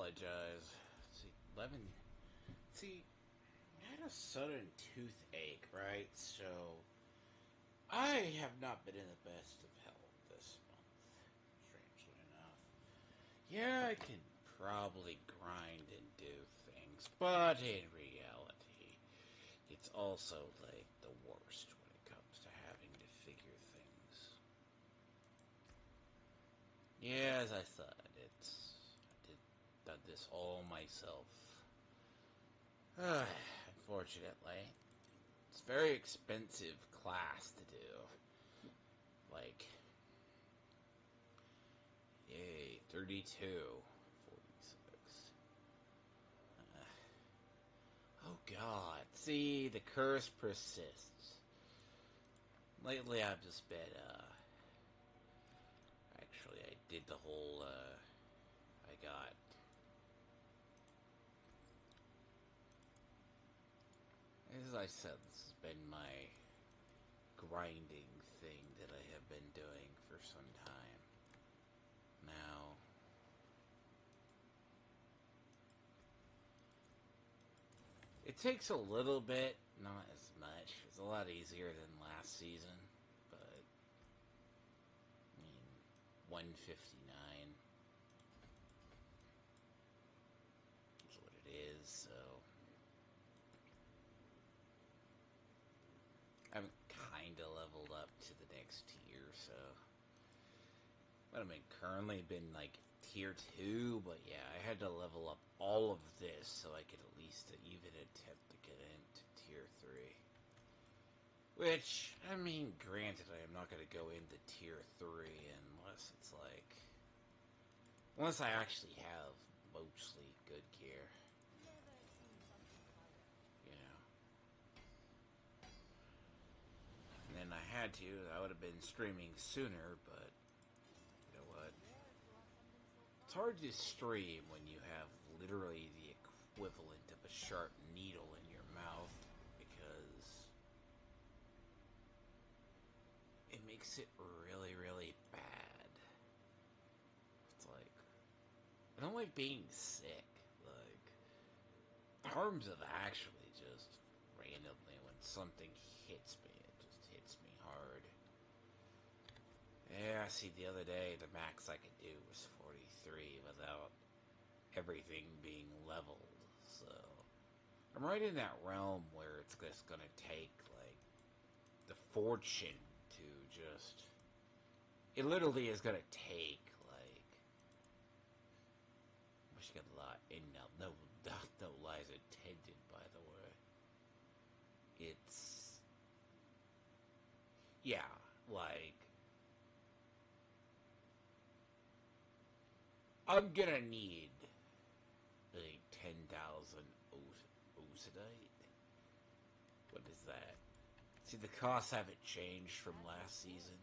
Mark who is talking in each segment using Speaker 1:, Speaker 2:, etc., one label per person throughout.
Speaker 1: apologize. Let's see, 11. See, I had a sudden toothache, right? So, I have not been in the best of health this month, strangely enough. Yeah, I can probably grind and do things, but in reality, it's also, like, the worst when it comes to having to figure things. Yeah, as I thought, I done this all myself. Unfortunately, it's a very expensive class to do. Like, yay, 32, 46. Oh god, see, the curse persists. Lately I've just been, actually I did the whole, I got, as I said, this has been my grinding thing that I have been doing for some time. Now, it takes a little bit, not as much. It's a lot easier than last season, but, I mean, 159 is what it is, so I'm kinda leveled up to the next tier, so, but I mean, currently been, like, tier 2, but yeah, I had to level up all of this so I could at least even attempt to get into tier 3. Which, I mean, granted, I am not going to go into tier 3 unless it's like, unless I actually have mostly good gear. You know. And then I had to, I would have been streaming sooner, but, you know what? It's hard to stream when you have literally the equivalent of a sharp needle in your mouth, because it makes it really, really bad. It's like, I don't like being sick. Like, arms have actually just randomly, when something hits me, it just hits me hard. Yeah, see, the other day, the max I could do was 43 without everything being leveled, so I'm right in that realm where it's just gonna take, like, the fortune to just... It literally is gonna take, like... I wish I could lie. No lies intended, by the way. It's... Yeah, like... I'm gonna need, like, 10,000 Ocidite. What is that? See, the costs haven't changed from last season,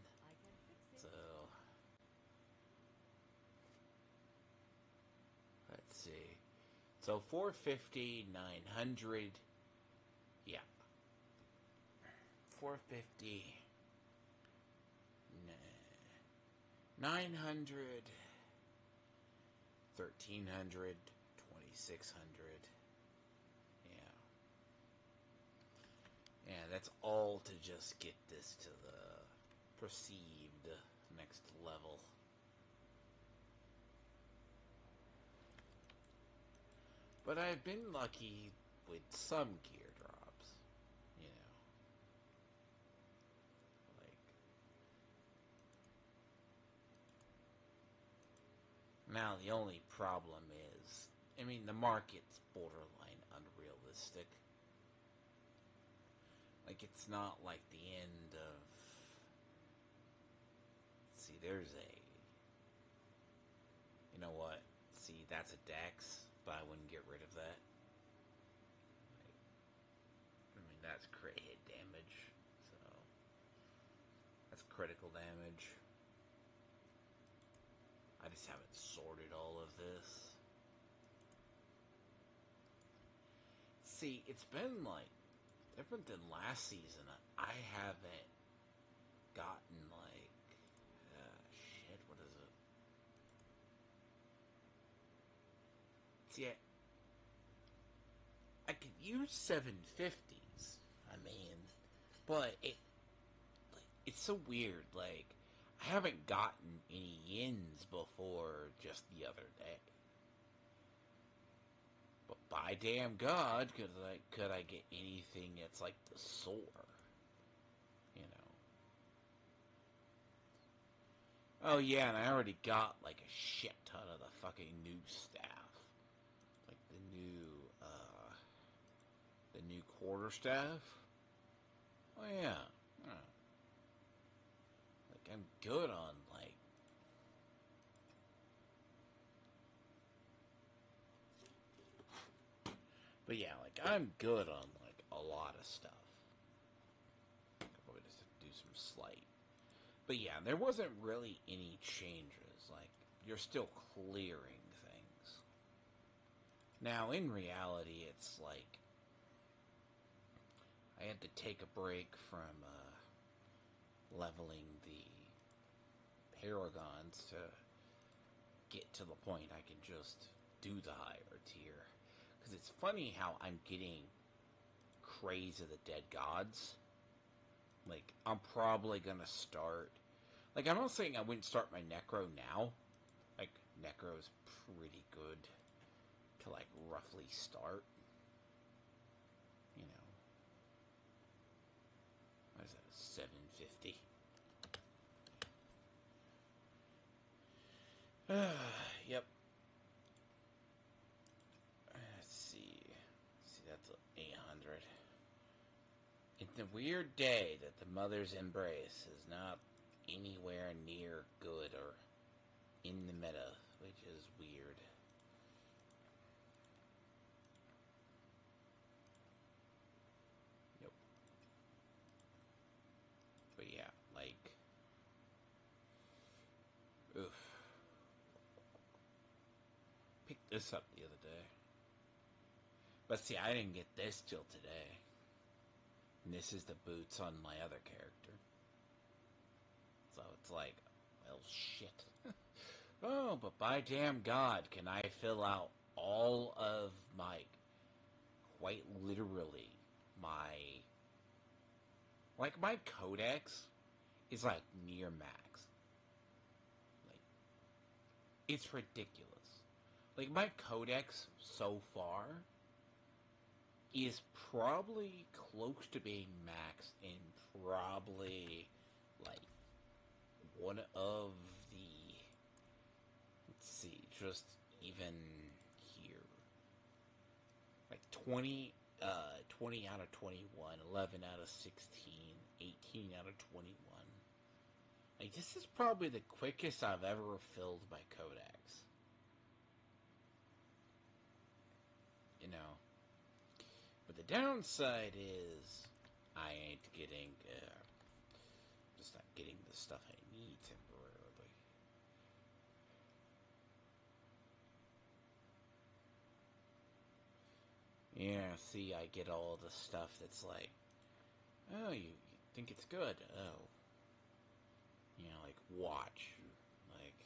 Speaker 1: so... Let's see. So 450, 900. Yeah. 450. 900. 1300. 2600. Yeah. Yeah, that's all to just get this to the perceived next level. But I've been lucky with some gear drops, you know. Like, now the only problem is, I mean, the market's borderline unrealistic. Like, it's not like the end of... See, there's a... You know what? See, that's a dex, but I wouldn't get rid of that. Like, I mean, that's crit hit damage, so... That's critical damage. I just haven't sorted all of this. See, it's been, like, different than last season. I haven't gotten, like... shit, what is it? See, I could use 750s. I mean, but it's so weird. Like, I haven't gotten any yins before just the other day. But by damn God, could I get anything that's like the soar? You know. Oh yeah, and I already got like a shit ton of the fucking new staff. Like the new quarterstaff. Oh yeah. Huh. Like I'm good on like but yeah, like I'm good on like a lot of stuff. I'll probably just have to do some slight. But yeah, there wasn't really any changes. Like you're still clearing things. Now in reality it's like I had to take a break from leveling the paragons to get to the point I can just do the higher tier. Because it's funny how I'm getting Craze of the Dead Gods. Like, I'm probably going to start... Like, I'm not saying I wouldn't start my Necro now. Like, Necro is pretty good to, like, roughly start. You know. What is that, 750? Yep. Let's see. That's 800. It's a weird day that the Mother's Embrace is not anywhere near good or in the meta, which is weird. Yep. But yeah, like... Oof. Picked this up the other day. But see, I didn't get this till today. And this is the boots on my other character. So it's like, well, shit. Oh, but by damn God, can I fill out all of my, quite literally, my codex is like near max. Like, it's ridiculous. Like, my codex so far is probably close to being maxed in probably, like, one of the, let's see, just even here. Like 20 out of 21, 11 out of 16, 18 out of 21. Like, this is probably the quickest I've ever filled my codex. You know. But the downside is I ain't getting, just not getting the stuff I need temporarily. Yeah, see, I get all the stuff that's like, oh, you think it's good? Oh. You know, like, watch. Like,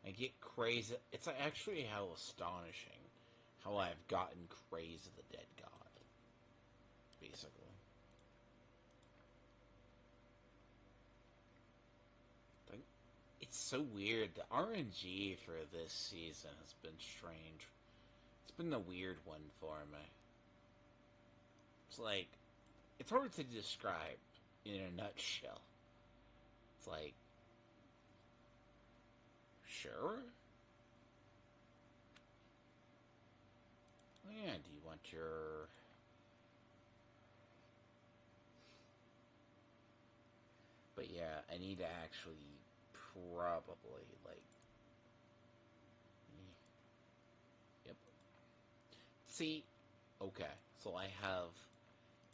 Speaker 1: I get crazy. It's actually how astonishing how I've gotten Craze of the Dead God. Basically. But it's so weird. The RNG for this season has been strange. It's been the weird one for me. It's like, it's hard to describe in a nutshell. It's like, sure? Yeah, do you want your... But yeah, I need to actually probably, like... Yep. See, okay, so I have...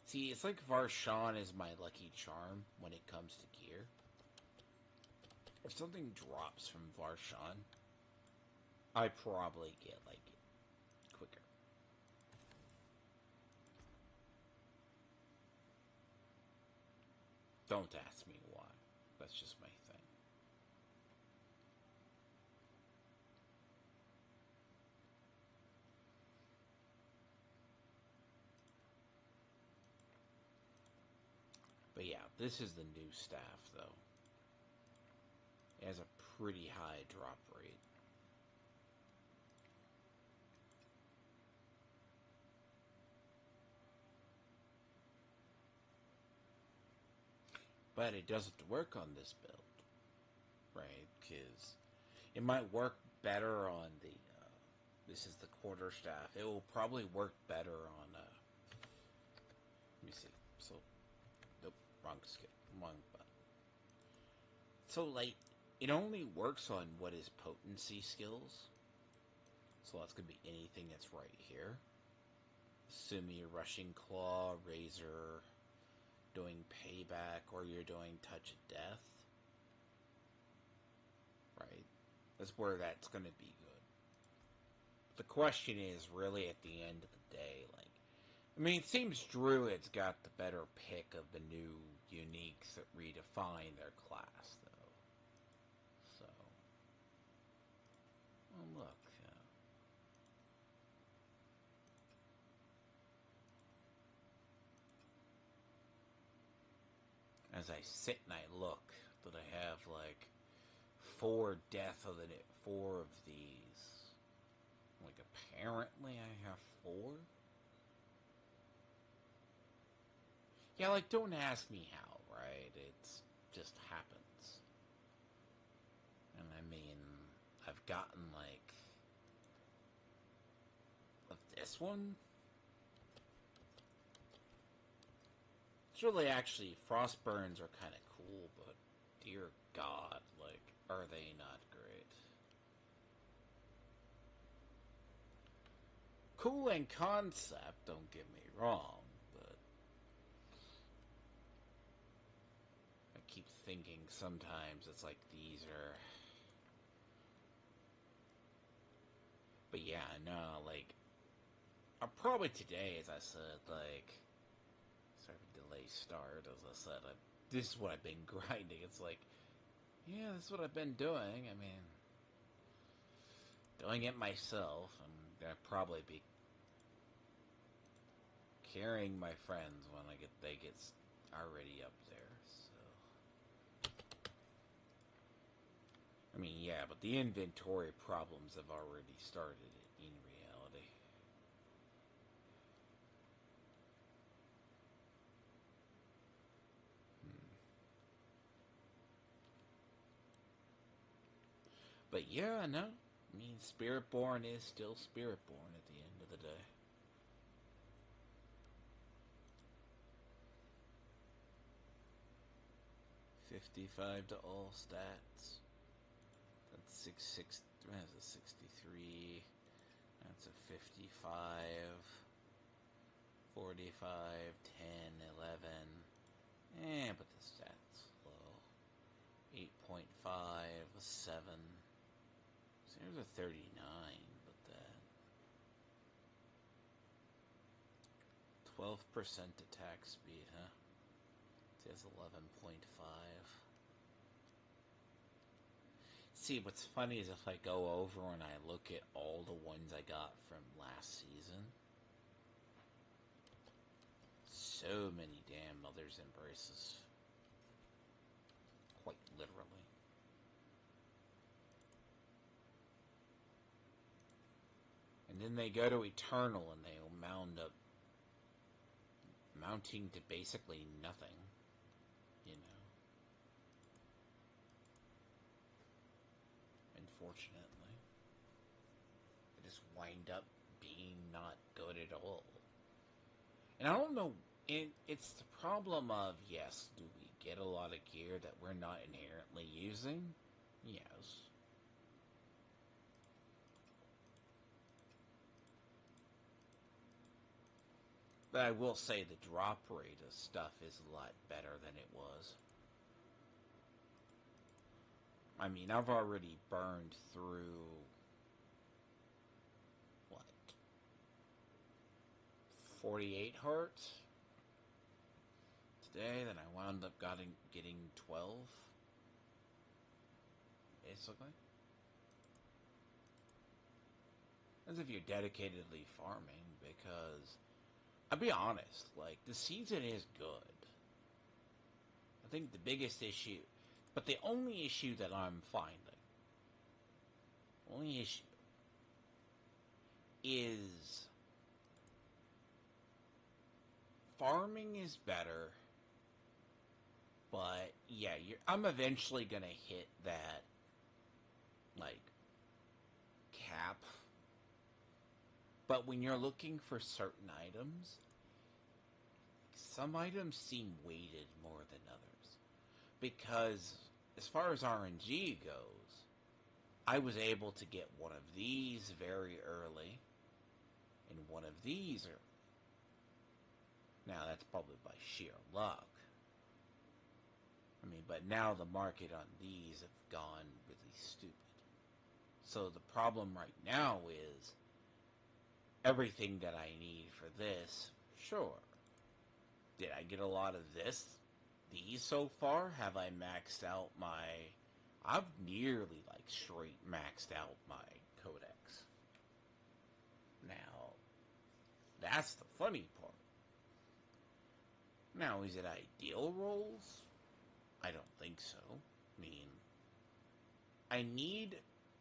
Speaker 1: See, it's like Varshan is my lucky charm when it comes to gear. If something drops from Varshan, I probably get, like, quicker. Don't ask me why. That's just my thing. But yeah, this is the new staff, though. It has a pretty high drop rate. But it doesn't work on this build, right? Because it might work better on the... this is the quarterstaff. It will probably work better on... let me see. So, nope, wrong skip. Wrong button. So, like, it only works on what is potency skills. So that's going to be anything that's right here. Assuming you're rushing claw, razor, doing payback, or you're doing touch of death. Right? That's where that's going to be good. The question is really at the end of the day, like, I mean, it seems Druid's got the better pick of the new uniques that redefine their class, though. So, oh look. As I sit and I look, that I have like 4 of these. Like apparently I have 4. Yeah, like don't ask me how, right? It's just happens. And I mean, I've gotten like of this one. It's really actually Frostburns are kind of cool, but dear God, like, are they not great? Cool in concept, don't get me wrong, but I keep thinking sometimes it's like these are... But yeah, no, like, probably today, as I said, like, sorry for delay start, as I said, this is what I've been grinding. It's like, yeah, this is what I've been doing. I mean, doing it myself. I'm gonna probably be carrying my friends when they get already up there. So, I mean, yeah, but the inventory problems have already started in reality. But yeah, no. I mean, spiritborn is still spiritborn at the end of the day. $55 to all stats. That's 66. That's a 63. That's a 55. 45, 10, 11. But the stats low. 8.5, 7. So there's a 39, but that 12% attack speed, huh? It says 11.5. See, what's funny is if I go over and I look at all the ones I got from last season, so many damn Mother's Embraces. Quite literally. And then they go to Eternal and they'll mound up mounting to basically nothing, you know. Unfortunately. They just wind up being not good at all. And I don't know, it's the problem of, yes, do we get a lot of gear that we're not inherently using? Yes. But I will say the drop rate of stuff is a lot better than it was. I mean, I've already burned through... what? 48 hearts? Today, then I wound up getting 12. Basically. As if you're dedicatedly farming, because... I'll be honest, like, the season is good. I think the biggest issue, but the only issue that I'm finding, only issue is farming is better, but yeah, I'm eventually gonna hit that like cap. But when you're looking for certain items, some items seem weighted more than others. Because as far as RNG goes, I was able to get one of these very early and one of these early. Now that's probably by sheer luck. I mean, but now the market on these have gone really stupid. So the problem right now is everything that I need for this, sure. Did I get a lot of these so far? Have I maxed out my... I've nearly, like, straight maxed out my codex. Now, that's the funny part. Now, is it ideal rolls? I don't think so. I mean, I need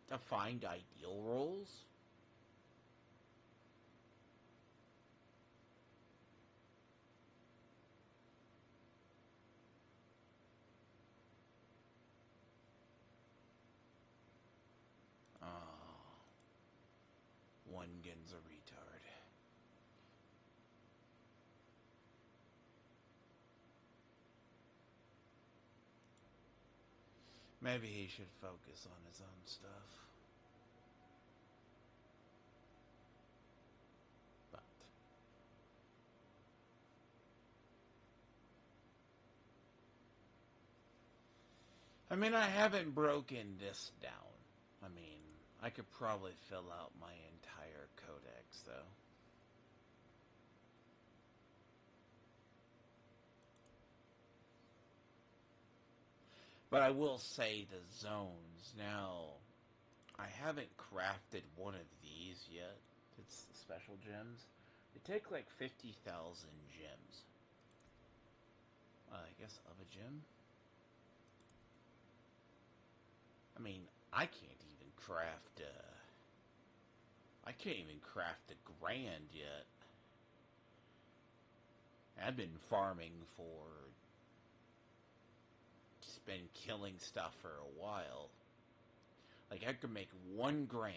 Speaker 1: to find ideal rolls. One Gun's a retard. Maybe he should focus on his own stuff. But I mean, I haven't broken this down. I mean, I could probably fill out my entire codex, though. But I will say the zones. Now, I haven't crafted one of these yet. It's the special gems. They take like 50,000 gems. I guess of a gem. I mean, I can't even craft I can't even craft a grand yet. I've been farming for... just been killing stuff for a while. Like, I could make 1 grand.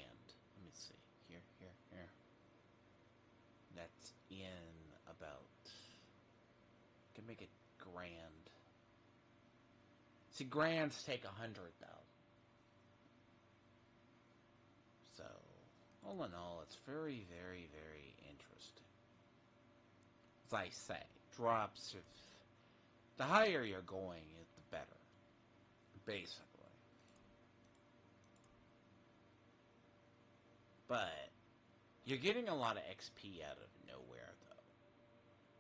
Speaker 1: Let me see. Here. That's in about... I can make it grand. See, grands take 100,000. So, all in all, it's very, very, very interesting. As I say, drops, if the higher you're going, the better. Basically. But you're getting a lot of XP out of nowhere, though.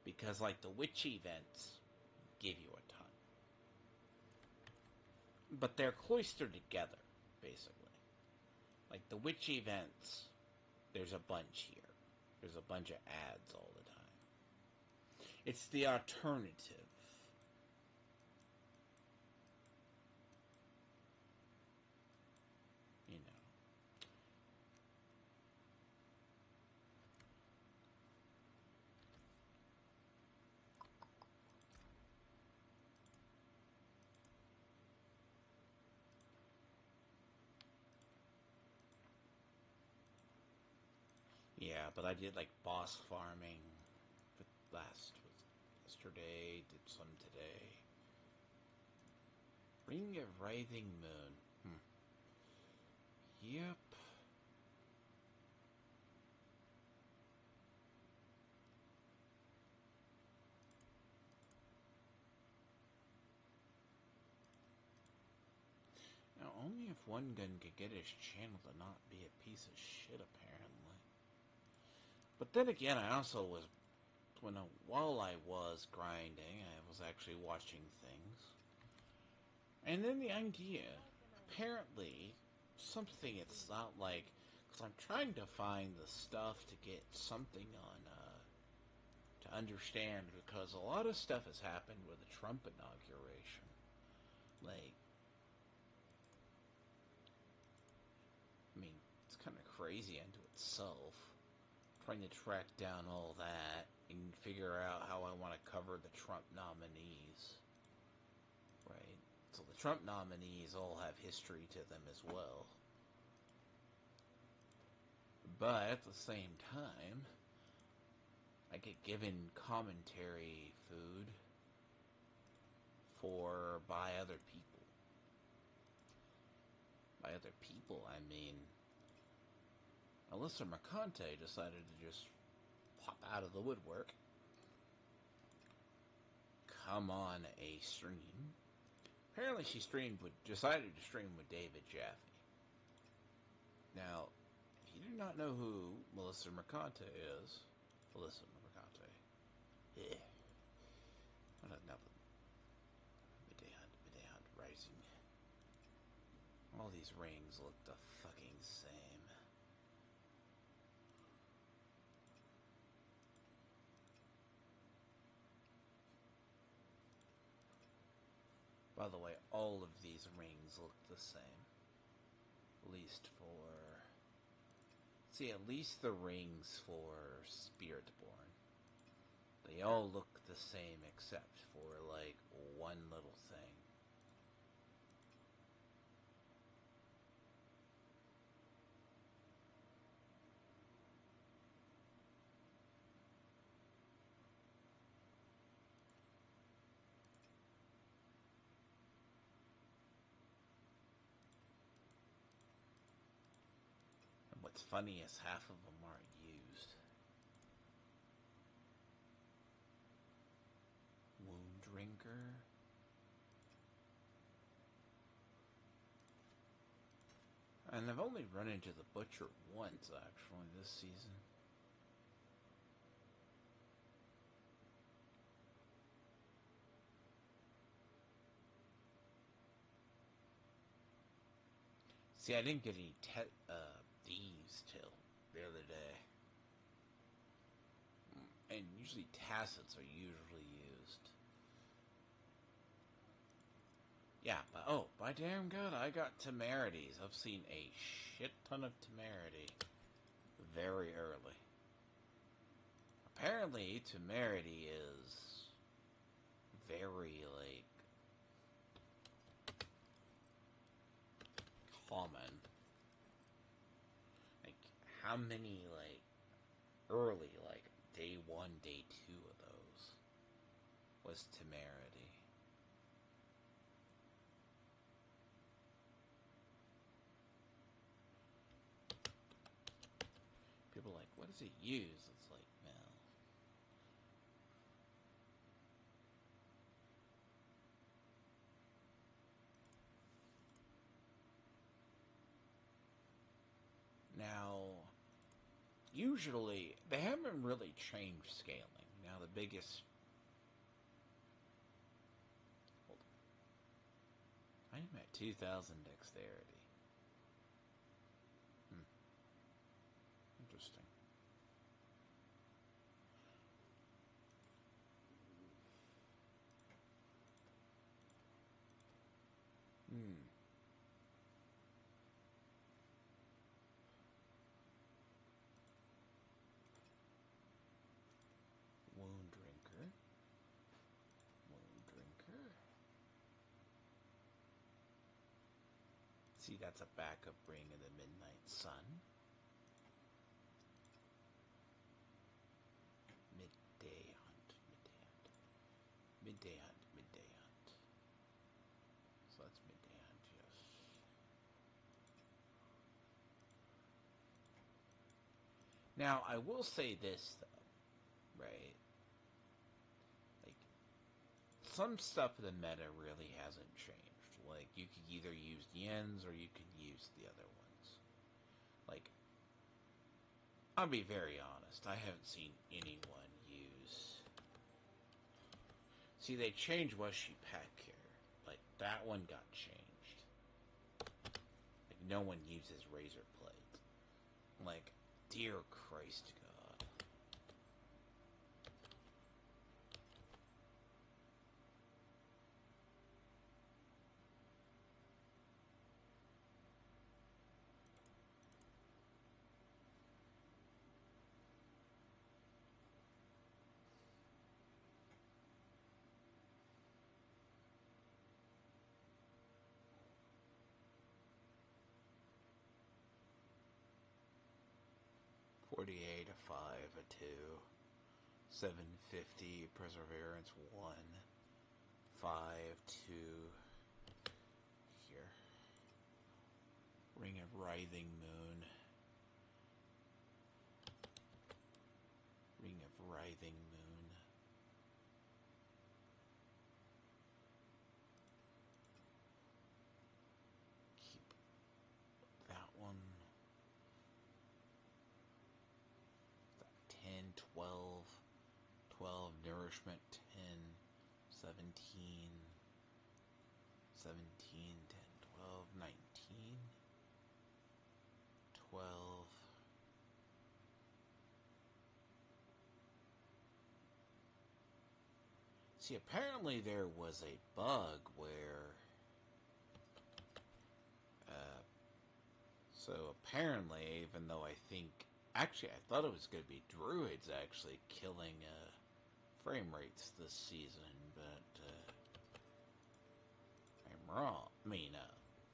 Speaker 1: Because, like, the witch events give you a ton. But they're cloistered together, basically. Like, the witch events, there's a bunch here. There's a bunch of ads all the time. It's the alternative. You know. Yeah, but I did, like, boss farming yesterday, did some today. Ring of Writhing Moon. Yep. Now, only if one gun could get his channel to not be a piece of shit, apparently. But then again, I also was... while I was grinding, I was actually watching things. And then the idea, apparently, something it's not like... Because I'm trying to find the stuff to get something on, to understand, because a lot of stuff has happened with the Trump inauguration. Like, I mean, it's kind of crazy unto itself. Trying to track down all that and figure out how I want to cover the Trump nominees. Right? So the Trump nominees all have history to them as well. But at the same time, I get given commentary food by other people. By other people, I mean, Alyssa Mercante decided to just pop out of the woodwork, come on a stream. Apparently she decided to stream with David Jaffe. Now, if you do not know who Melissa Mercante is, Melissa Mercante, yeah, I don't know. Midday Hunt Rising. All these rings look the fucking same. By the way, all of these rings look the same. At least for... See, at least the rings for Spiritborn. They all look the same except for, like, one little thing. And what's funny is half of them aren't used. Wound Drinker. And I've only run into the Butcher once, actually, this season. See, I didn't get any thieves till the other day. And usually tacits are usually used. Yeah, but oh, by damn good, I got temerities. I've seen a shit ton of temerity very early. Apparently, temerity is very, like, common. Like, how many, like, early, like, day 1, day 2 of those was temerity? People are like, what does it use? It's like, well... Now, usually, they haven't really changed scaling. Now, the biggest... Hold on. I am at 2,000 dexterity. Interesting. Wound Drinker. Wound Drinker. See, that's a backup ring in the Midnight Sun. Midday Hunt. Midday Hunt. Midday Hunt. Midday Hunt. So that's Midday Hunt, yes. Now, I will say this, though, right? Like, some stuff in the meta really hasn't changed. Like, you could either use Yens or you can use the other ones. Like, I'll be very honest, I haven't seen anyone use... See, they changed Washi Pack here. Like, that one got changed. Like, no one uses Razor Plate. Like, dear Christ God. 48, a 5, a 2, 750, perseverance 1, 5, 2, here. Ring of Writhing Moon. Ring of Writhing Moon. Keep that one. 10, 12, 12, Nourishment 10, 17, 17, 10, 12, 19, 12. See, apparently there was a bug where, so apparently, even though I think, actually I thought it was going to be druids actually killing, frame rates this season, but, I'm wrong. I mean,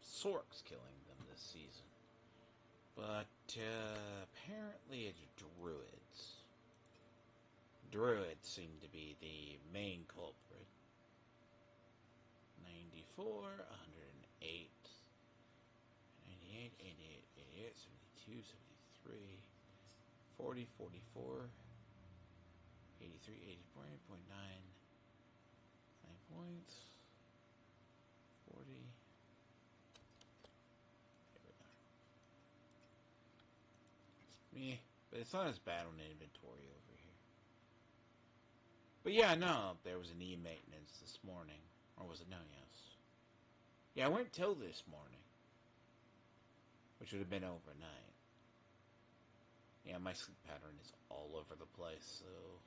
Speaker 1: Sork's killing them this season. But, apparently it's druids. Druids seem to be the main culprit. 94, 108, 98, 88, 88, 72, 73, 40, 44, 83, 84, 8.9, 9 points, 40. There we go. It's me, but it's not as bad on inventory over here. But yeah, no, there was an E-maintenance this morning. Or was it? No, yes. Yeah, I went till this morning. Which would have been overnight. Yeah, my sleep pattern is all over the place, so...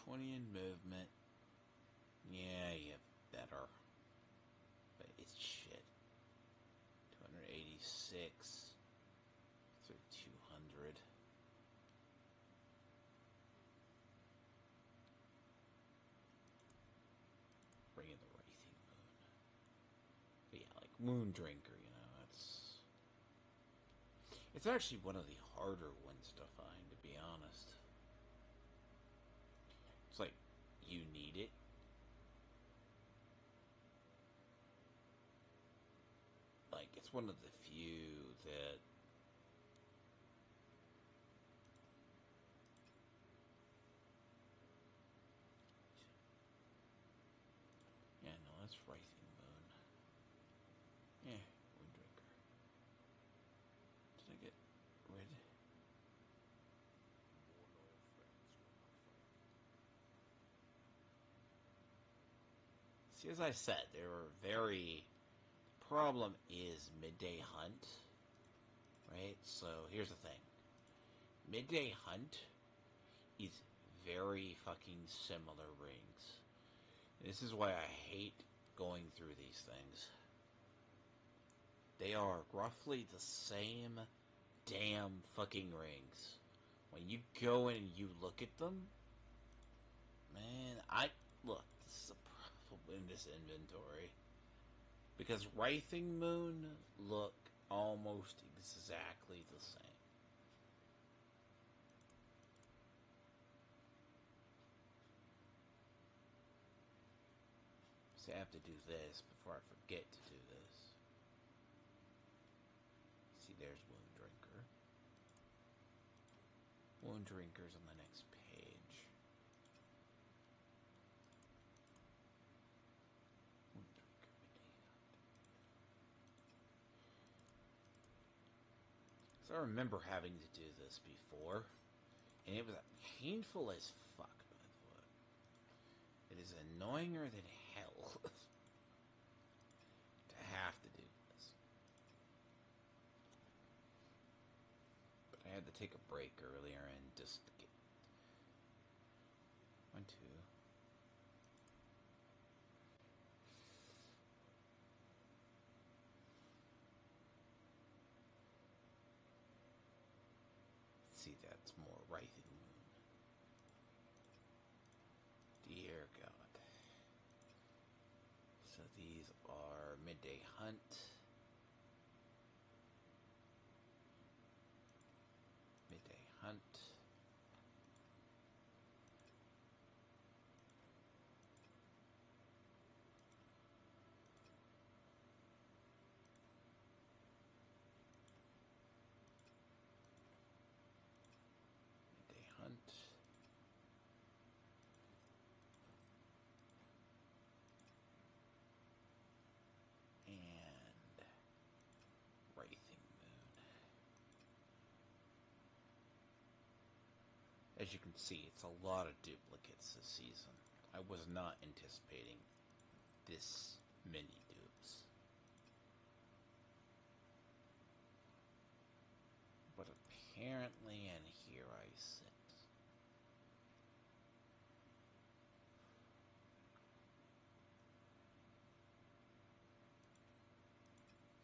Speaker 1: 20 in movement. Yeah, you have better. But it's shit. 286. Through 200. Bring in the Wraithing Moon. But yeah, like Moon Drinker, you know, it's actually one of the harder ones to find, to be honest. It's like, you need it. Like, it's one of the few that... Yeah, no, that's Wraithing Moon. Yeah, Moon Drinker. Did I get rid? See, as I said, they were very... Problem is Midday Hunt, right? So, here's the thing. Midday Hunt is very fucking similar rings. This is why I hate going through these things. They are roughly the same damn fucking rings. When you go in and you look at them, man, look, this is a problem in this inventory. Because Wraithing Moon look almost exactly the same. So I have to do this before I forget to do this. See, there's Wound Drinker. Wound Drinker's on the next page. Wound Drinker, so I remember having to do this before, and it was painful as fuck, by the way. It is annoyinger than hell to have to do this. But I had to take a break earlier and just get... 1, 2... See, that's more Wraithing Moon. Dear God. So these are Midday Hunt. hunt. Midday hunt. And Wraithing Moon. As you can see, it's a lot of duplicates this season. I was not anticipating this many dupes. But apparently, and here I sit.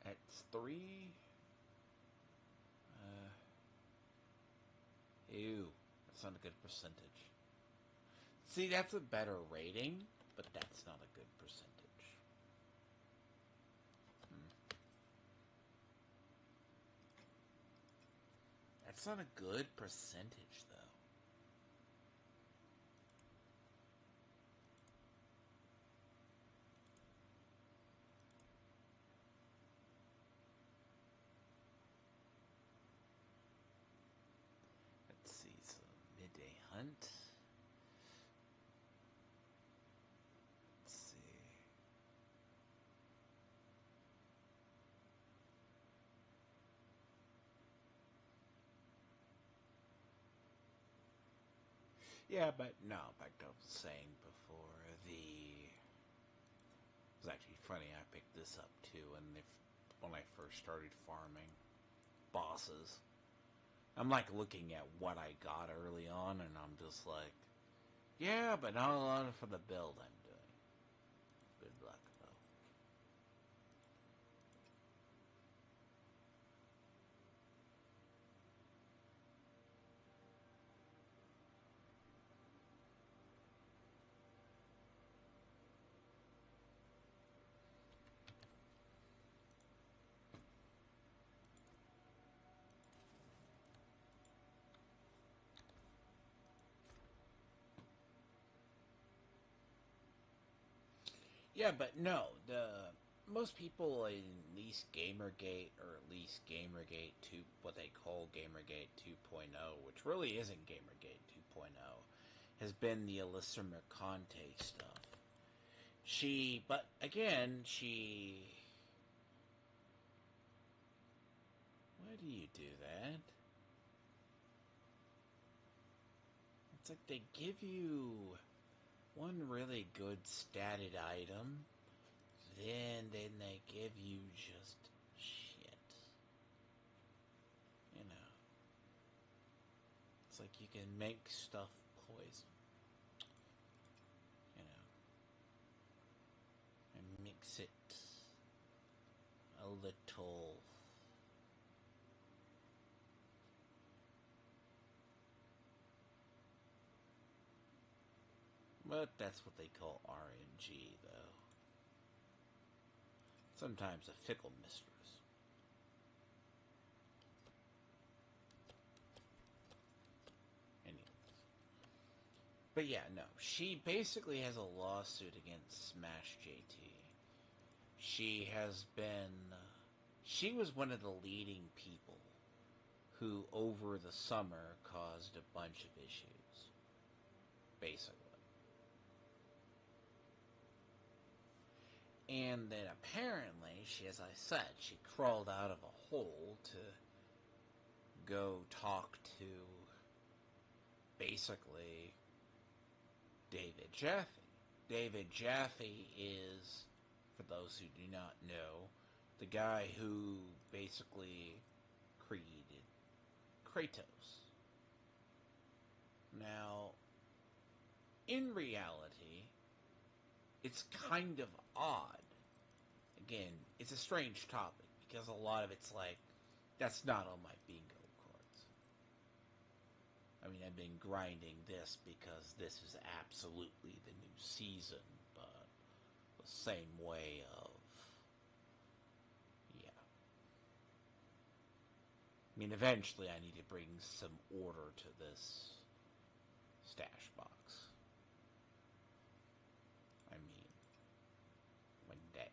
Speaker 1: At 3? Ew, that's not a good percentage. See, that's a better rating, but that's not a good percentage. That's not a good percentage, though. Let's see, so midday hunt. Let's see. Yeah, but no, like I was saying before, it was actually funny, I picked this up too, and when I first started farming bosses, I'm like looking at what I got early on, and I'm just like, yeah, but not a lot for the build I'm doing. Good luck, though. Yeah, but no, most people in at least Gamergate, or at least Gamergate 2, what they call Gamergate 2.0, which really isn't Gamergate 2.0, has been the Alyssa Mercante stuff. But again, why do you do that? It's like they give you one really good statted item, then they give you just shit. You know. It's like you can make stuff poison. You know. And mix it a little. But that's what they call RNG, though. Sometimes a fickle mistress. Anyways. But yeah, no. She basically has a lawsuit against Smash JT. She has been. She was one of the leading people who, over the summer, caused a bunch of issues. Basically. And then apparently, as I said, she crawled out of a hole to go talk to, basically, David Jaffe. David Jaffe is, for those who do not know, the guy who basically created Kratos. Now, in reality, it's kind of odd. Again, it's a strange topic, because a lot of it's like, that's not on my bingo cards. I mean, I've been grinding this because this is absolutely the new season, but the same way of, yeah. I mean, eventually I need to bring some order to this stash box. I mean, one day.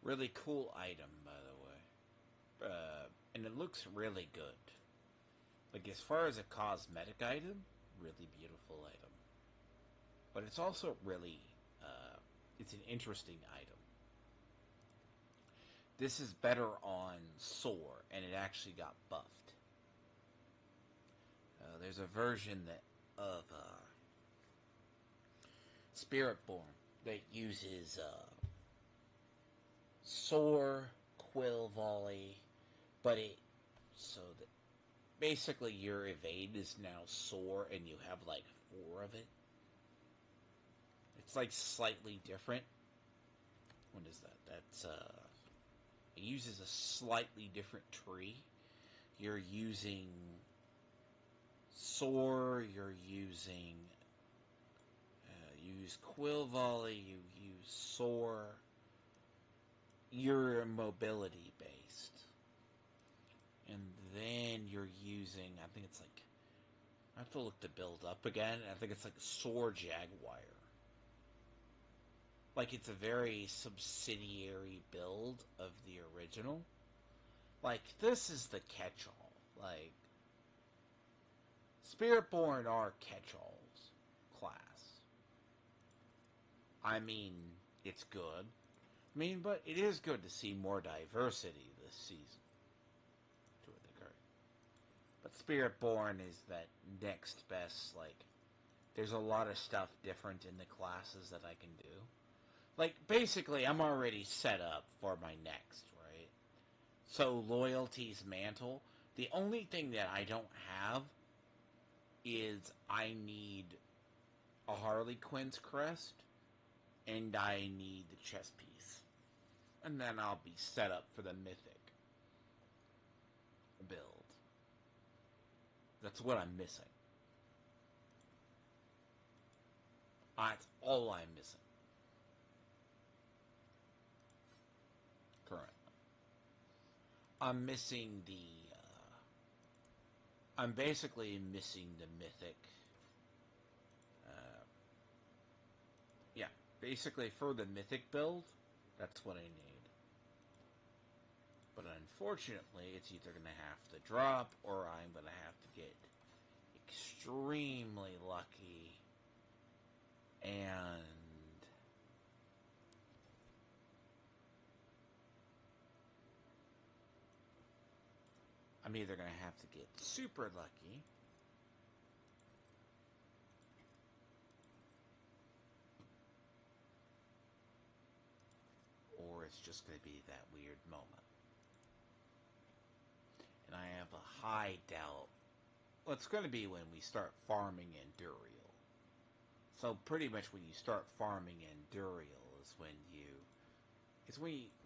Speaker 1: Really cool item, by the way. And it looks really good. Like, as far as a cosmetic item, really beautiful item. But it's also really, it's an interesting item. This is better on Soar, and it actually got buffed. There's a version of Spiritborn that uses Soar, Quill Volley, but so that basically your evade is now Soar, and you have like 4 of it. It's like slightly different. What is that? That's it uses a slightly different tree. You're using Soar, you're using use Quill Volley, you use Soar. You're mobility based. And then you're using, I think it's like, I have to look the build up again. I think it's like Soar Jaguar. Like, it's a very subsidiary build of the original. Like, this is the catch-all. Like, Spiritborn are catch-alls class. I mean, it's good. I mean, but it is good to see more diversity this season. To a degree. But Spiritborn is that next best, like, there's a lot of stuff different in the classes that I can do. Like, basically, I'm already set up for my next, right? So, Loyalty's Mantle. The only thing that I don't have is I need a Harley Quinn's crest, and I need the chess piece. And then I'll be set up for the Mythic build. That's what I'm missing. That's all I'm missing. Currently. I'm missing the... I'm basically missing the Mythic. Yeah, basically for the Mythic build, that's what I need. But unfortunately, it's either going to have to drop, or I'm going to have to get extremely lucky, and I'm either going to have to get super lucky, or it's just going to be that weird moment. And I have a high doubt. Well, it's going to be when we start farming Endurial. So pretty much when you start farming Endurial is when you...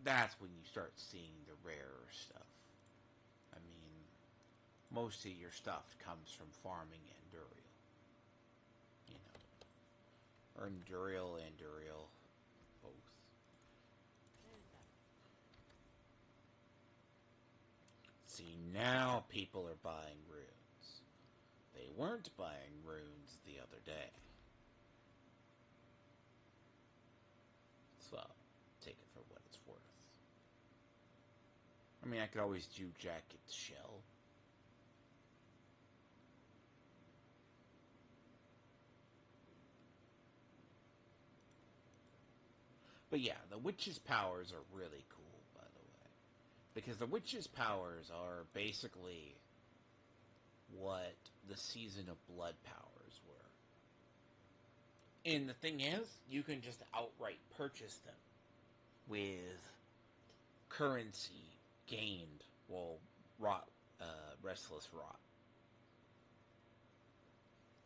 Speaker 1: that's when you start seeing the rarer stuff. I mean, most of your stuff comes from farming Endurial. You know. Or Endurial, both. See, now people are buying runes. They weren't buying runes the other day. So, take it for what it's worth. I mean, I could always do Jacket's Shell. But yeah, the Witch's powers are really cool, by the way. Because the Witch's powers are basically what the Season of Blood powers were. And the thing is, you can just outright purchase them with currency gained, well, Restless Rot.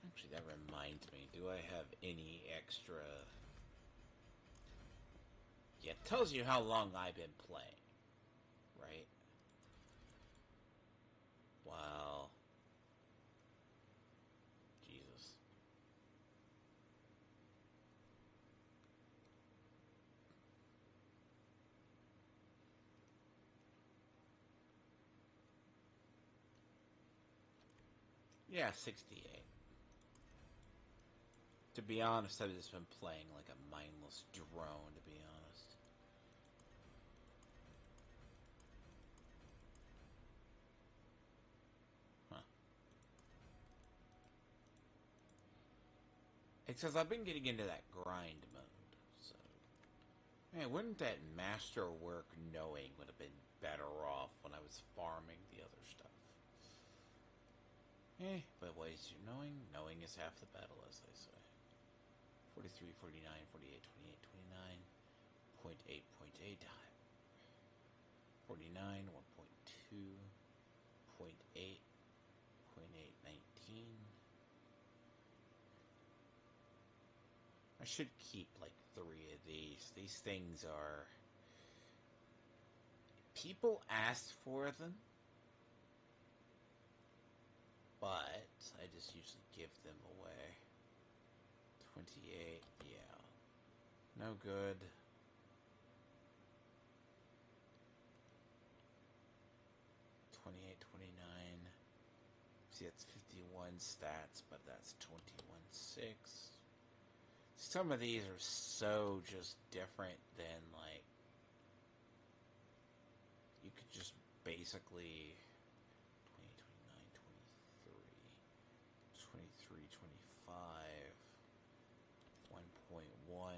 Speaker 1: Actually, that reminds me, do I have any extra... Yeah, it tells you how long I've been playing, right? Wow. Yeah, 68. To be honest, I've just been playing like a mindless drone, to be honest. Huh. It says I've been getting into that grind mode, so... Man, wouldn't that master work knowing would have been better off when I was farming the other stuff? But ways you knowing is half the battle, as they say. 43, 49, 48, 28, 29, 0.8, 0.8, 49, 1.2, 0.8, 0.8, 19. I should keep like 3 of these. These things are... People ask for them, but I just usually give them away. 28, yeah. No good. 28, 29. See, that's 51 stats, but that's 21.6. Some of these are so just different than, like, you could just basically 20, 29, 23, 23, 25, 1.1, 1.4,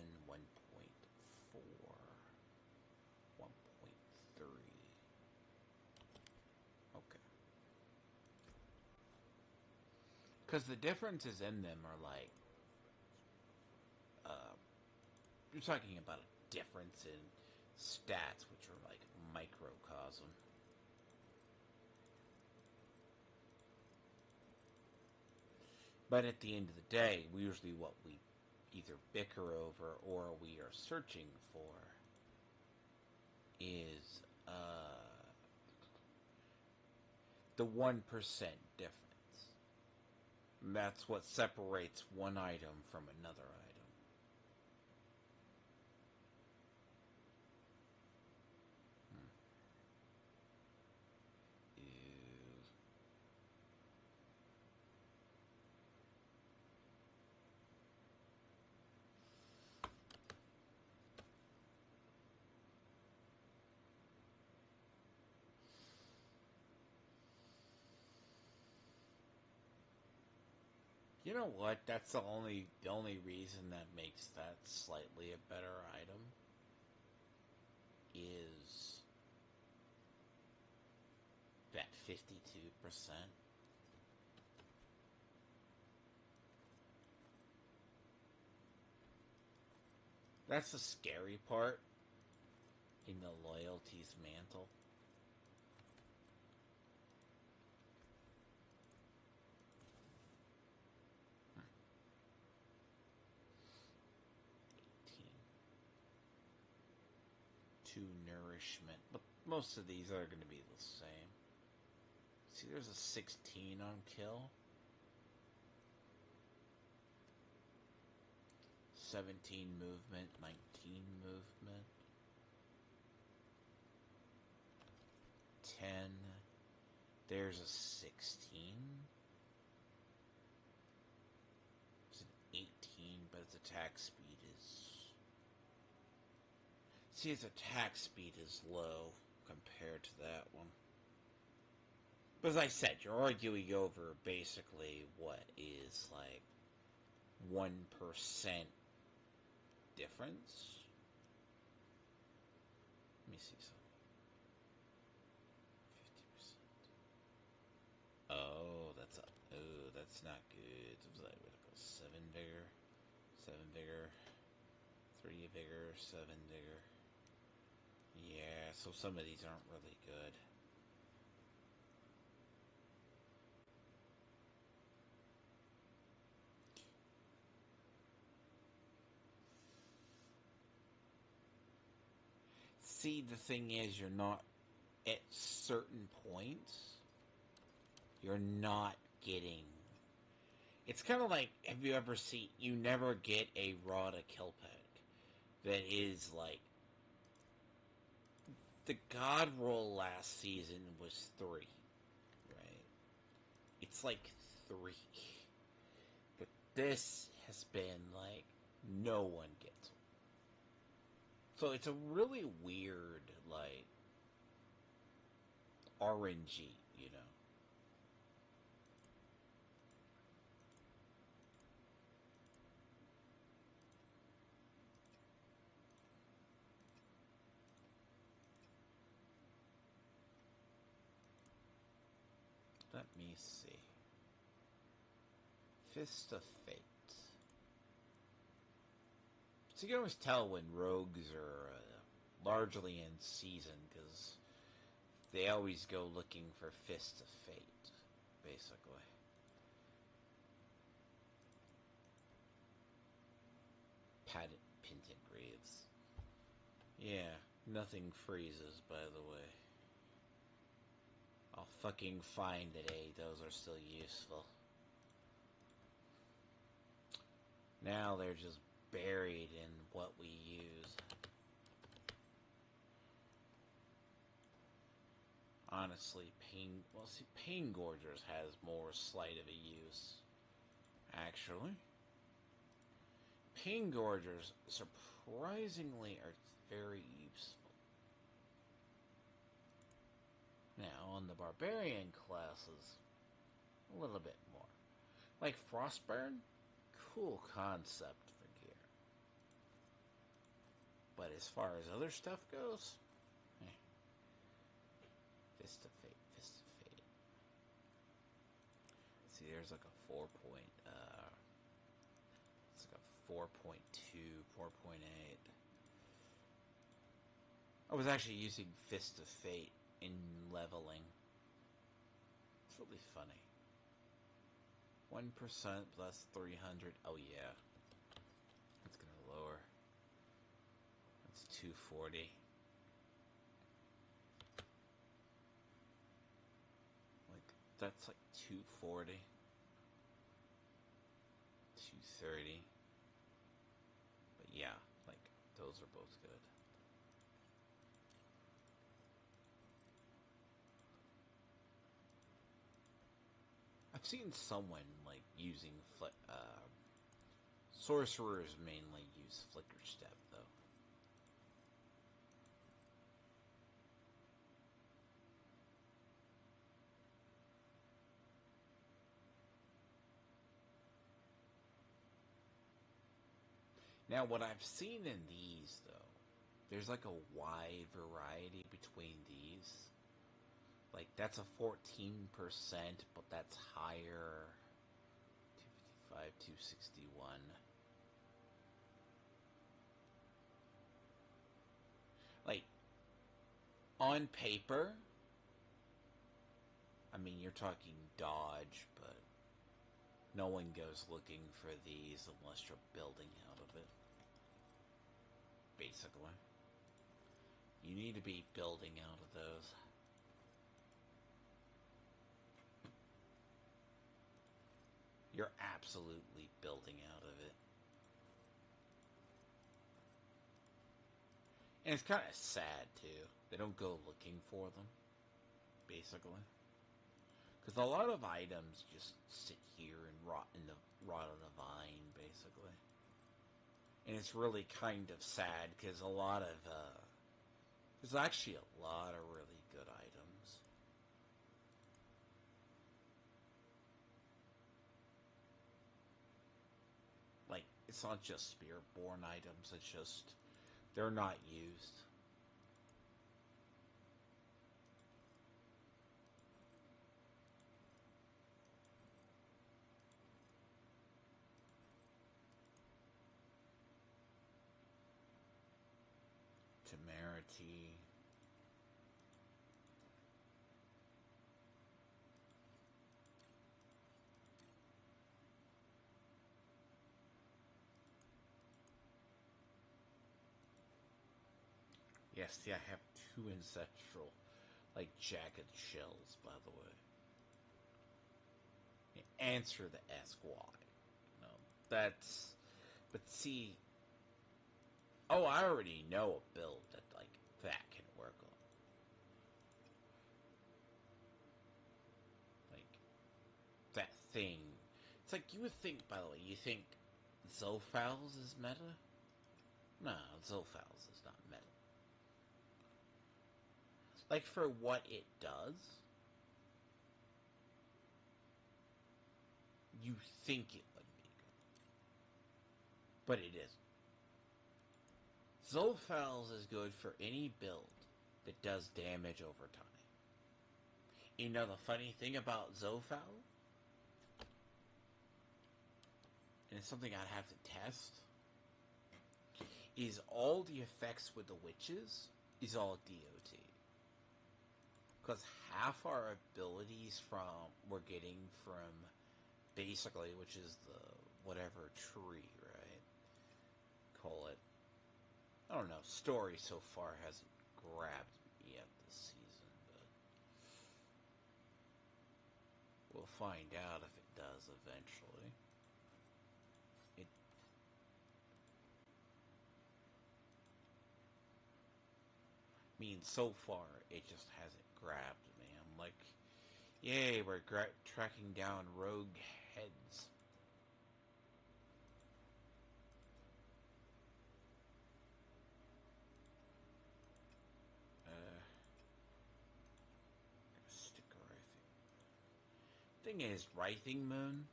Speaker 1: 1.3. Okay. Because the differences in them are like, you're talking about a difference in stats, which are like microcosm. But at the end of the day, usually what we either bicker over or we are searching for is the 1% difference. And that's what separates one item from another item. You know what? That's the only reason that makes that slightly a better item is that 52%. That's the scary part in the loyalties mantle. Nourishment, but most of these are going to be the same. See, there's a 16 on kill, 17 movement, 19 movement, 10. There's a 16. It's an 18, but its attack speed is... See, its attack speed is low compared to that one. But as I said, you're arguing over basically what is like 1% difference. Let me see something. 50%. Oh, that's not good. It was like, what it goes, 7 vigor, 7 vigor, 3 vigor, 7 vigor. Yeah, so some of these aren't really good. See, the thing is, you're not, at certain points, you're not getting... It's kind of like, have you ever seen, you never get a raw to kill pack that is like, the god roll last season was 3, right? It's like 3. But this has been like no one gets them. So it's a really weird like RNG, you know. Let me see. Fist of Fate. So you can always tell when rogues are largely in season, because they always go looking for Fist of Fate, basically. Padded Pinted Graves. Yeah, nothing freezes, by the way. I'll fucking find that, those are still useful. Now they're just buried in what we use. Honestly, Pain Gorgers has more slight of a use. Actually. Pain Gorgers, surprisingly, are very useful. Now, on the Barbarian classes, a little bit more. Like Frostburn, cool concept for gear. But as far as other stuff goes, Fist of Fate, Fist of Fate. See, there's like a 4 point, it's like a 4.2, 4.8. I was actually using Fist of Fate in leveling. It's really funny. 1% plus 300. Oh yeah. That's gonna lower. That's 240. Like, that's like 240. 230. But yeah, like, those are both good. I've seen someone, like, using sorcerers mainly use Flicker Step, though. Now, what I've seen in these, though, there's like a wide variety between these. Like, that's a 14%, but that's higher. 255, 261. Like, on paper, I mean, you're talking dodge, but no one goes looking for these unless you're building out of it. Basically. You need to be building out of those. You're absolutely building out of it. And it's kind of sad, too. They don't go looking for them, basically. Because a lot of items just sit here and rot on the vine, basically. And it's really kind of sad, because a lot of, there's actually a lot of really good items. Like, it's not just spiritborn items, it's just, they're not used. Temerity. Yes, see, I have 2 ancestral, like, jagged shells, by the way. Answer the ask why. You know, that's... But see... Oh, I already know a build that, like, that can work on. Like, that thing. It's like you would think, by the way, you think Zofals is meta? No, Zofals is not meta. Like, for what it does, you think it would be good. But it isn't. Zofals is good for any build that does damage over time. You know the funny thing about Zofal? And it's something I'd have to test, is all the effects with the witches is all DOT. Because half our abilities we're getting from basically, which is the whatever tree, right? Call it. I don't know. Story so far hasn't grabbed me yet this season, but we'll find out if it does eventually. I mean, so far, it just hasn't grabbed me. I'm like, yay, we're tracking down rogue heads. Stick a Writhing. Thing is, Writhing Moon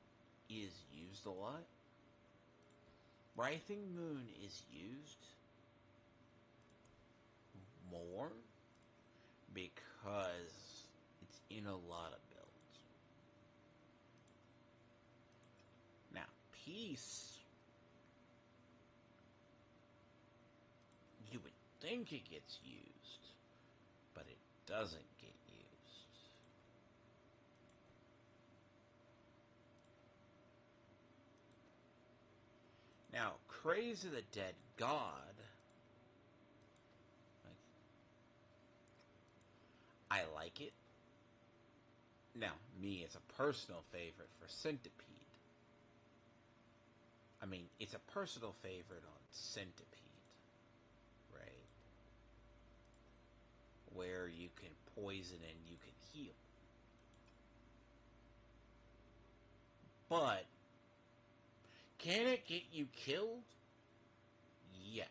Speaker 1: is used a lot. Writhing Moon is used more because it's in a lot of builds. Now, Peace, you would think it gets used, but it doesn't get used. Now, Craze of the Dead God, I like it. Now, me, it's a personal favorite for Centipede. I mean, it's a personal favorite on Centipede, right? Where you can poison and you can heal. But, can it get you killed? Yes.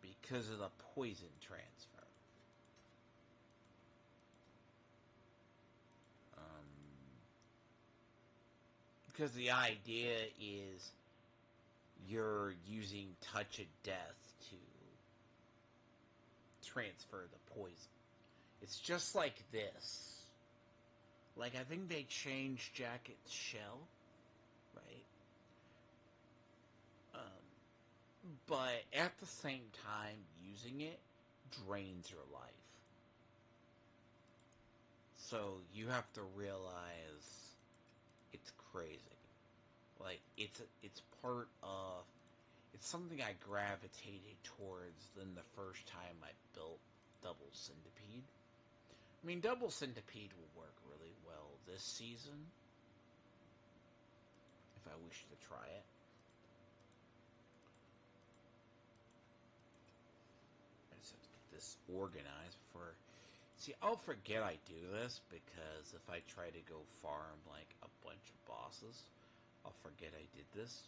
Speaker 1: Because of the poison transfer. Because the idea is you're using Touch of Death to transfer the poison. It's just like this. Like, I think they changed Jacket's shell, right? But at the same time, using it drains your life. So you have to realize it's crazy. Like, it's part of... It's something I gravitated towards than the first time I built Double Centipede. I mean, Double Centipede will work really well this season, if I wish to try it. I just have to get this organized before... See, I'll forget I do this, because if I try to go farm, like, a bunch of bosses, I'll forget I did this.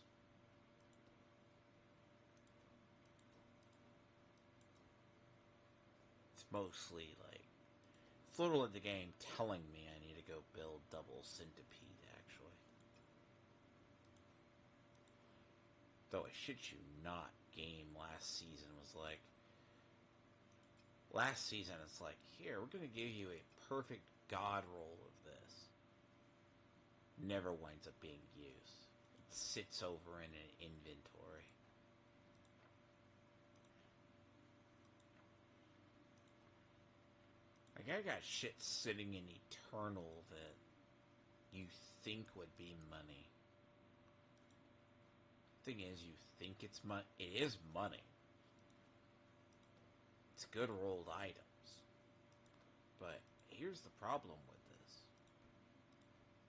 Speaker 1: It's mostly, like... It's literally the game telling me I need to go build Double Centipede, actually. Though I shit you not, game last season was like... Last season it's like, here, we're going to give you a perfect god roll of this. Never winds up being used. It sits over in an inventory. Like, I got shit sitting in Eternal that you think would be money. Thing is, you think it's money. It is money. It's good rolled items. But here's the problem with this.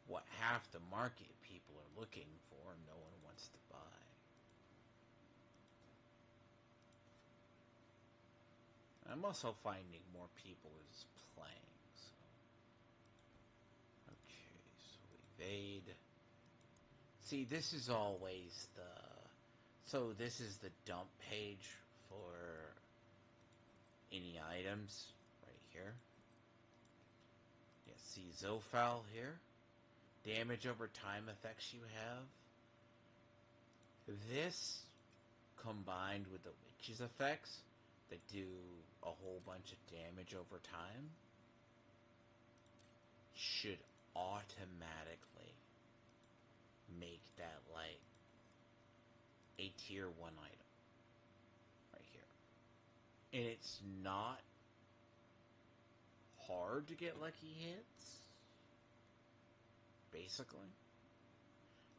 Speaker 1: What half the market people are looking for, no one wants to buy. I'm also finding more people are just playing. So. Okay, so we Evade. See, this is always the... So this is the dump page for any items right here. Yeah, see Zofal here. Damage over time effects you have. This, combined with the Witch's effects that do a whole bunch of damage over time, should automatically make that like a tier 1 item right here. And it's not hard to get lucky hits, basically,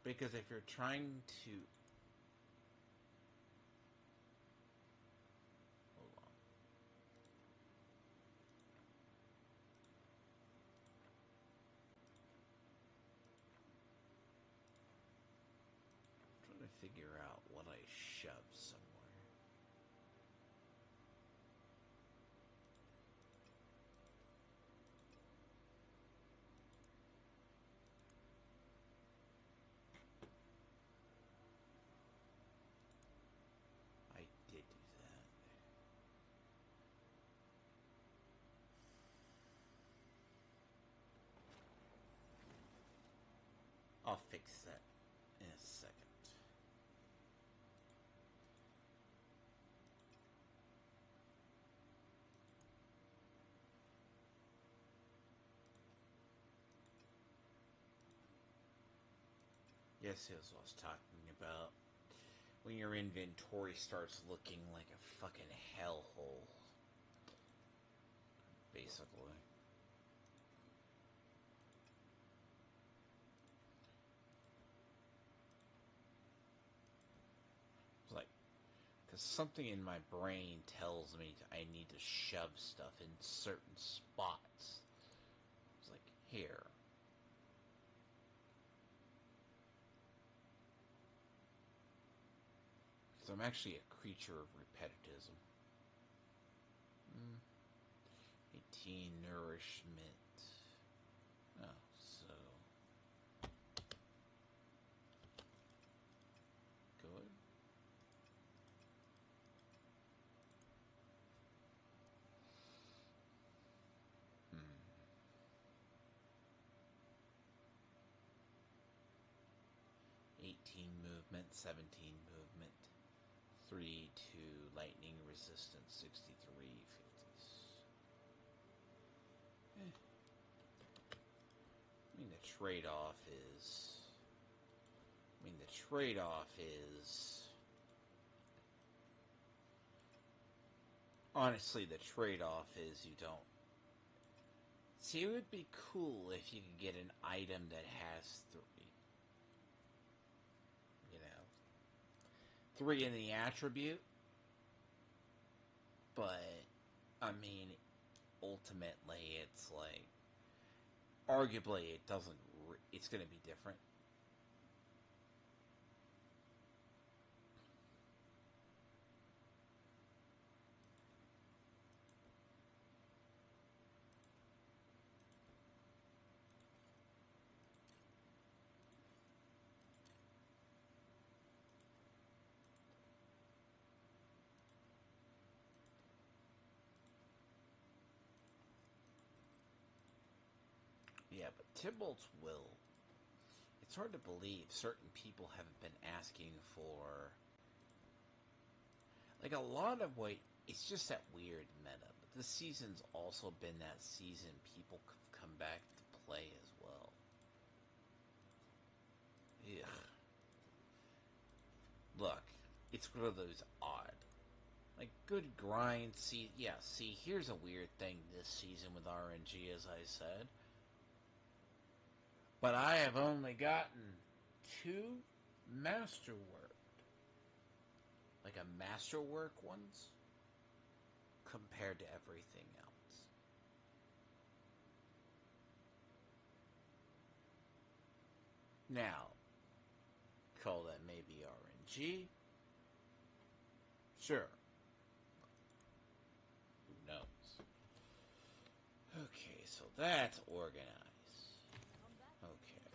Speaker 1: because if you're trying to... Hold on. I'm trying to figure out what I shoved somewhere. I did do that. I'll fix that in a second. Yes, here's what I was talking about. When your inventory starts looking like a fucking hellhole, basically. It's like, because something in my brain tells me I need to shove stuff in certain spots. It's like, here. Because I'm actually a creature of repetitism. 18 nourishment. Oh, so... Good. 18 movement, 17 movement, 3 to lightning resistance, 63, 50s. I mean, the trade-off is... Honestly, the trade-off is you don't... See, it would be cool if you could get an item that has 3. You know? 3 in the attribute. But, I mean, ultimately, it's like... Arguably, it doesn't... It's going to be different. Yeah, but Tybalt's will... It's hard to believe certain people haven't been asking for... Like, a lot of what... It's just that weird meta. But this season's also been that season people come back to play as well. Ugh. Look, it's one of those odd. Like, good grind. See, yeah, see, here's a weird thing this season with RNG, as I said. But I have only gotten 2 masterwork. Like a masterwork ones. Compared to everything else. Now, call that maybe RNG. Sure. Who knows? Okay, so that's organized. Okay.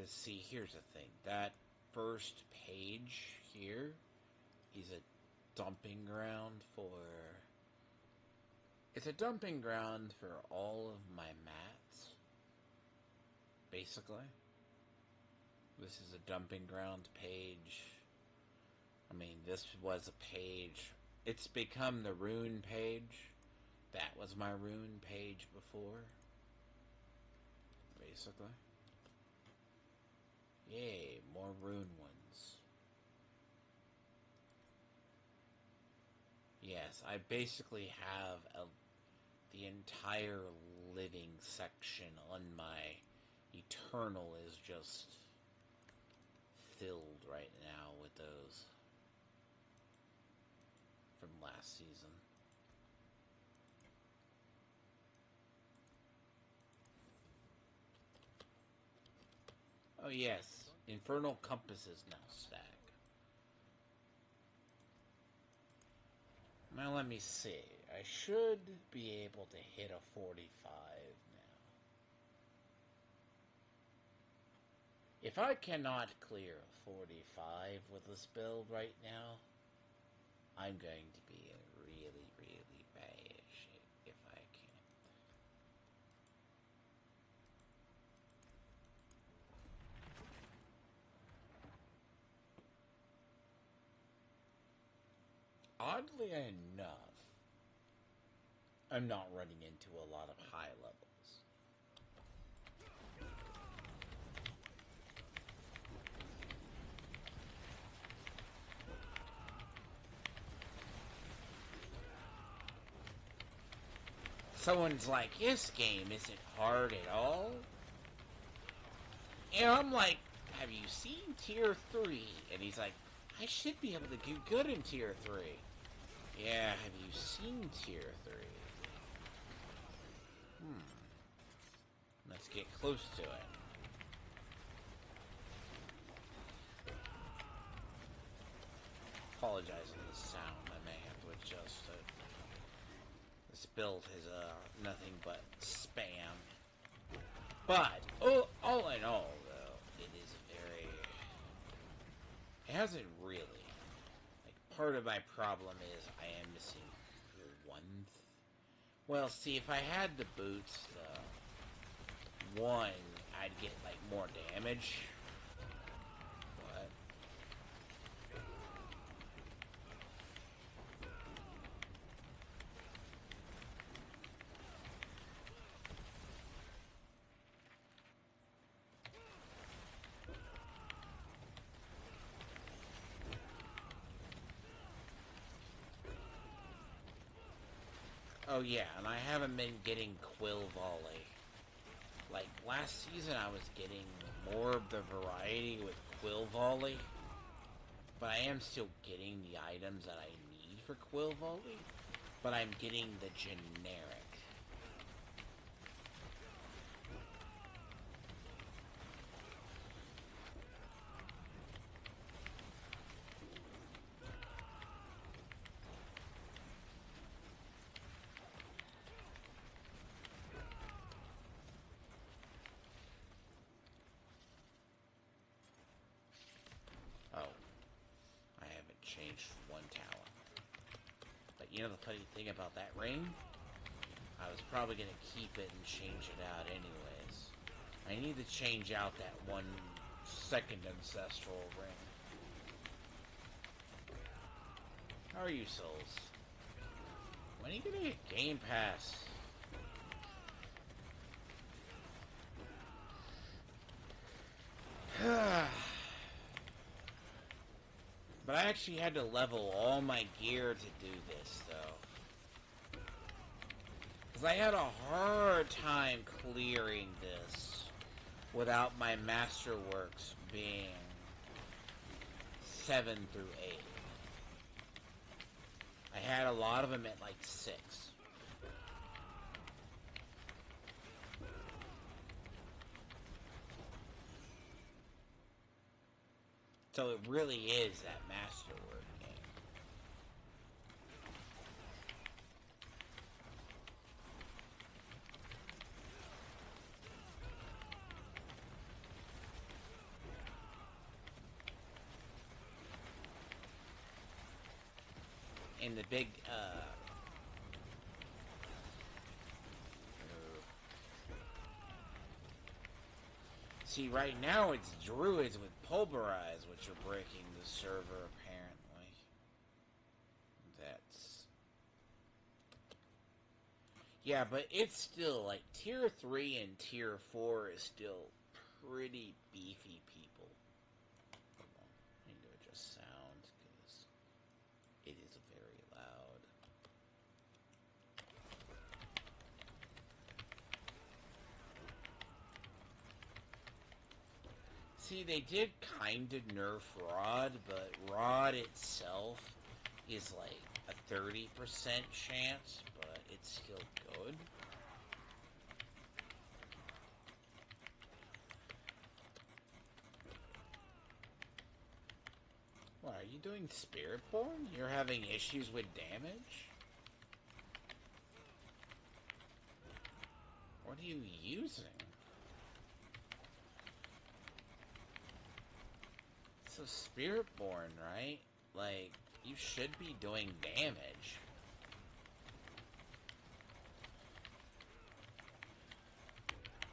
Speaker 1: Because, see, here's the thing. That first page here is a dumping ground for... It's a dumping ground for all of my mats. Basically. This is a dumping ground page. I mean, this was a page. It's become the rune page. That was my rune page before. Basically. Yay, more rune ones. Yes, I basically have the entire living section on my Eternal is just filled right now with those from last season. Oh yes, Infernal Compasses now stack. Now let me see. I should be able to hit a 45 now. If I cannot clear a 45 with this build right now, I'm going to be in really, really bad shape if I can't. Oddly enough, I'm not running into a lot of high levels. Someone's like, this game isn't hard at all. And I'm like, have you seen Tier 3? And he's like, I should be able to do good in Tier 3. Yeah, have you seen Tier 3? Let's get close to it. Apologize for the sound, I may have to adjust it. This build is nothing but spam. But, all in all, though, it is very... It hasn't really... Like, part of my problem is I am missing one... Well, see, if I had the boots, one, I'd get, like, more damage. But... Oh yeah, and I haven't been getting Quill Volley. Like, last season I was getting more of the variety with Quill Volley. But I am still getting the items that I need for Quill Volley. But I'm getting the generic. Oh. I haven't changed one talent. But you know the funny thing about that ring? I was probably going to keep it and change it out anyways. I need to change out that one second ancestral ring. How are you, souls? When are you gonna get Game Pass? But I actually had to level all my gear to do this, though. Because I had a hard time clearing this without my Masterworks being 7 through 8. I had a lot of them at like 6. So it really is that Masterwork game. in the big, see, right now it's druids with pulverize, which are breaking the server, apparently. That's... Yeah, but it's still, like, Tier 3 and Tier 4 is still pretty beefy people. Hold on, I need to adjust sound, because it is very loud. See, they did kind of nerf Rod, but Rod itself is like a 30% chance, but it's still good. What, are you doing spiritborn? You're having issues with damage? What are you using? So spiritborn, right? Like, you should be doing damage.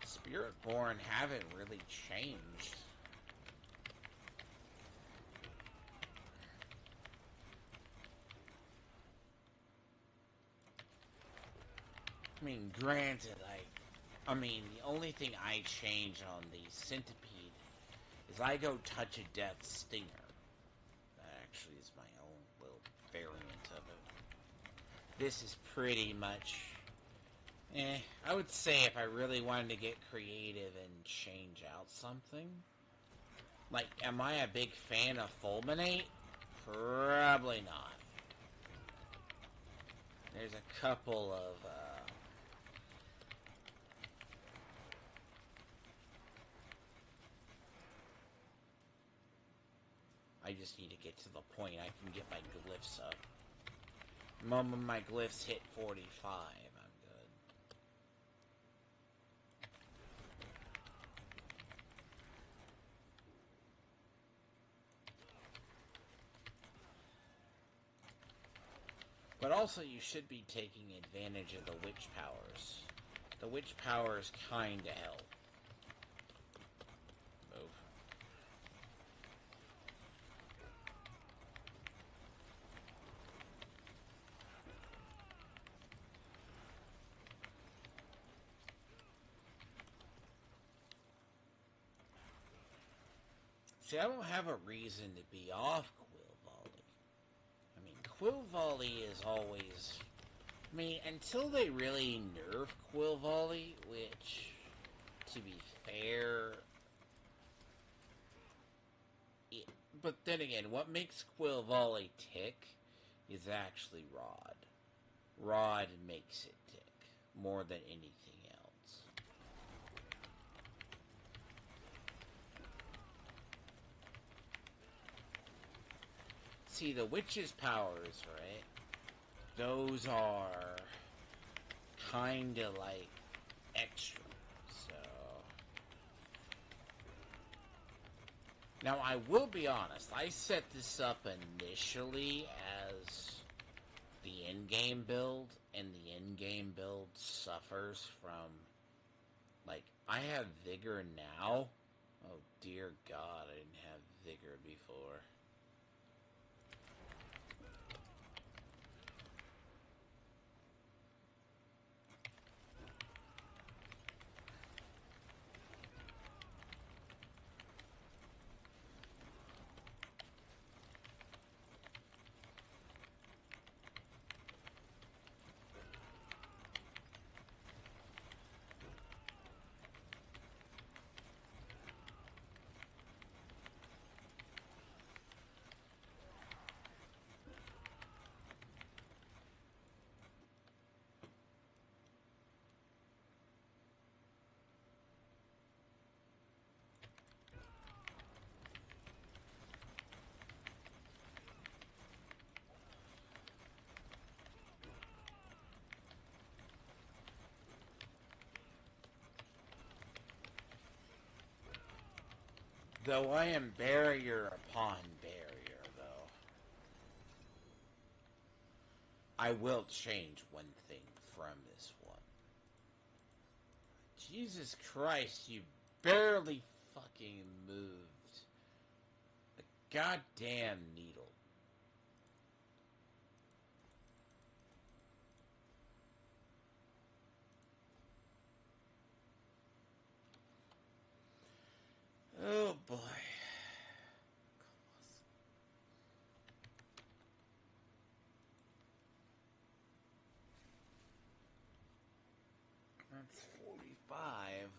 Speaker 1: Spiritborn haven't really changed. I mean, granted, I mean, the only thing I change on the centipede is I go touch a death stinger. That actually is my own little variant of it. This is pretty much... I would say if I really wanted to get creative and change out something. Like, am I a big fan of Fulminate? Probably not. There's a couple of, I just need to get to the point I can get my glyphs up. The moment my glyphs hit 45, I'm good. But also you should be taking advantage of the witch powers. The witch powers kinda help. Move. See, I don't have a reason to be off Quill Volley. I mean, Quill Volley is always... I mean, until they really nerf Quill Volley, which, to be fair... but then again, what makes Quill Volley tick is actually Rod. Rod makes it tick more than anything else. See, the witch's powers, right? Those are kinda like extra. So now I will be honest, I set this up initially as the in-game build, and the in-game build suffers from, like, I have vigor now. Oh dear God, I didn't have vigor before. Though I am barrier upon barrier, though. I will change one thing from this one. Jesus Christ, you barely fucking moved the goddamn needle. Oh boy. That's 45.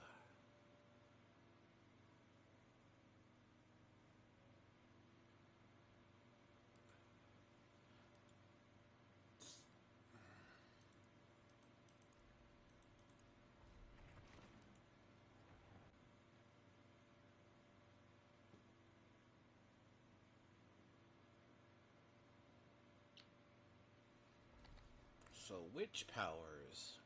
Speaker 1: So, which powers?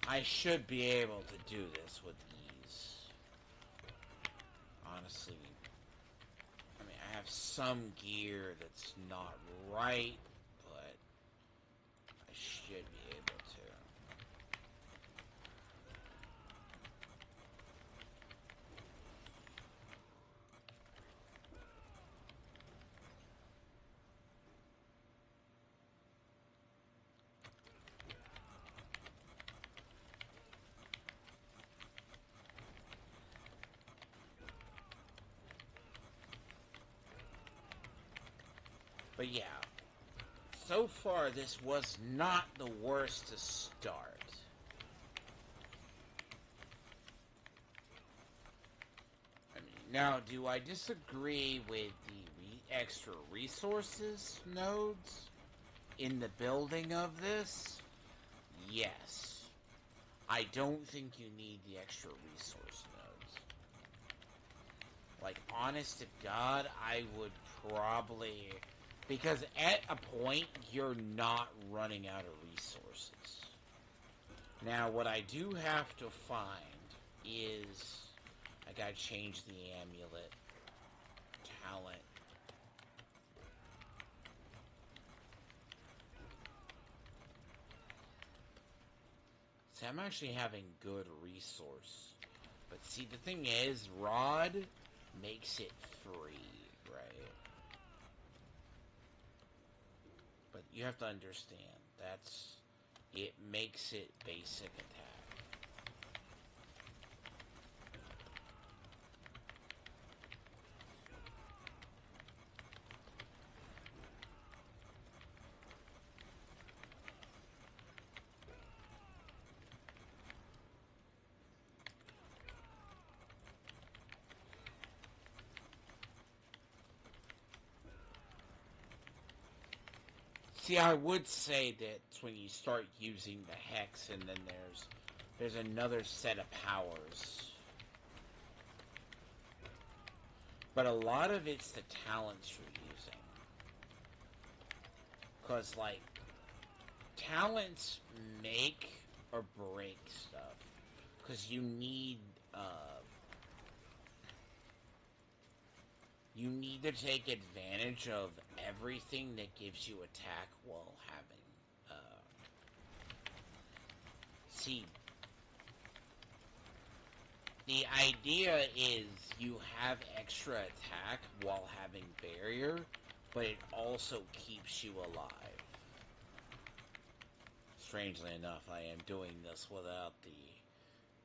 Speaker 1: I should be able to do this with ease. Honestly, I mean, I have some gear that's not right, but I should be able to. But yeah, so far this was not the worst to start. I mean, now, do I disagree with the extra resources nodes in the building of this? Yes. I don't think you need the extra resource nodes. Like, honest to God, I would probably... Because at a point, you're not running out of resources. Now, what I do have to find is... I gotta change the amulet talent. See, I'm actually having good resource. But see, the thing is, Rod makes it free, right? But you have to understand, it makes it basic attack. See, I would say that when you start using the hex, and then there's another set of powers. But a lot of it's the talents you're using. Because, like, talents make or break stuff. Because you need to take advantage of everything that gives you attack while having, see, the idea is you have extra attack while having barrier, but it also keeps you alive. Strangely enough, I am doing this without the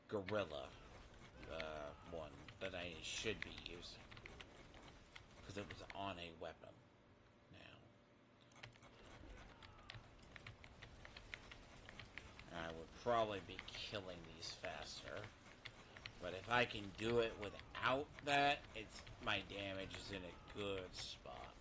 Speaker 1: gorilla one that I should be using. Because it was on a weapon. Now, I would probably be killing these faster. But if I can do it without that, my damage is in a good spot.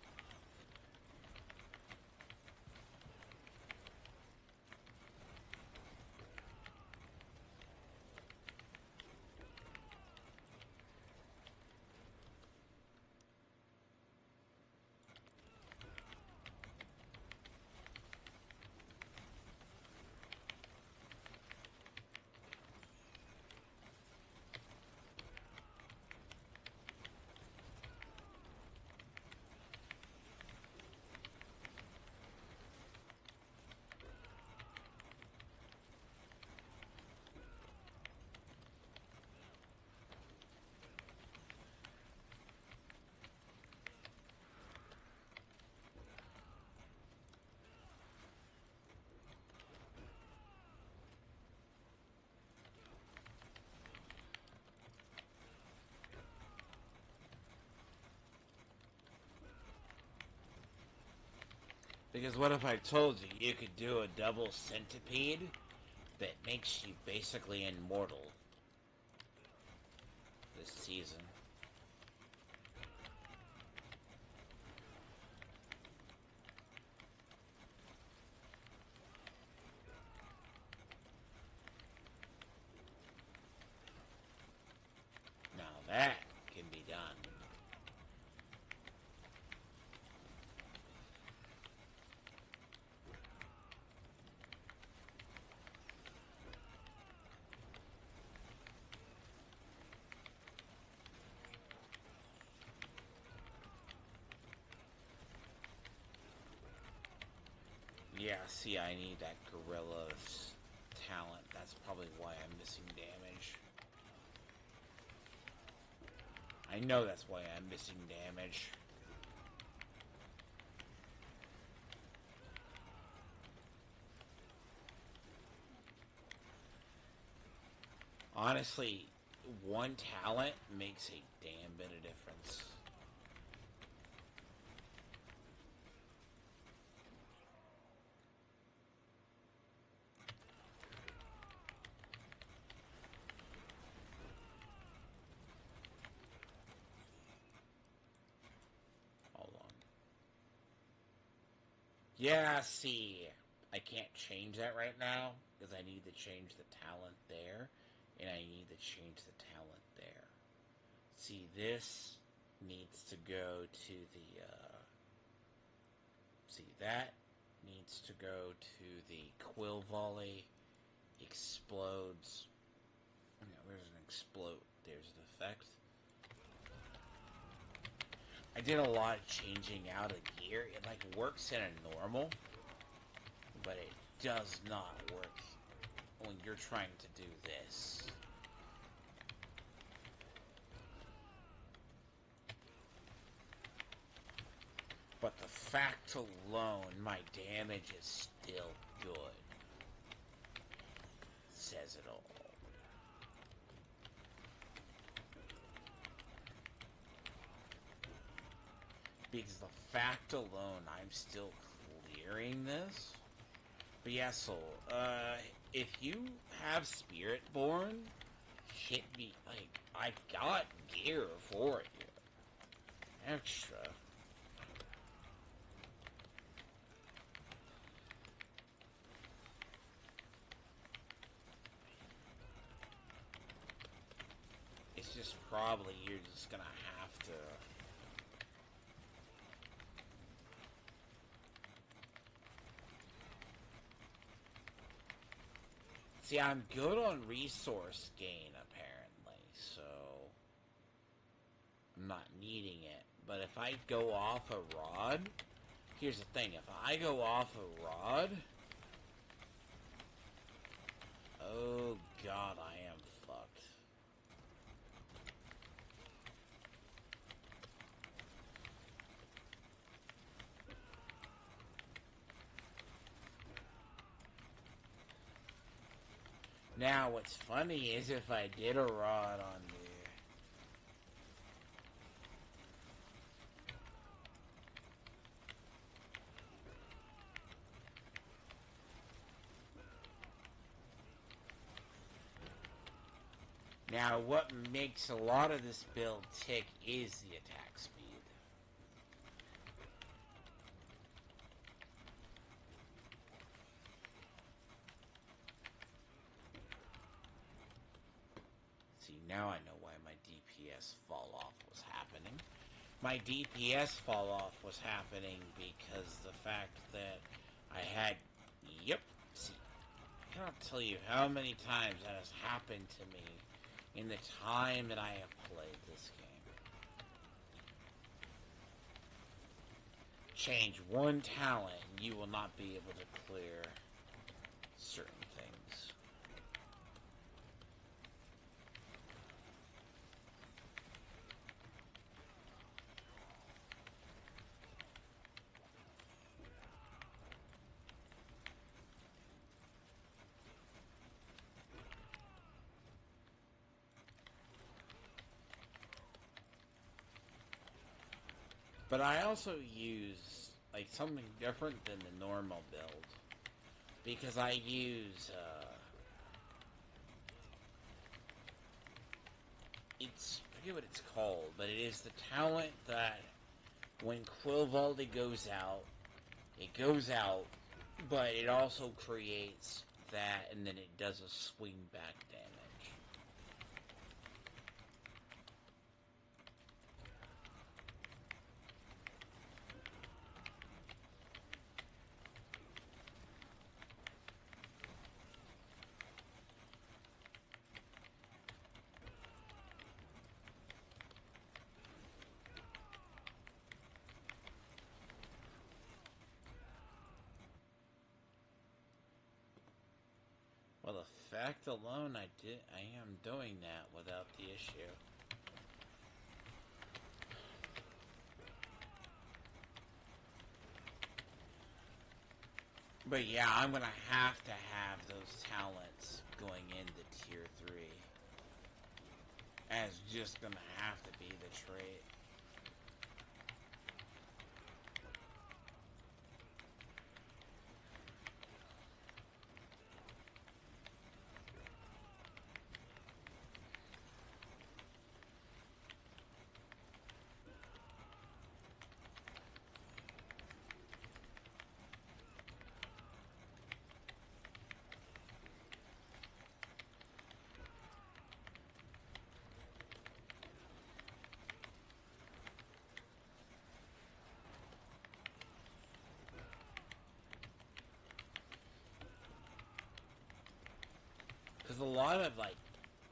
Speaker 1: Because what if I told you you could do a double centipede that makes you basically immortal this season? Now that can be done. Yeah, see, I need that gorilla's talent. That's probably why I'm missing damage. I know that's why I'm missing damage. Honestly, one talent makes a damn bit of difference. Hold on. Yeah, see, I can't change that right now because I need to change the talent there, and I need to change the talent there. See, this needs to go to the, see, that needs to go to the quill volley, explodes. No, there's an explode. There's an effect. I did a lot of changing out of gear. It like works in a normal, but it does not work when you're trying to do this. But the fact alone, my damage is still good. Says it all. Because the fact alone, I'm still clearing this. But yeah, so, if you have spiritborn, hit me. Like, I got gear for you. Extra. It's just probably you're just gonna have to. See, I'm good on resource gain, apparently, so I'm not needing it. But if I go off a rod, here's the thing, if I go off a rod, oh god, I am fucked. Now, what's funny is if I did a rod on you. Now, what makes a lot of this build tick is the attack speed. See, now I know why my DPS fall off was happening. My DPS fall off was happening because the fact that I had, yep, see, I cannot tell you how many times that has happened to me in the time that I have played this game. Change one talent and you will not be able to clear certain things. But I also use like something different than the normal build. Because I use, I forget what it's called, but it is the talent that when Quillvaldi goes out, it goes out, but it also creates that, and then it does a swing back damage. Well, the fact alone, I am doing that without the issue. But yeah, I'm gonna have to have those talents going into tier 3. As just gonna have to be the trait. Because a lot of, like,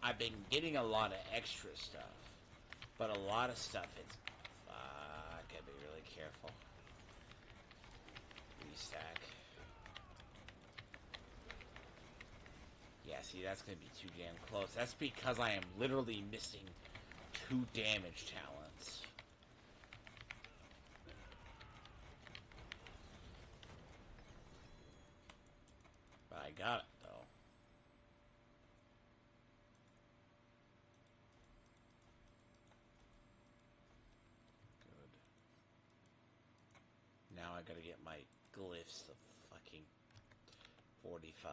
Speaker 1: I've been getting a lot of extra stuff. But a lot of stuff, it's... I gotta be really careful. Restack. Yeah, see, that's gonna be too damn close. That's because I am literally missing 2 damage talents. But I got it, though. Good. Now I gotta get my glyphs of fucking 45.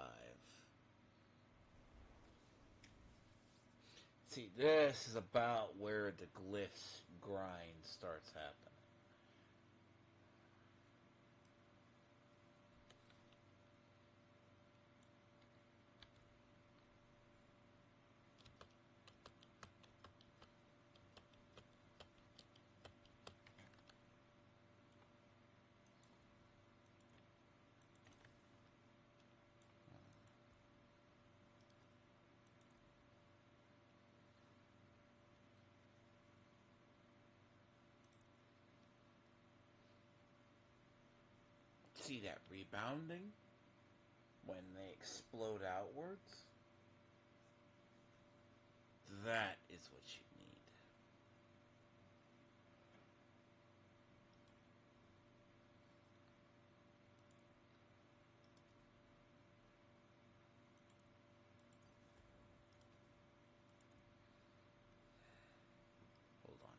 Speaker 1: See, this is about where the glyphs grind starts happening. See that rebounding? When they explode outwards? That is what you need. Hold on.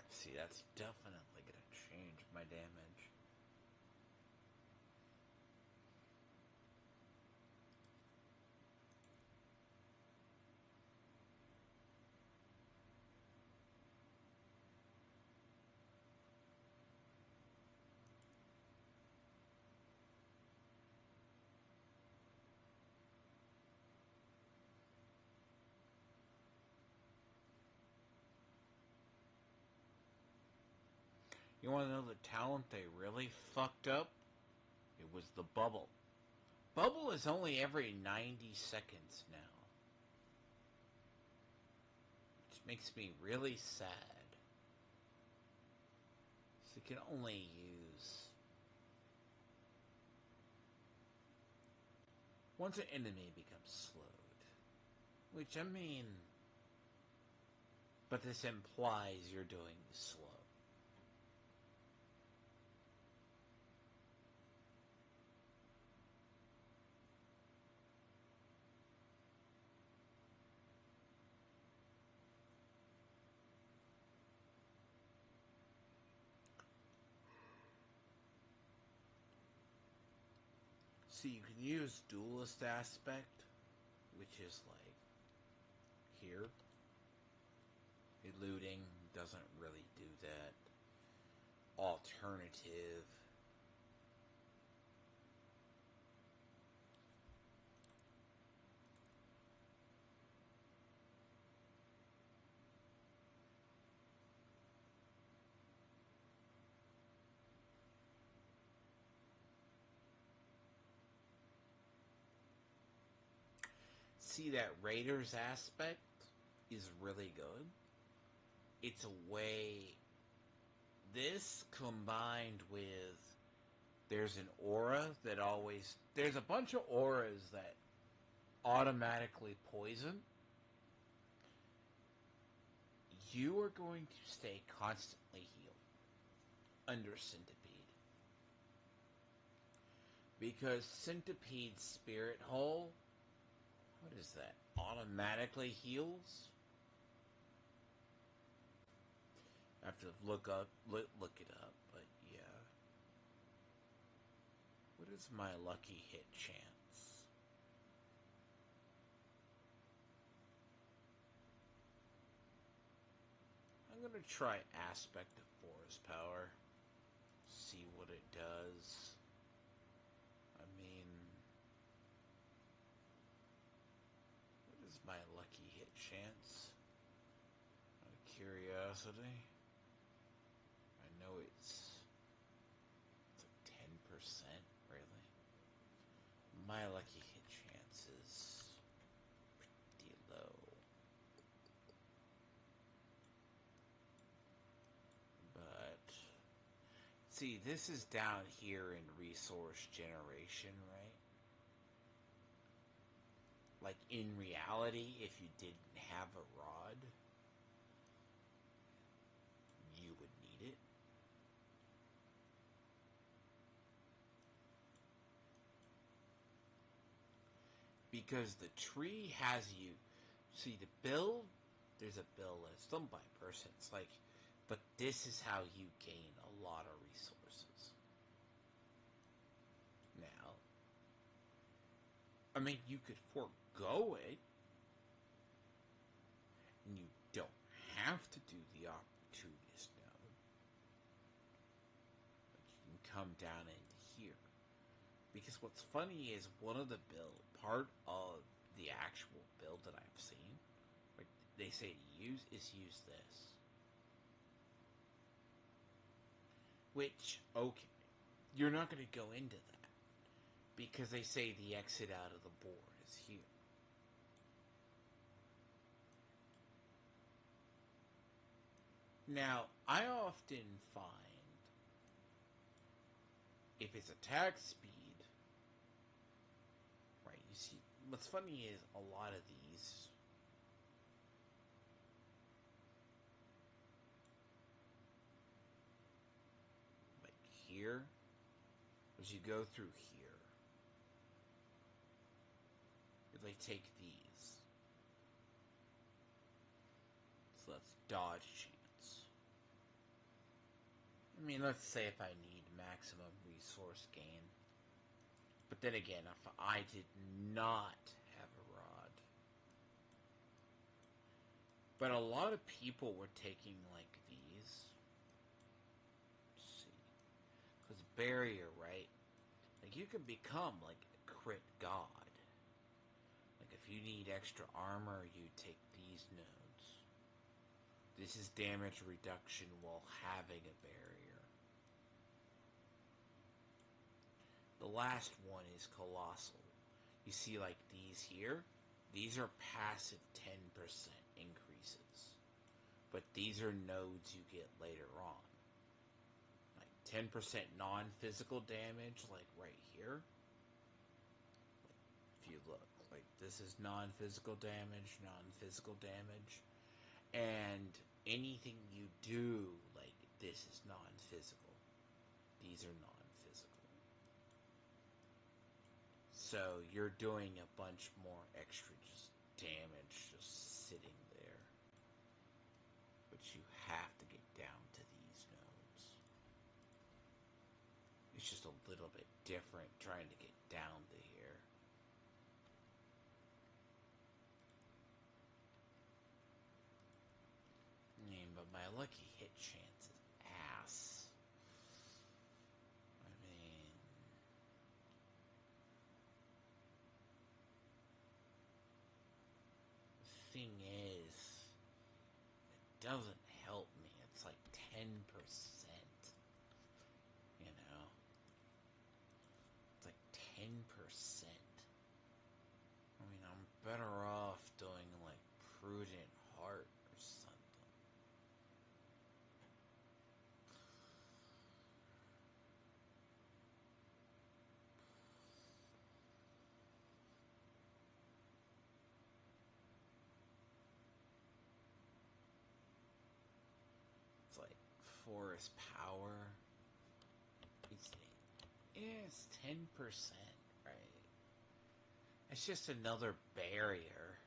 Speaker 1: See, that's definitely gonna change my damage. You wanna know the talent they really fucked up? It was the bubble. Bubble is only every 90 seconds now. Which makes me really sad. So you can only use once an enemy becomes slowed. Which, I mean... But this implies you're doing the slow. So you can use duelist aspect, which is like here. Eluding doesn't really do that. Alternative. See, that Raiders aspect is really good. It's a way... This combined with... There's an aura that always... There's a bunch of auras that automatically poison. You are going to stay constantly healed under Centipede. Because Centipede's Spirit Hole... What is that? Automatically heals? I have to look it up, but yeah. What is my lucky hit chance? I'm gonna try Aspect of Forest Power. See what it does. I mean... What is my lucky hit chance? Out of curiosity. I know it's like 10%, really. My lucky hit chance is pretty low. But, see, this is down here in resource generation, right? Like, in reality, if you didn't have a rod, you would need it. Because the tree has you... See, the build... There's a build that's done by a person. It's like... But this is how you gain a lot of resources. Now... I mean, you could forego it. And you don't have to do the opportunist node. But you can come down into here. Because what's funny is one of the build, part of the actual build that I've seen, like they say to use, is use this. Which, okay, you're not going to go into that. Because they say the exit out of the board is here. Now, I often find, if it's attack speed, right, you see, what's funny is a lot of these, like here, as you go through here, they take these. So that's dodge chance. I mean, let's say if I need maximum resource gain. But then again, if I did not have a rod. But a lot of people were taking, like, these. Let's see. Because barrier, right? Like, you can become, like, a crit god. Like, if you need extra armor, you take these nodes. This is damage reduction while having a barrier. The last one is colossal. You see, like, these here? These are passive 10% increases. But these are nodes you get later on. Like 10% non-physical damage, like right here. if you look. Like, this is non-physical damage, non-physical damage. And anything you do, like, this is non-physical. These are non-physical. So you're doing a bunch more extra just damage just sitting there. But you have to get down to these nodes. It's just a little bit different trying to get down to here. I mean, but my lucky hit chance is ass. I mean... The thing is, it doesn't help me. It's like 10%. You know? It's like 10%. I mean, I'm better off doing like Prudent Heart or something. It's like Forest Power. It's 10%, right? It's just another barrier.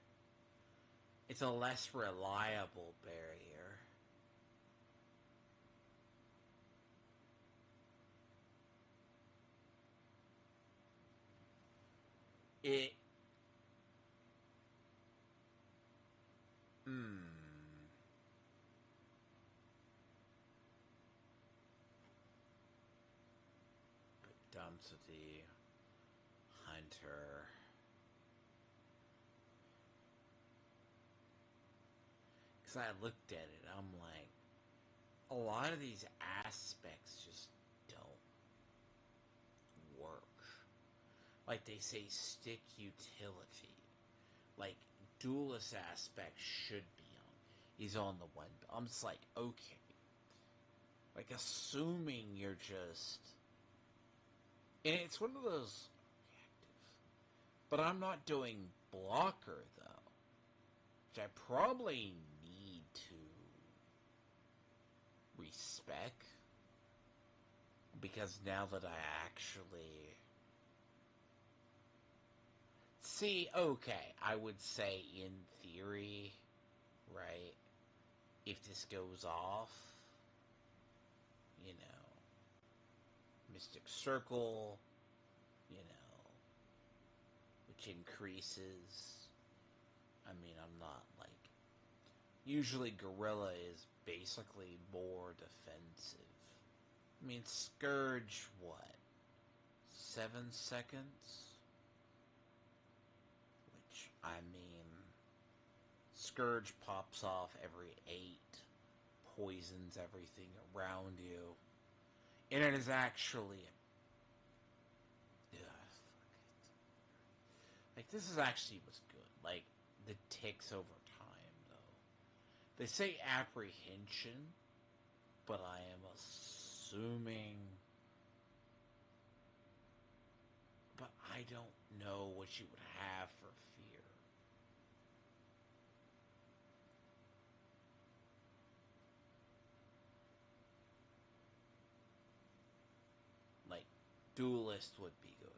Speaker 1: It's a less reliable barrier. It... But down to the Hunter. Because I looked at it, I'm like, a lot of these aspects just don't work. Like they say, stick utility. Like, duelist aspect should be on. He's on the one. I'm just like, okay. Like, assuming you're just... And it's one of those... But I'm not doing blocker, though. Which I probably need to respec. Because now that I actually... See, okay, I would say in theory, right, if this goes off, you know, Mystic Circle, you know, which increases, I mean, I'm not, like, usually Gorilla is basically more defensive. I mean, Scourge, what, 7 seconds? Which, I mean, Scourge pops off every 8, poisons everything around you, and it is actually... Ugh, fuck it. Like, this is actually what's good. Like, the ticks over time, though. They say apprehension, but I am assuming... But I don't know what you would have for fear. Like, duelist would be good.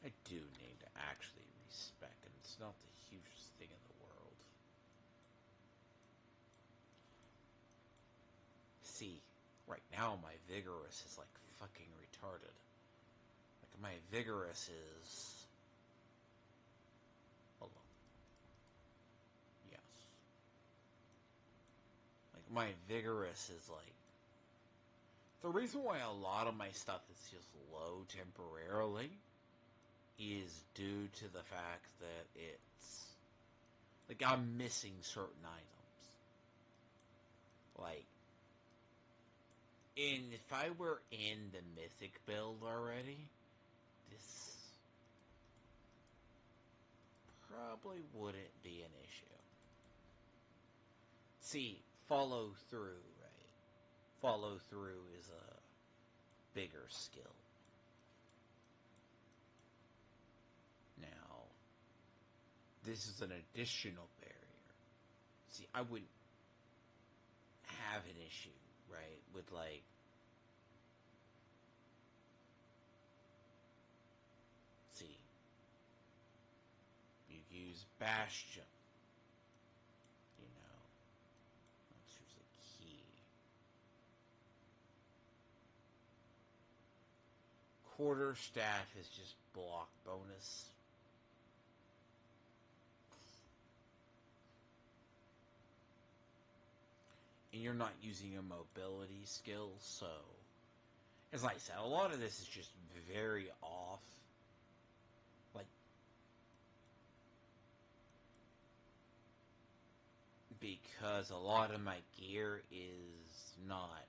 Speaker 1: I do need to actually respec, and it's not the hugest thing in the world. See, right now my Vigorous is like fucking retarded. Like, my Vigorous is... Hold on. Yes. Like, my Vigorous is like... The reason why a lot of my stuff is just low temporarily is due to the fact that it's... Like, I'm missing certain items. Like, if I were in the Mythic build already, this probably wouldn't be an issue. See, follow through, right? Follow through is a bigger skill. this is an additional barrier. See, I wouldn't have an issue, right, with like see, you use Bastion, you know, let's choose a key. Quarterstaff is just block bonus. And you're not using your mobility skills, so as I said, a lot of this is just very off. Like, because a lot of my gear is not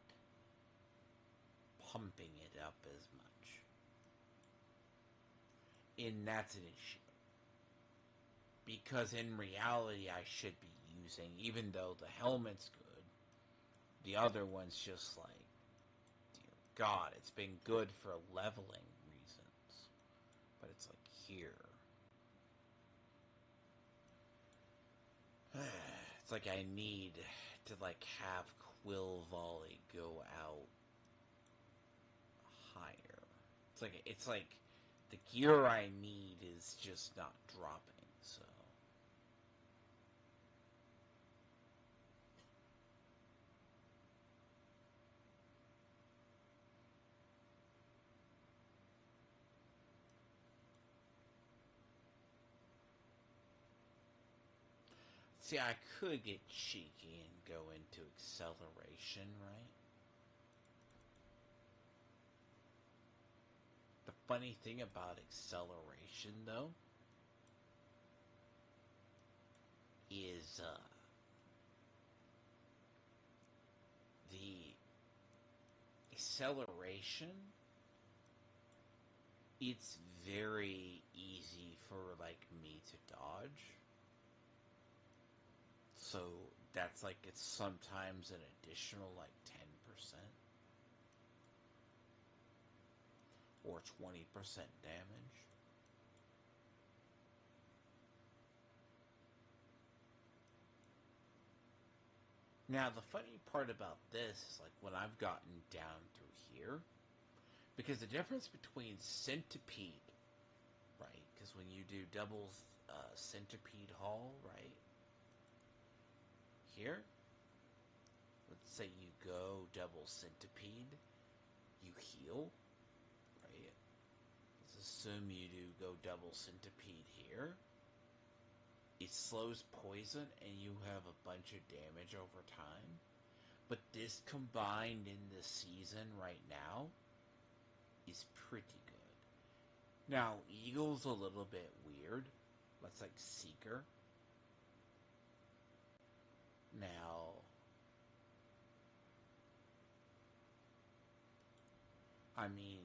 Speaker 1: pumping it up as much. And that's an issue. Because in reality, I should be using, even though the helmet's good, the other one's just like, dear God, it's been good for leveling reasons. But it's like here. It's like I need to like have Quill Volley go out higher. It's like the gear I need is just not dropping, so. See, I could get cheeky and go into acceleration, right? The funny thing about acceleration, though, is the acceleration, it's very easy for, like, me to dodge. So that's like, it's sometimes an additional like 10% or 20% damage. Now the funny part about this is like when I've gotten down through here, because the difference between centipede, right? Because when you do double centipede haul, right? Here, let's say you go double centipede, you heal, right? Let's assume you do go double centipede here. It slows poison and you have a bunch of damage over time. But this combined in the season right now is pretty good. Now, Eagle's a little bit weird. That's like Seeker. Now, I mean,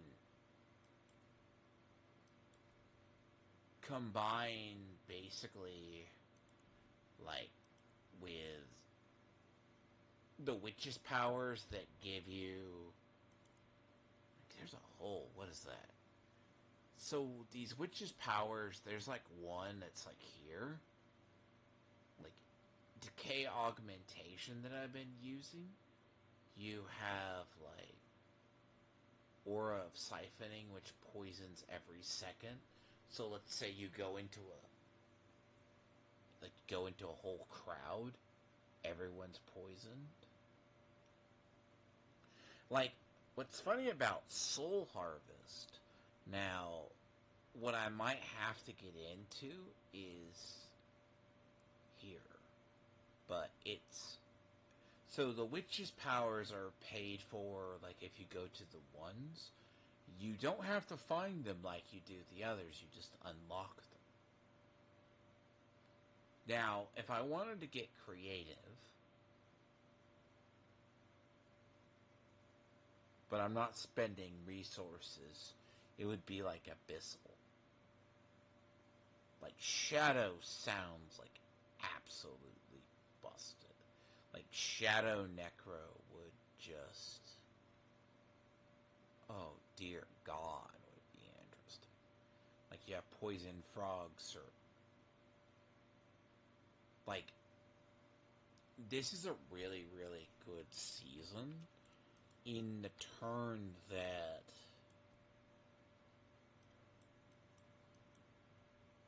Speaker 1: combine basically like with the witch's powers that give you, there's a hole, what is that? So these witch's powers, there's like one that's like here, like decay augmentation that I've been using. You have like aura of siphoning, which poisons every second. So let's say you go into a whole crowd, everyone's poisoned. Like, what's funny about Soul Harvest, now, what I might have to get into is here. But it's, so the witch's powers are paid for, like, if you go to the ones. You don't have to find them like you do the others, you just unlock them. Now, if I wanted to get creative, but I'm not spending resources, it would be like Abyssal. Like, Shadow sounds like absolutely busted. Like, Shadow Necro would just, oh dear God, would be interesting. Like, you have Poison Frog Serpent. like, this is a really, really good season in the turn that...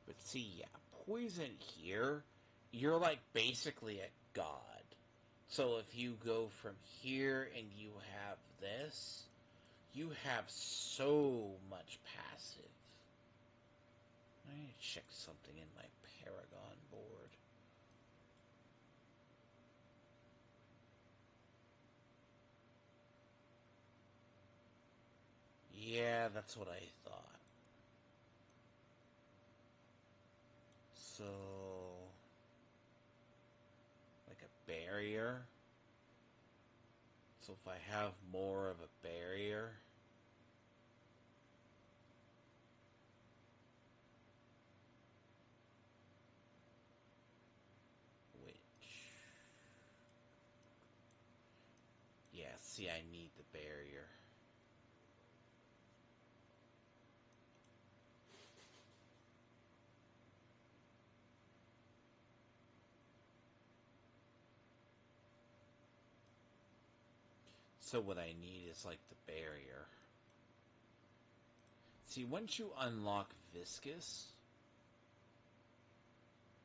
Speaker 1: But see, yeah, poison here, you're like basically a god. So if you go from here and you have this, you have so much passive. I need to check something in my paragon board. Yeah, that's what I thought. So, like a barrier. So if I have more of a barrier, which, yeah, see, I need the barrier. So what I need is like the barrier. See, once you unlock viscous,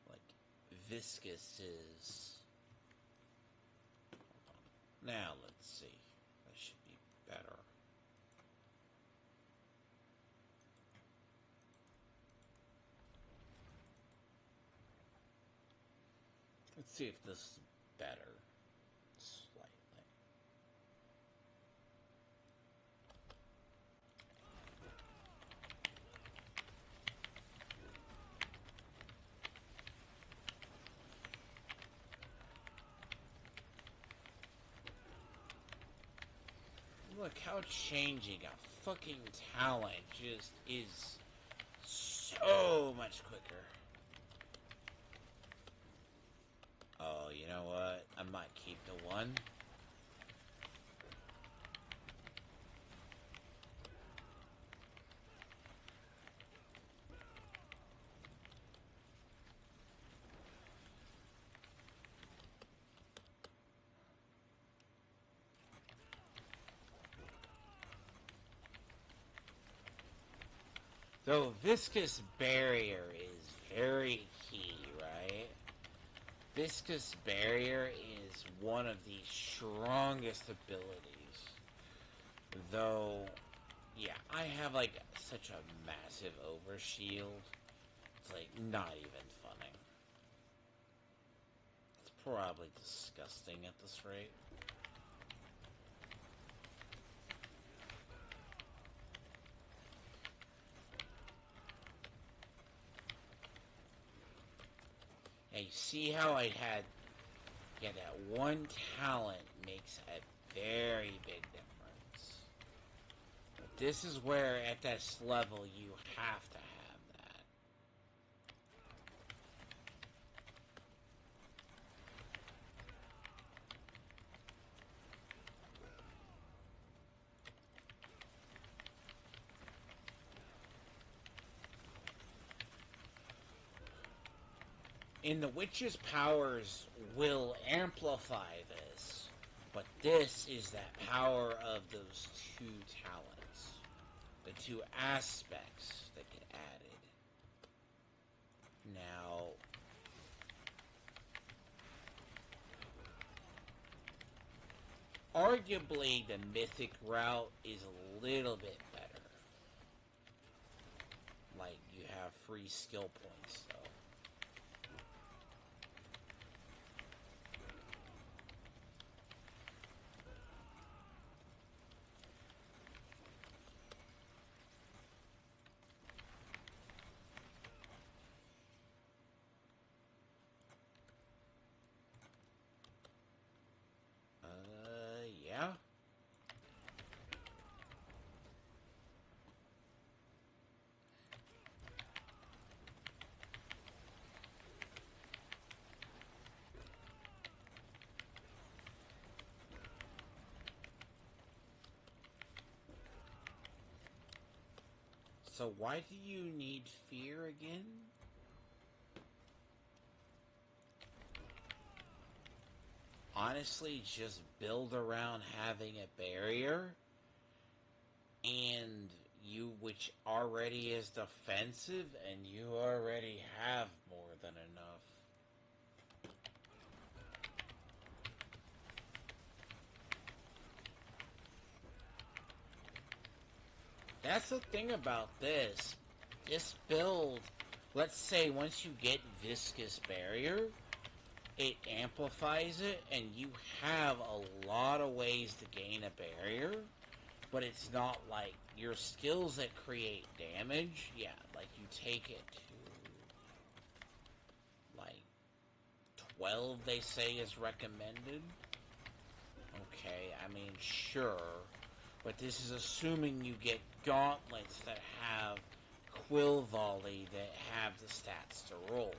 Speaker 1: like viscous is... Now let's see. That should be better. Let's see if this is better. Slightly. Look how changing a fucking talent just is so much quicker. Oh, you know what? I might keep the one. Though viscous barrier is very key, right? Viscous barrier is one of the strongest abilities. Though, yeah, I have like such a massive overshield. It's like not even funny. It's probably disgusting at this rate. And you see how I had, yeah, that one talent makes a very big difference. But this is where, at this level, you have to have that. And the witch's powers will amplify this, but this is that power of those two talents. The two aspects that get added. Now, arguably the mythic route is a little bit better. Like, you have free skill points, though. Yeah. So why do you need fear again? honestly just build around having a barrier, and which already is defensive, and you already have more than enough. That's the thing about this. This build, let's say once you get Viscous Barrier, it amplifies it, and you have a lot of ways to gain a barrier, but it's not like your skills that create damage. Yeah, like you take it to like 12, they say is recommended. Okay, I mean, sure, but this is assuming you get gauntlets that have Quill Volley that have the stats to roll.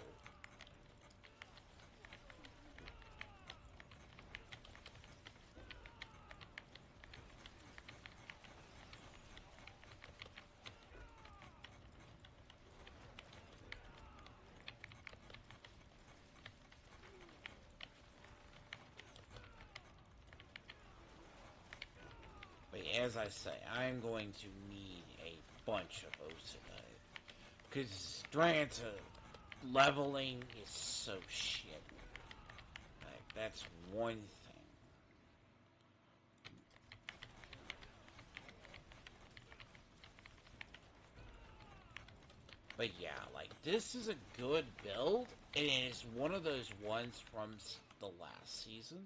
Speaker 1: But as I say, I'm going to need a bunch of Ocenite. Because Stranta leveling is so shit. Like, that's one thing. But yeah, like, this is a good build, and it is one of those ones from the last season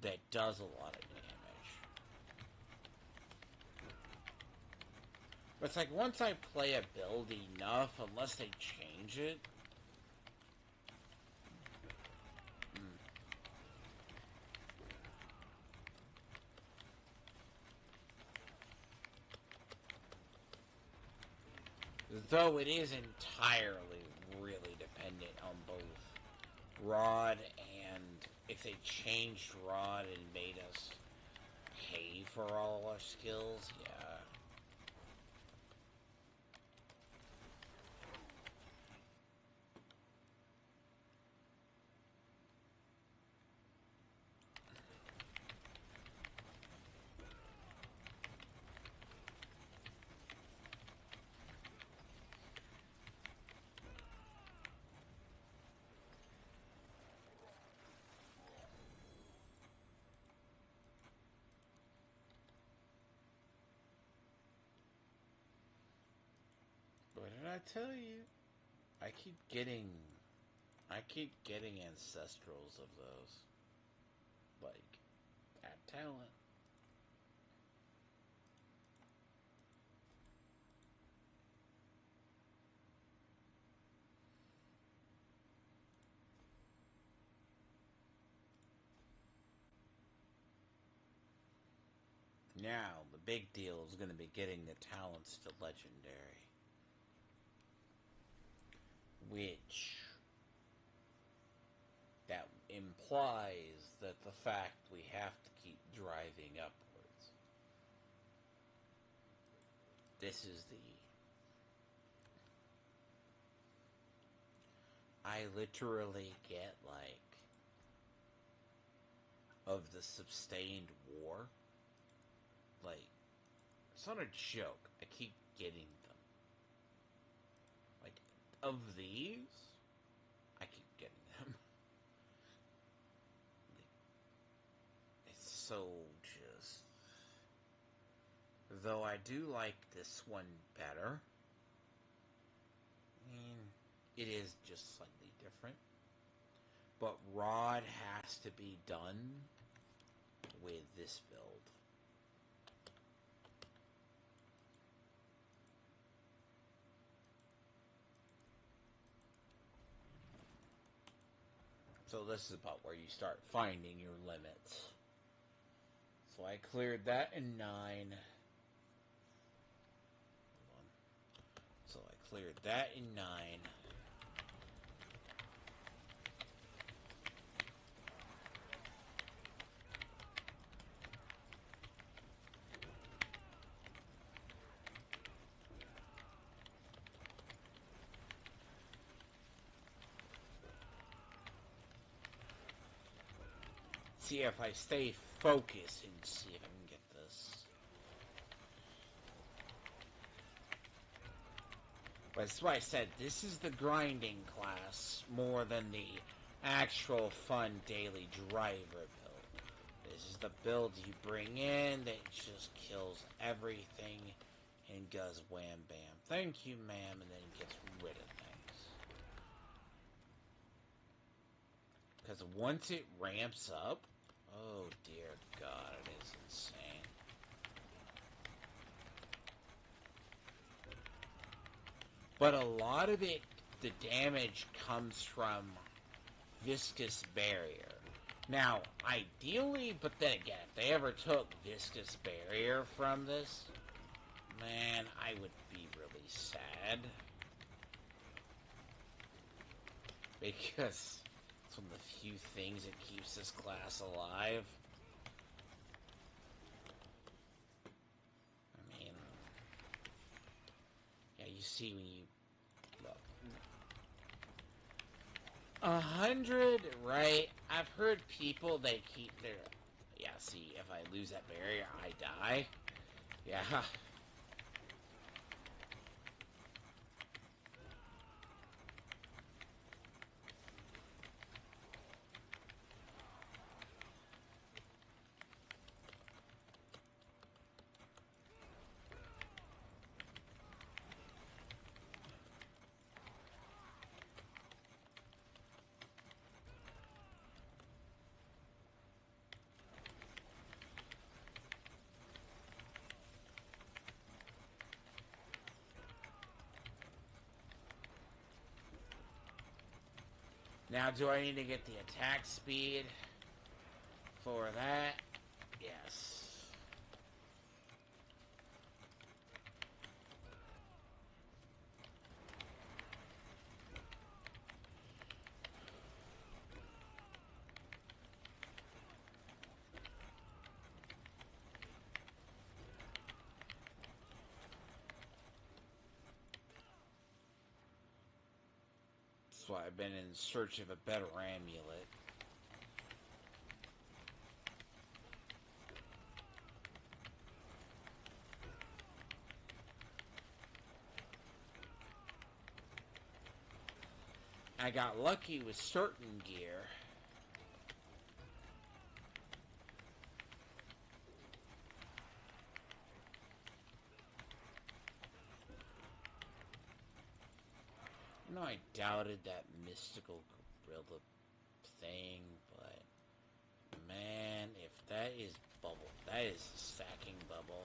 Speaker 1: that does a lot of damage. But it's like, once I play a build enough, unless they change it, though it is entirely really dependent on both Rod and if they changed Rod and made us pay for all our skills, yeah. What did I tell you? I keep getting ancestrals of those. Like, at talent. Now, the big deal is going to be getting the talents to legendary. Which that implies that the fact we have to keep driving upwards. This is the... I literally get, like, of the sustained war. Like, it's not a joke. I keep getting them. Like, of these, I keep getting them. Like, it's so just... Though I do like this one better. I mean, it is just slightly different. But Rod has to be done with this build. So this is about where you start finding your limits. So I cleared that in 9. So I cleared that in 9. See if I stay focused and see if I can get this. But that's why I said this is the grinding class more than the actual fun daily driver build. This is the build you bring in that just kills everything and goes wham bam. Thank you, ma'am, and then gets rid of things. Because once it ramps up, oh dear God, it is insane. But a lot of it, the damage comes from viscous barrier. Now, ideally, but then again, if they ever took viscous barrier from this, man, I would be really sad. Because it's one of the few things that keeps this class alive. I mean, yeah, you see when you look. 100, right? I've heard people, they keep their... Yeah, see, if I lose that barrier, I die. Yeah. Now, do I need to get the attack speed for that? Yes. That's why I've been in search of a better amulet. I got lucky with certain gear. No, I doubted that mystical gorilla thing, but man, if that is bubble, that is a stacking bubble.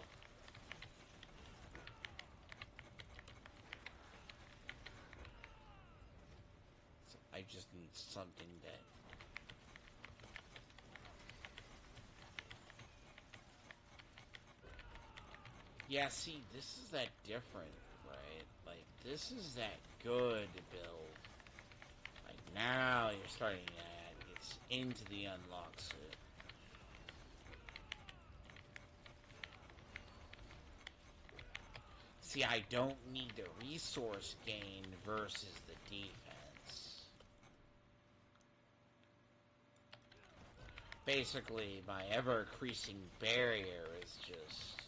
Speaker 1: So I just need something that... Yeah, see, this is that different, right? Like, this is that good build. Like, now you're starting to add, it's into the unlocks it. See, I don't need the resource gain versus the defense. Basically, my ever-increasing barrier is just...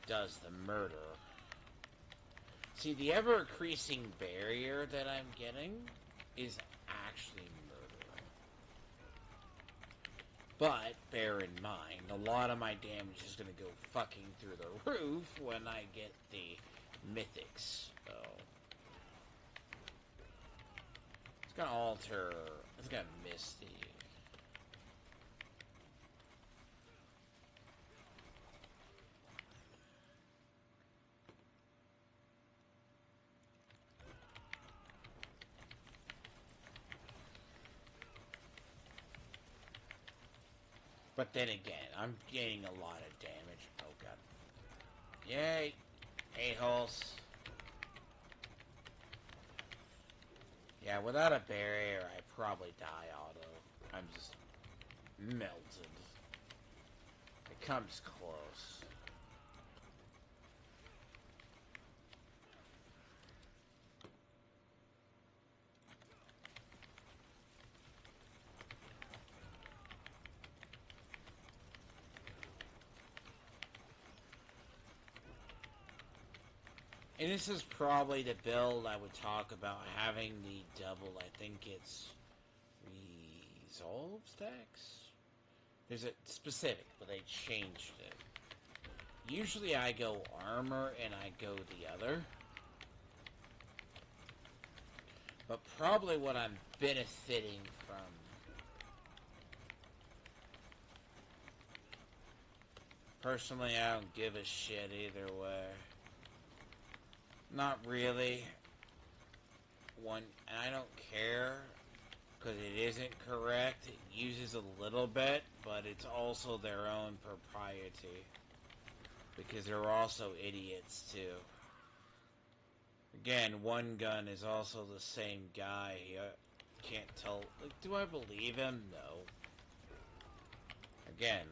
Speaker 1: does the murder. See, the ever-increasing barrier that I'm getting is actually murder. But, bear in mind, a lot of my damage is going to go fucking through the roof when I get the mythics. So, it's going to alter... it's going to miss the... But then again, I'm getting a lot of damage. Oh god. Yay! A-holes. Yeah, without a barrier, I probably die auto. I'm just melted. It comes close. And this is probably the build I would talk about having the double, I think it's Resolve stacks? There's a specific, but they changed it. Usually I go armor and I go the other. But probably what I'm benefiting from... Personally, I don't give a shit either way. Not really. And I don't care, because it isn't correct. It uses a little bit, but it's also their own propriety. Because they're also idiots, too. Again, one gun is also the same guy. Can't tell. Like, do I believe him? No. Again.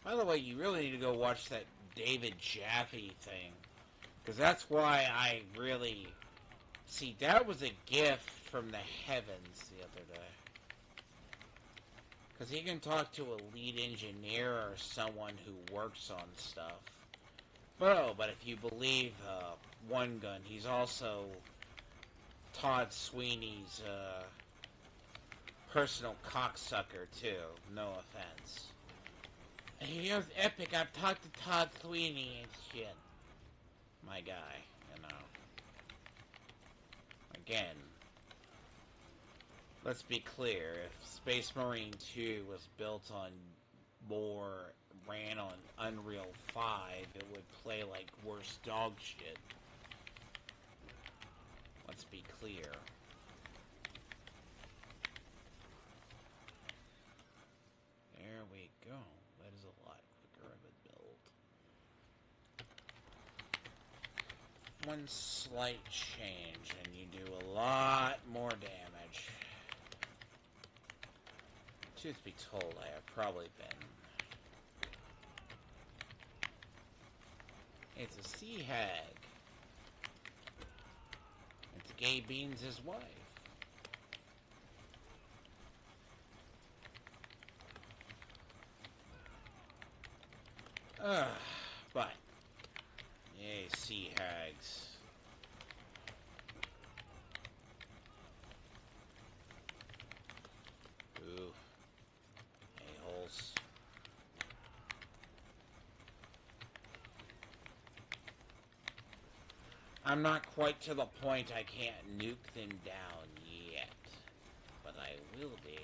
Speaker 1: By the way, you really need to go watch that David Jaffe thing. Because that's why I really... See, that was a gift from the heavens the other day. Because he can talk to a lead engineer or someone who works on stuff. But if you believe One Gun, he's also Todd Sweeney's personal cocksucker, too. No offense. Here's Epic, I've talked to Todd Sweeney and shit. My guy, you know. Again, let's be clear, if Space Marine 2 was built on ran on Unreal 5, it would play like worse dog shit. Let's be clear. There we go. That is a lot quicker of a build. One slight change and you do a lot more damage. Truth be told, I have probably been... It's a sea hag. It's Gay Beans' wife. But... Yay, sea hags. Ooh. A-holes. I'm not quite to the point I can't nuke them down yet. But I will be.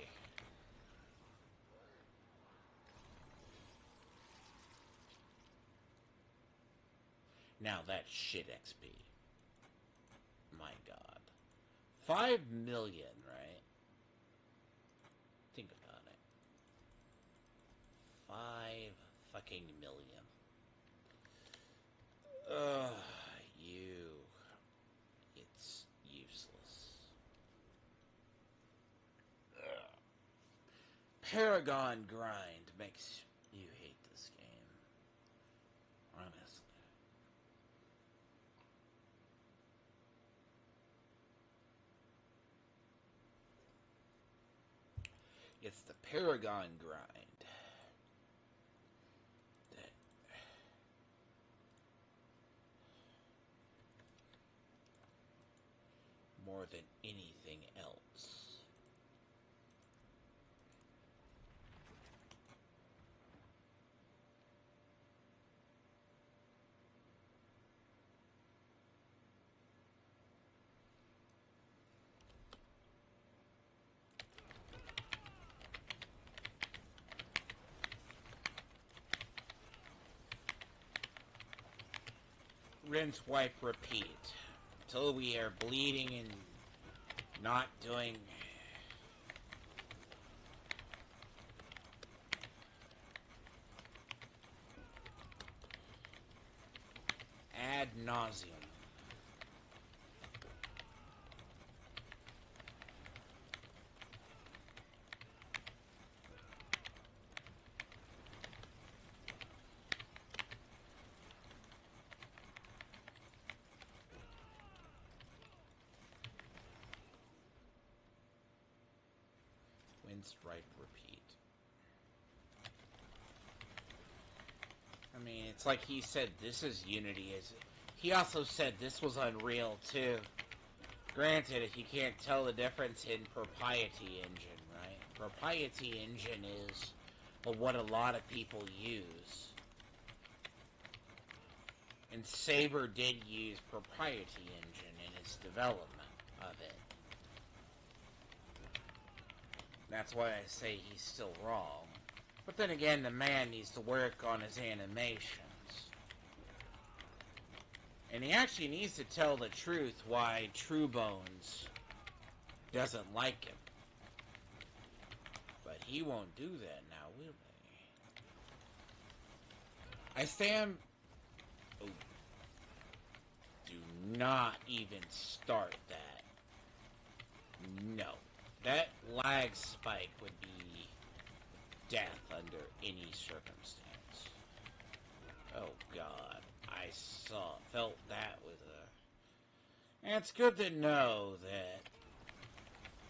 Speaker 1: Now that's shit XP. My god. 5 million, right? Think about it. 5 fucking million. Ugh, it's useless. Ugh. Paragon grind makes you hate this game. Honestly. It's the Paragon grind that more than anything else. Rinse, wipe, repeat. Until we are bleeding and not doing... ad nauseum. Rinse, wipe, repeat. I mean, it's like he said, this is Unity. he also said this was unreal, too. Granted, if you can't tell the difference in propriety engine, right? Propriety engine is what a lot of people use. And Saber did use propriety engine in its development of it. That's why I say he's still wrong. But then again, the man needs to work on his animations. And he actually needs to tell the truth why True Bones doesn't like him. But he won't do that now, will he? I stand... Oh. Do not even start that. No. That lag spike would be death under any circumstance. Oh God, I felt that with a... And it's good to know that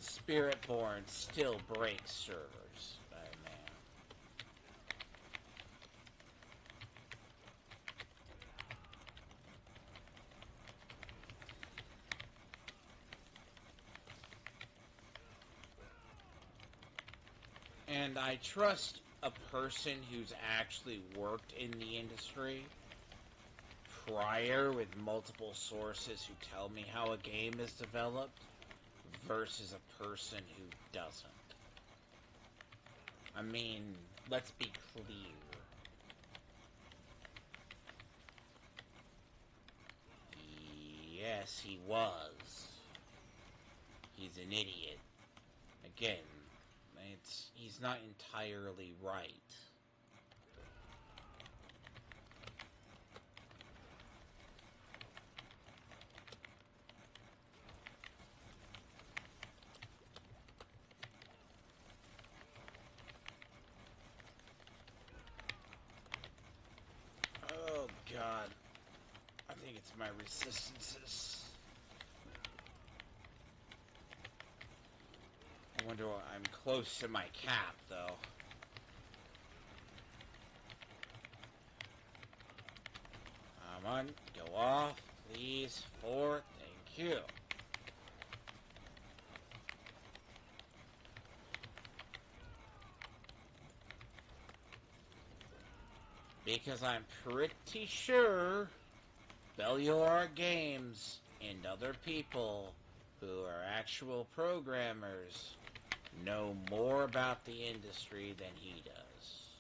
Speaker 1: Spiritborn still breaks servers, man. And I trust a person who's actually worked in the industry prior with multiple sources who tell me how a game is developed versus a person who doesn't. I mean, let's be clear. Yes, he was. He's an idiot. Again, he's not entirely right. Oh God, I think it's my resistances. I wonder what I'm close to my cap, though. Come on, go off, please. 4, thank you. Because I'm pretty sure Belluar Games and other people who are actual programmers know more about the industry than he does.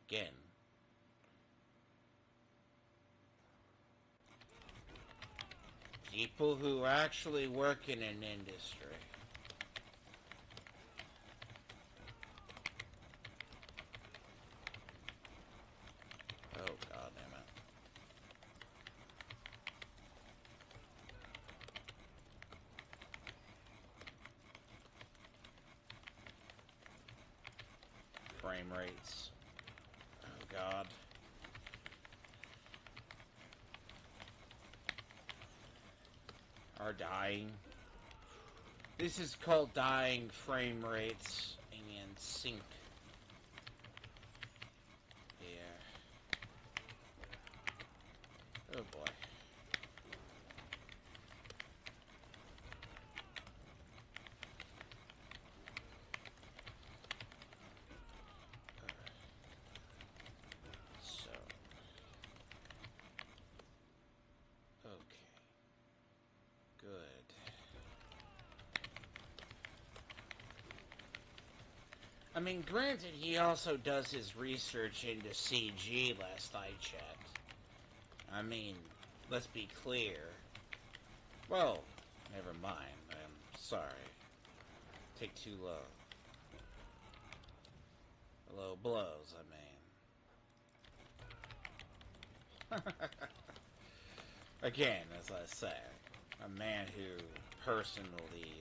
Speaker 1: Again, people who actually work in an industry. Oh, God damn it. Frame rates. Oh, God. Are dying. This is called dying frame rates and sync. Yeah. Oh boy. So. Okay. Good. I mean, granted, he also does his research into CG, last I checked. I mean, let's be clear. Well, never mind. I'm sorry. Take too low. Low blows, I mean. Again, as I say, a man who personally...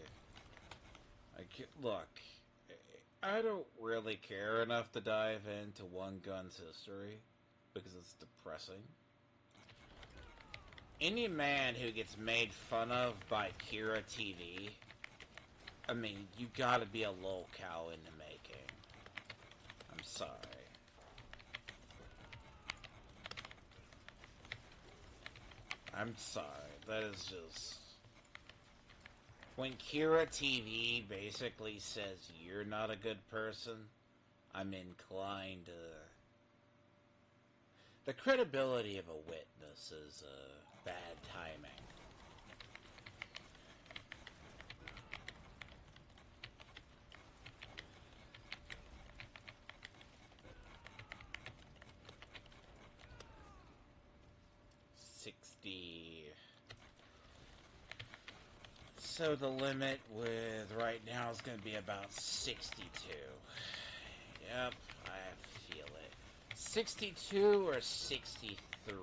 Speaker 1: Look, I don't really care enough to dive into One Gun's history, because it's depressing. Any man who gets made fun of by Kira TV, I mean, you gotta be a lolcow in the making. I'm sorry. I'm sorry. That is just... When Kira TV basically says you're not a good person, I'm inclined to... The credibility of a witness is bad timing. So the limit with right now is going to be about 62. Yep, I feel it. 62 or 63?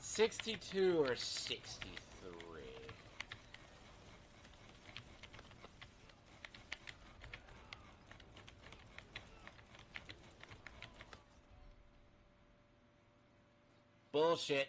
Speaker 1: 62 or 63? Bullshit.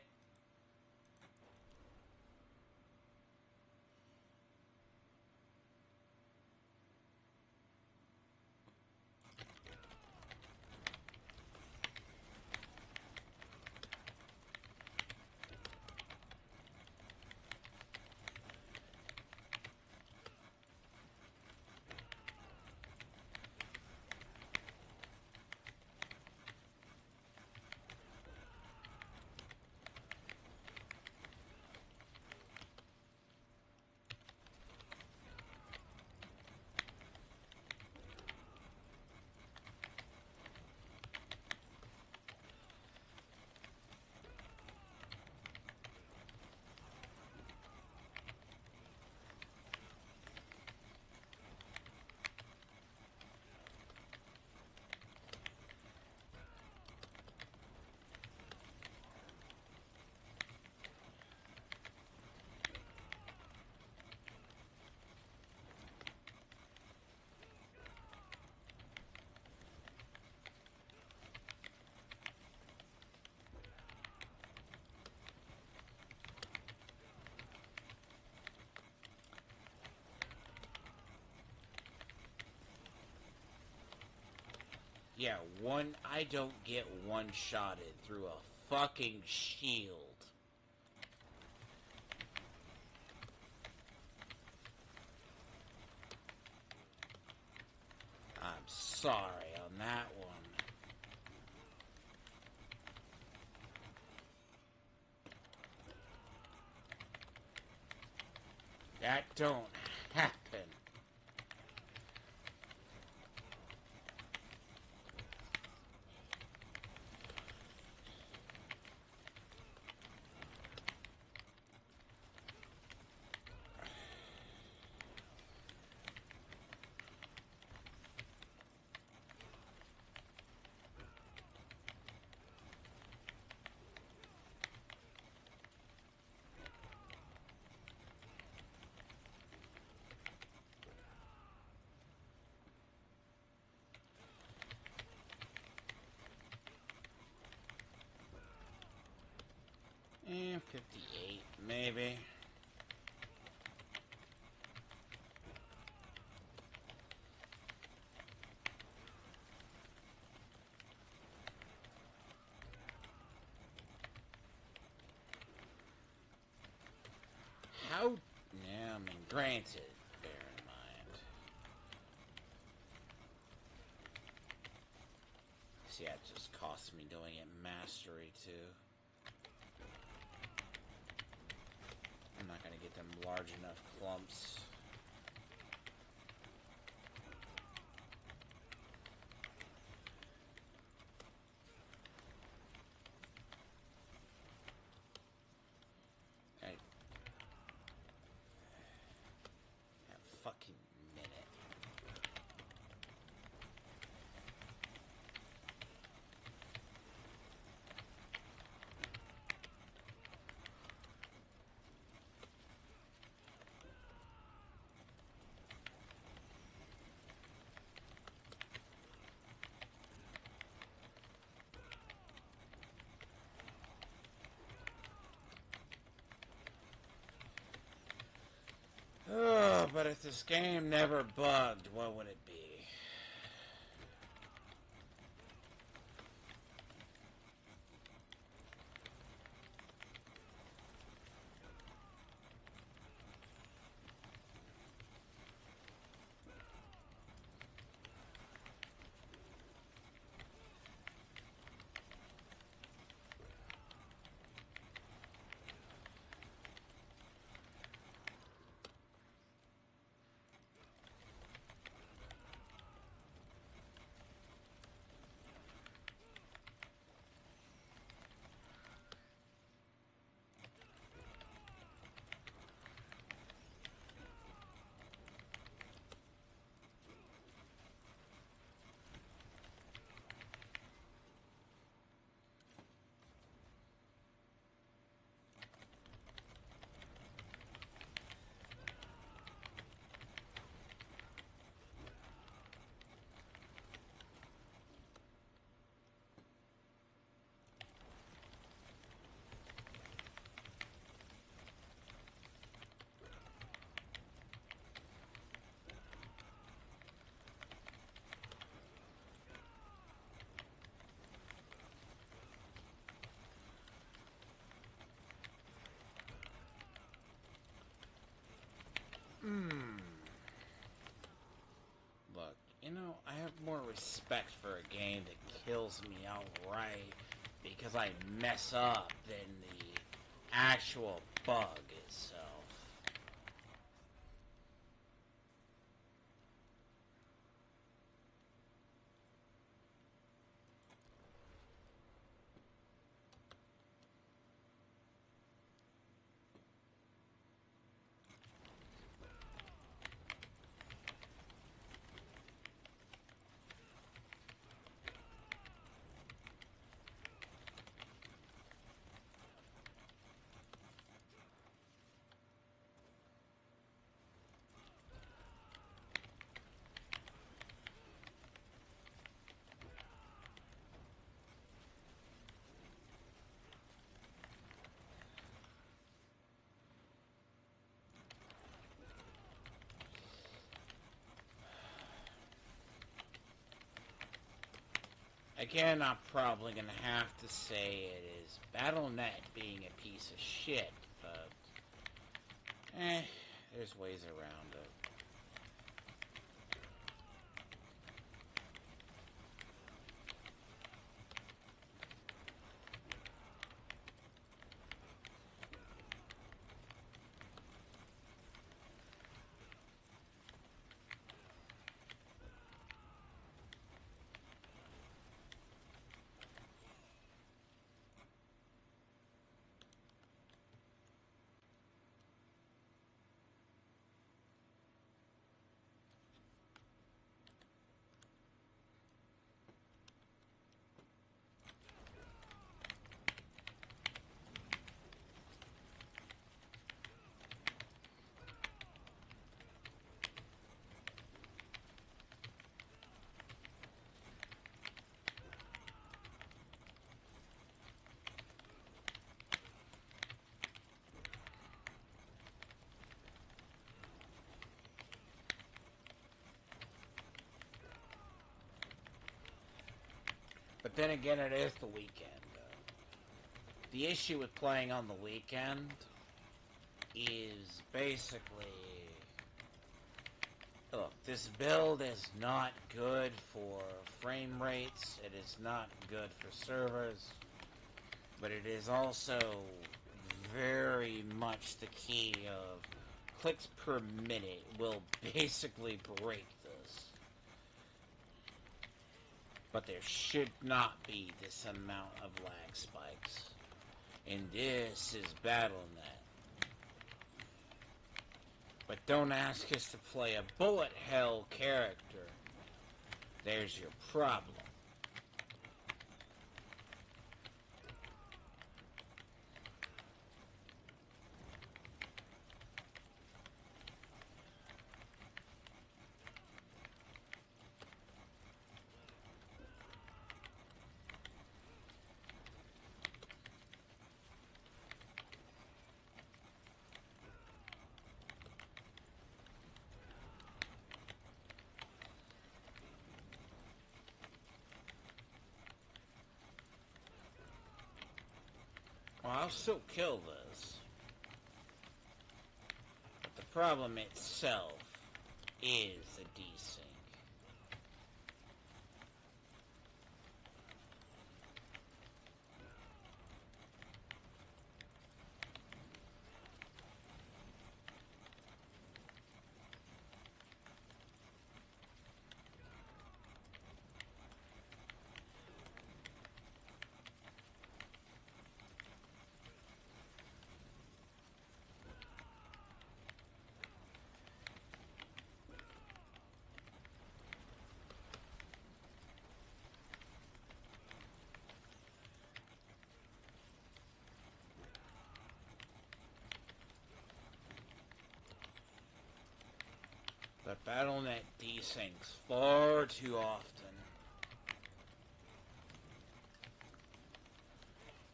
Speaker 1: Yeah, I don't get one-shotted through a fucking shield. I'm sorry on that one. That don't happen. And 58, maybe. How? Yeah, I mean, granted, bear in mind. See, that just cost me doing it mastery, too. I'm not gonna get them large enough clumps. Hey. That fucking minute. Oh, but if this game never bugged, what would it be? you know, I have more respect for a game that kills me outright because I mess up than the actual bug itself. Again, I'm probably going to have to say it is BattleNet being a piece of shit, but there's ways around it. But then again, it is the weekend. The issue with playing on the weekend is basically... Look, this build is not good for frame rates, it is not good for servers, but it is also very much the key of clicks per minute will basically break this. But there should not be this amount of lag spikes. And this is BattleNet. But don't ask us to play a bullet hell character. There's your problem. Well, I'll still kill this. But the problem itself is a desync. But BattleNet desyncs far too often.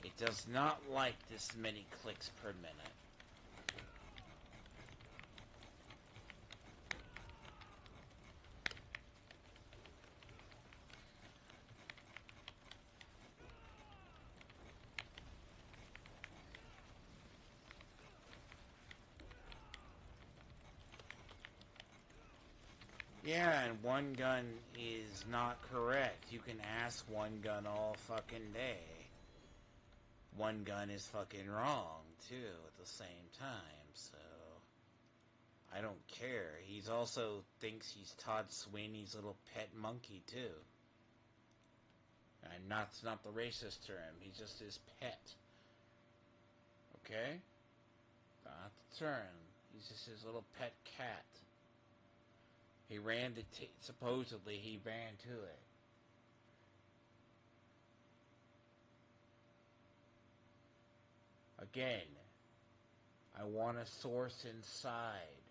Speaker 1: It does not like this many clicks per minute. Yeah, and One Gun is not correct. You can ask One Gun all fucking day. One Gun is fucking wrong, too, at the same time, so... I don't care. He's also thinks he's Todd Sweeney's little pet monkey, too. And that's not the racist term. He's just his pet. Okay? Not the term. He's just his little pet cat. He ran to supposedly he ran to it. Again, I want a source inside.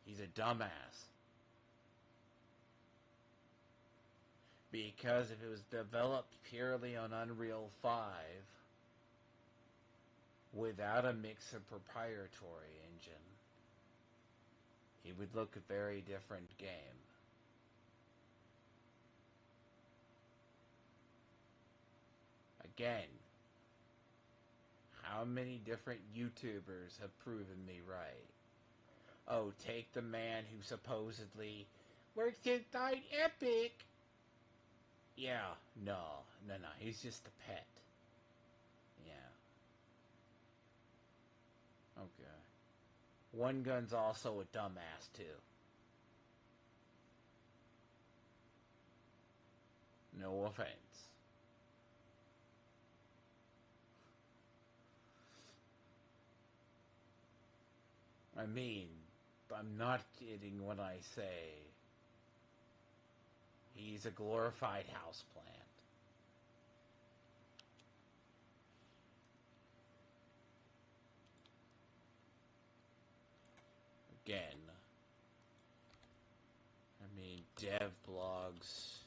Speaker 1: He's a dumbass. Because if it was developed purely on Unreal 5, without a mix of proprietary engine, it would look a very different game. Again, how many different YouTubers have proven me right? Oh, take the man who supposedly works inside Epic. Yeah, no, he's just a pet. Yeah. Okay. One Gun's also a dumbass, too. No offense. I mean, I'm not kidding when I say he's a glorified houseplant. Again, I mean, dev blogs,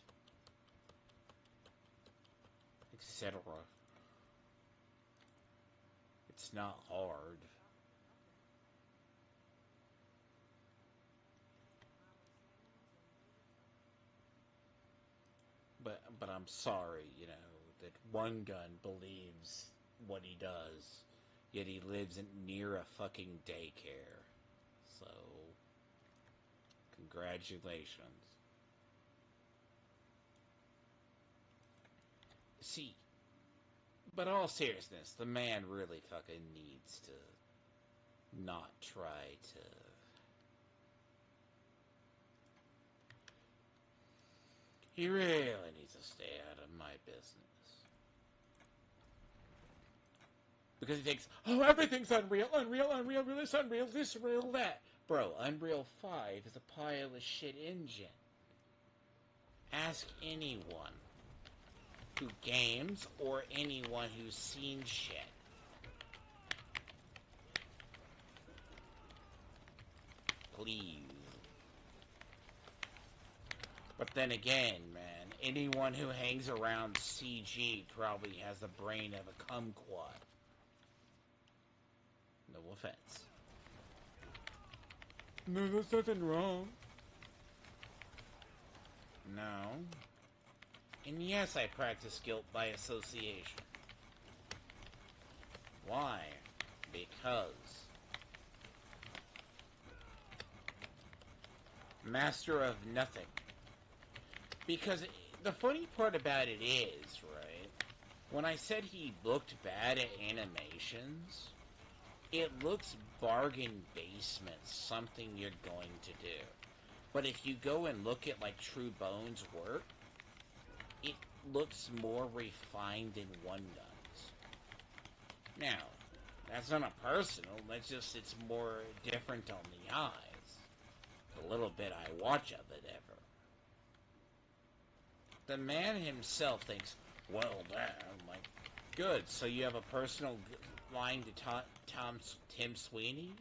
Speaker 1: etc. It's not hard. But I'm sorry, that One Gun believes what he does, yet he lives near a fucking daycare. So, congratulations. See, but all seriousness, the man really fucking needs to not try to... He really needs to stay out of my business. Because he thinks, oh, everything's Unreal, this, Unreal, that. Bro, Unreal 5 is a pile of shit engine. Ask anyone who games or anyone who's seen shit. Please. But then again, man, anyone who hangs around CG probably has the brain of a kumquat. No offense. No, there's nothing wrong. No. And yes, I practice guilt by association. Why? Because master of nothing. Because the funny part about it is, right, when I said he looked bad at animations, it looks bargain basement, something you're going to do. But if you go and look at, like, True Bones' work, it looks more refined than One Gun's. Now, that's not a personal, it's more different on the eyes. The little bit I watch of it ever. The man himself thinks, well, that, I'm like, good, so you have a personal line to Tim Sweeney?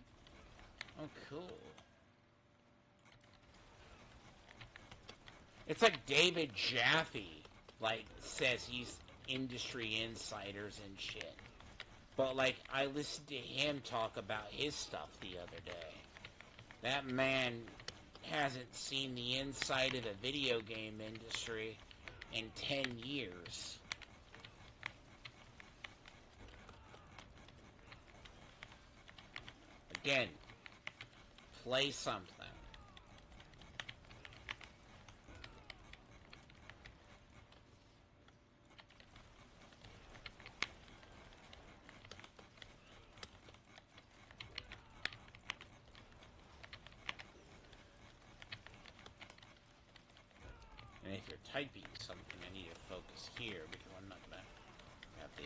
Speaker 1: Oh, cool. It's like David Jaffe, says he's industry insiders and shit. But, I listened to him talk about his stuff the other day. That man hasn't seen the inside of the video game industry in 10 years. Again, play something. And if you're typing something, I need to focus here because I'm not gonna have the.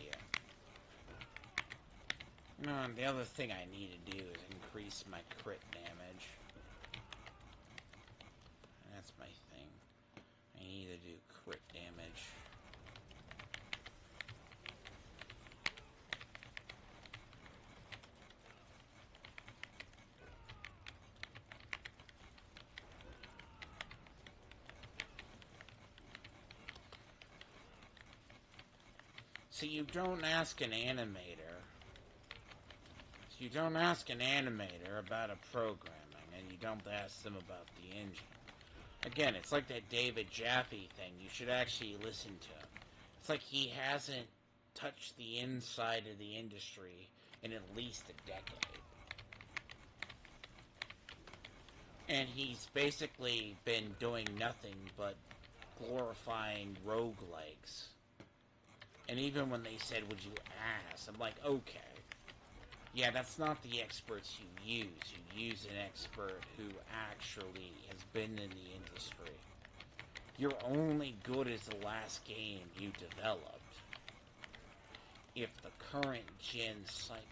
Speaker 1: No, the other thing I need to do is increase my crit damage. That's my thing. I need to do crit damage. So you don't ask an animator. You don't ask an animator about a programming, and you don't ask them about the engine. Again, it's like that David Jaffe thing. You should actually listen to him. It's like he hasn't touched the inside of the industry in at least a decade. And he's basically been doing nothing but glorifying roguelikes. And even when they said, would you ask? I'm like, okay. Yeah, that's not the experts you use. You use an expert who actually has been in the industry. You're only good as the last game you developed. If the current gen cycle.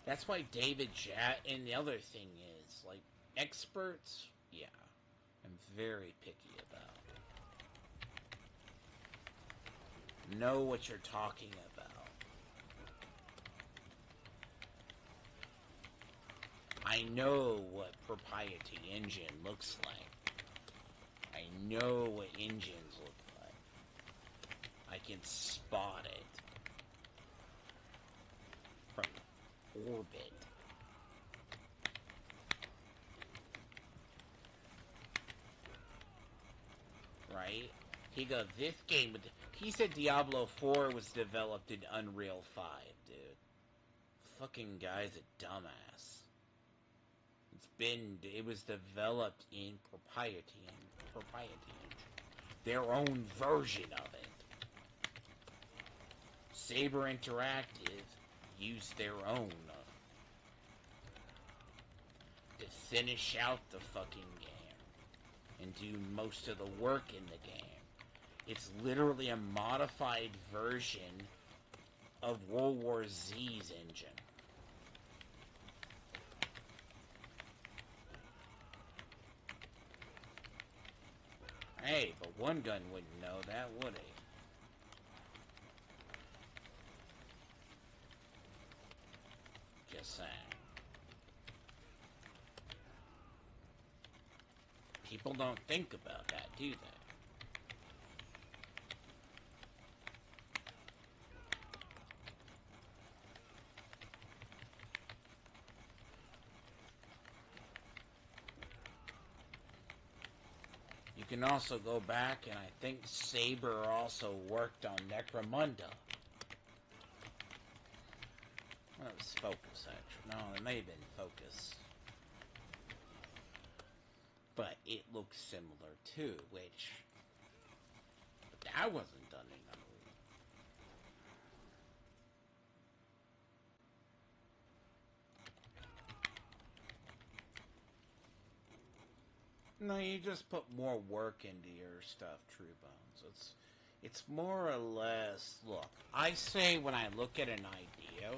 Speaker 1: That's why David and the other thing is, like, experts, yeah, I'm very picky about. Know what you're talking about. I know what proprietary engine looks like. I know what engines look like. I can spot it from orbit. Right? He goes, this game... He said Diablo 4 was developed in Unreal 5, dude. Fucking guy's a dumbass. It was developed in proprietary engine. Their own version of it. Saber Interactive used their own to finish out the fucking game and do most of the work in the game. It's literally a modified version of World War Z's engine. Hey, but One Gun wouldn't know that, would he? Just saying. People don't think about that, do they? You can also go back, and I think Saber also worked on Necromunda. Well, it was Focus, actually. No, it may have been Focus. But it looks similar, too, which... But that wasn't done in Unreal. No, you just put more work into your stuff, True Bones. It's more or less... Look, I say when I look at an idea...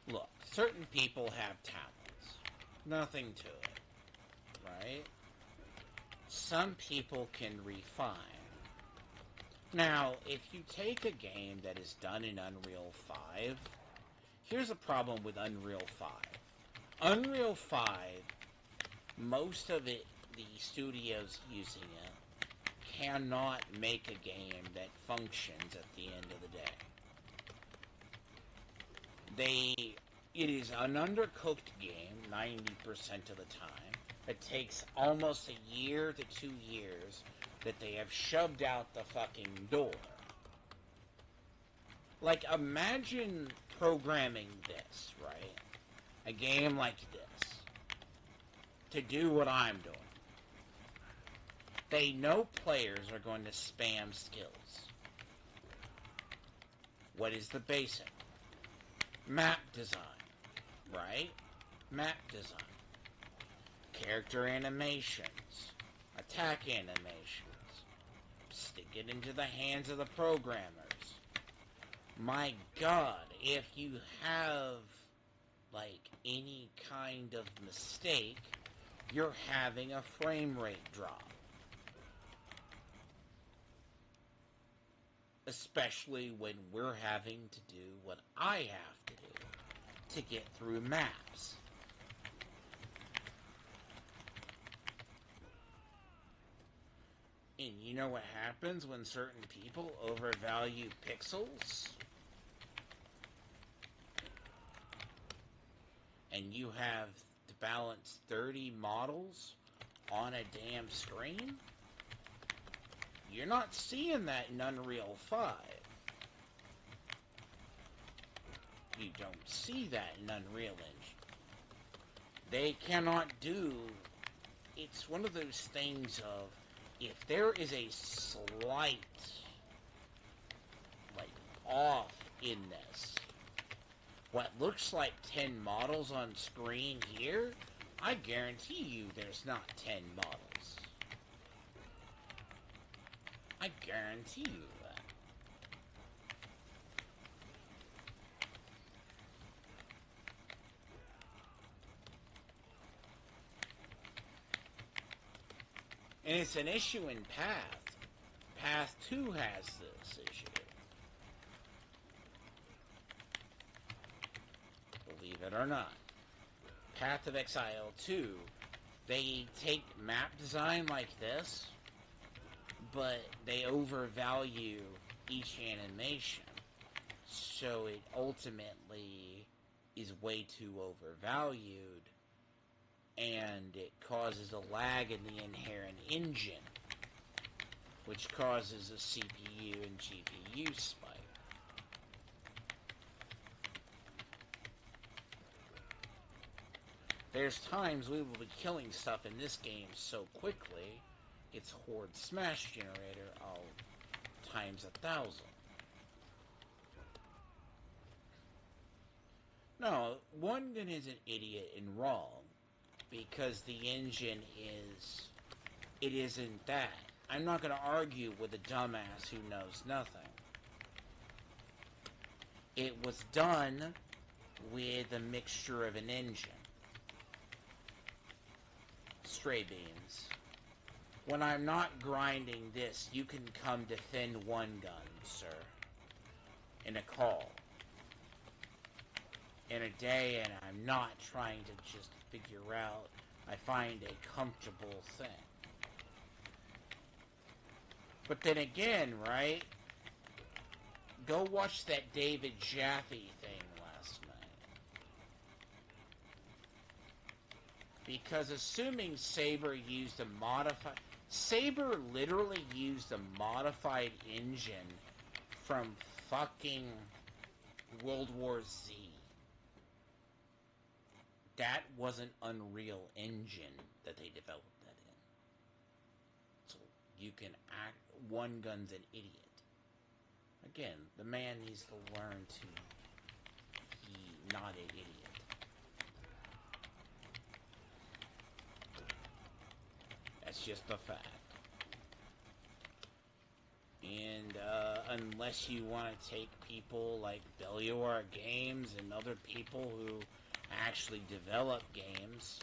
Speaker 1: Look, certain people have talents. Nothing to it. Right? Some people can refine. Now, if you take a game that is done in Unreal 5, here's a problem with Unreal 5. Unreal 5, most of it, the studios using it, cannot make a game that functions at the end of the day. It is an undercooked game 90% of the time. It takes almost a year to 2 years that they have shoved out the fucking door. Like, imagine programming this, right? A game like this, to do what I'm doing. They know players are going to spam skills. What is the basic? Map design, right? Map design. Character animations. Attack animations. Stick it into the hands of the programmers. My God, if you have, like, any kind of mistake, you're having a frame rate drop. Especially when we're having to do what I have to do to get through maps. And you know what happens when certain people overvalue pixels? And you have to balance 30 models on a damn screen? You're not seeing that in Unreal 5. You don't see that in Unreal Engine. They cannot do... It's one of those things of, if there is a slight, like, off in this, what looks like 10 models on screen here, I guarantee you there's not 10 models. I guarantee you that. And it's an issue in Path. Path 2 has this issue. Believe it or not. Path of Exile 2, they take map design like this, but they overvalue each animation. So it ultimately is way too overvalued, and it causes a lag in the inherent engine, which causes a CPU and GPU spike. There's times we will be killing stuff in this game so quickly, its Horde Smash generator, times 1,000. No, one gun is an idiot and wrong, because the engine is... It isn't that. I'm not going to argue with a dumbass who knows nothing. It was done with a mixture of an engine. Stray beans. When I'm not grinding this, you can come defend one gun, sir. In a call. In a day, and I'm not trying to just figure out, I find a comfortable thing. But then again, right? Go watch that David Jaffe thing last night. Because assuming Saber used a modified... Saber literally used a modified engine from fucking World War Z. That wasn't Unreal Engine that they developed that in. So you can act... One gun's an idiot. Again, the man needs to learn to be not an idiot. That's just a fact. And unless you want to take people like Belluar Games and other people who actually develop games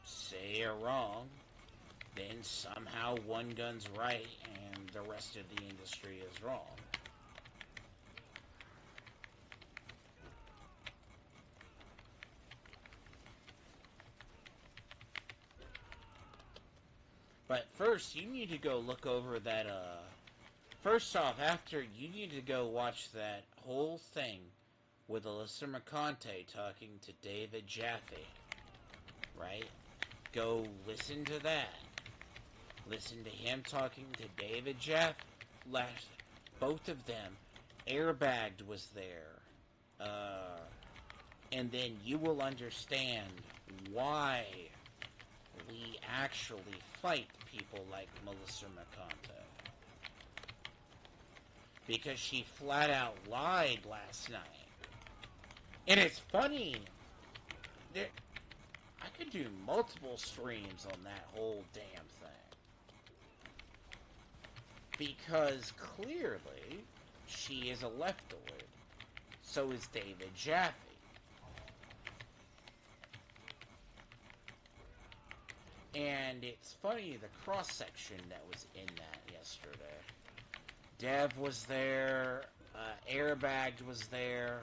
Speaker 1: say you're wrong, then somehow one gun's right and the rest of the industry is wrong. But first, you need to go look over that, First off, you need to go watch that whole thing with Alyssa Mercante talking to David Jaffe. Right? Go listen to that. Listen to him talking to David Jaffe. Both of them Airbagged was there. And then you will understand why we actually fight people like Melissa McConto. Because she flat out lied last night. And it's funny. I could do multiple streams on that whole damn thing. Because clearly, she is a leftoid. So is David Jaffe. And it's funny, the cross-section that was in that yesterday. Dev was there, Airbagged was there.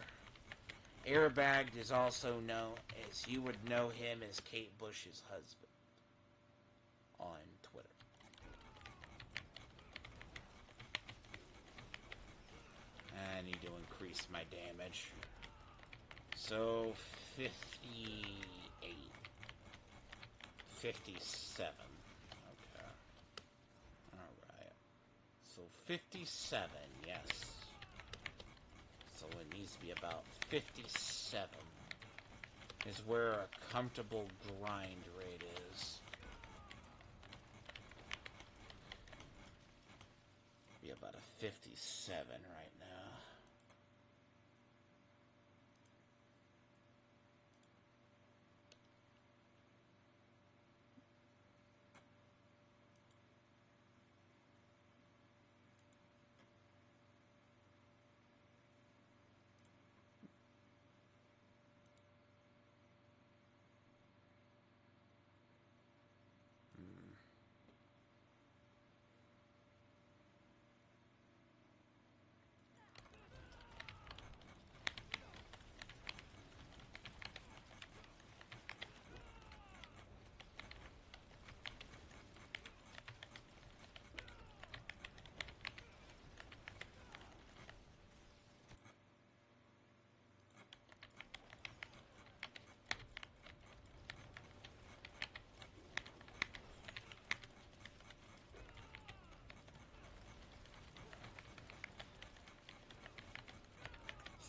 Speaker 1: Airbagged is also known as, you would know him as Kate Bush's husband on Twitter. I need to increase my damage. So, 58. 57. Okay. Alright. So 57, yes. So it needs to be about 57 is where a comfortable grind rate is. Be about a 57 right now.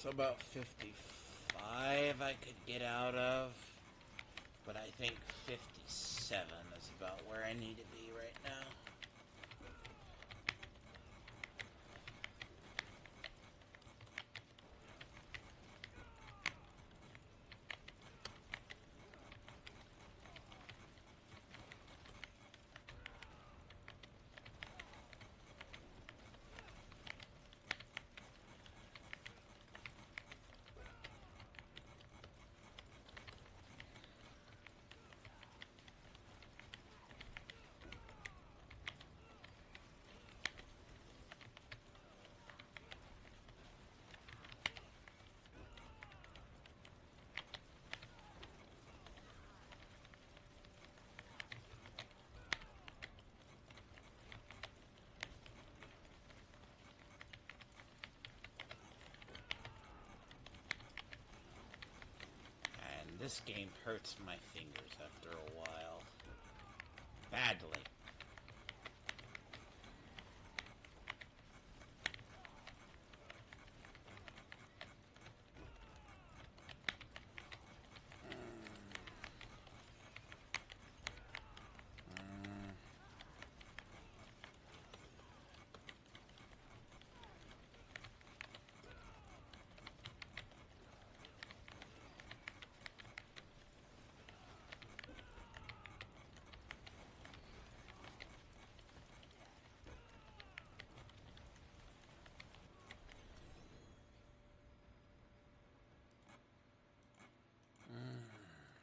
Speaker 1: So about 55 I could get out of, but I think 57 is about where I need to be right now. This game hurts my fingers after a while. Badly.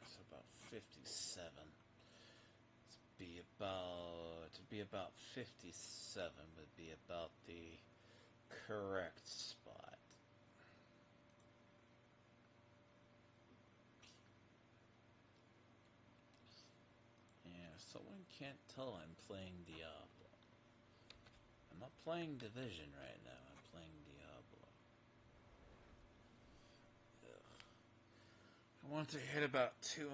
Speaker 1: It's about 57. To be about 57 would be about the correct spot. Yeah, someone can't tell I'm playing Diablo. I'm not playing Division right now, I'm playing Diablo. Ugh. I want to hit about 200.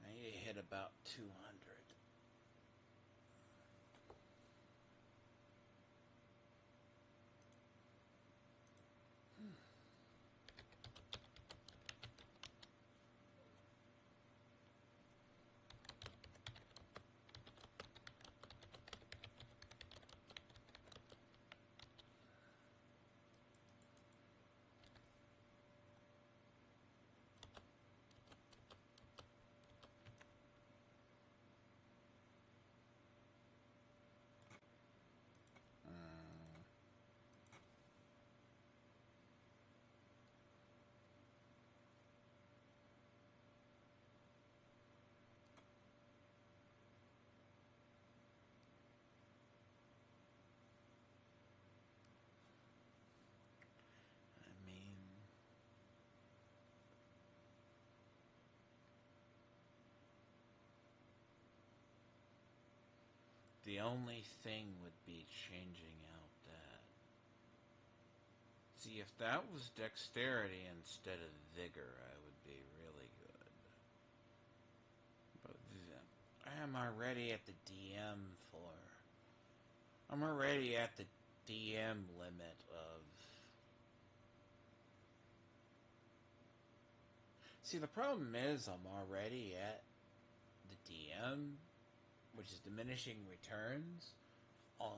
Speaker 1: I need to hit about 200. The only thing would be changing out that. See, if that was dexterity instead of vigor, I would be really good. But I'm already at the DM for... I'm already at the DM limit of... See, the problem is I'm already at the DM, which is diminishing returns, on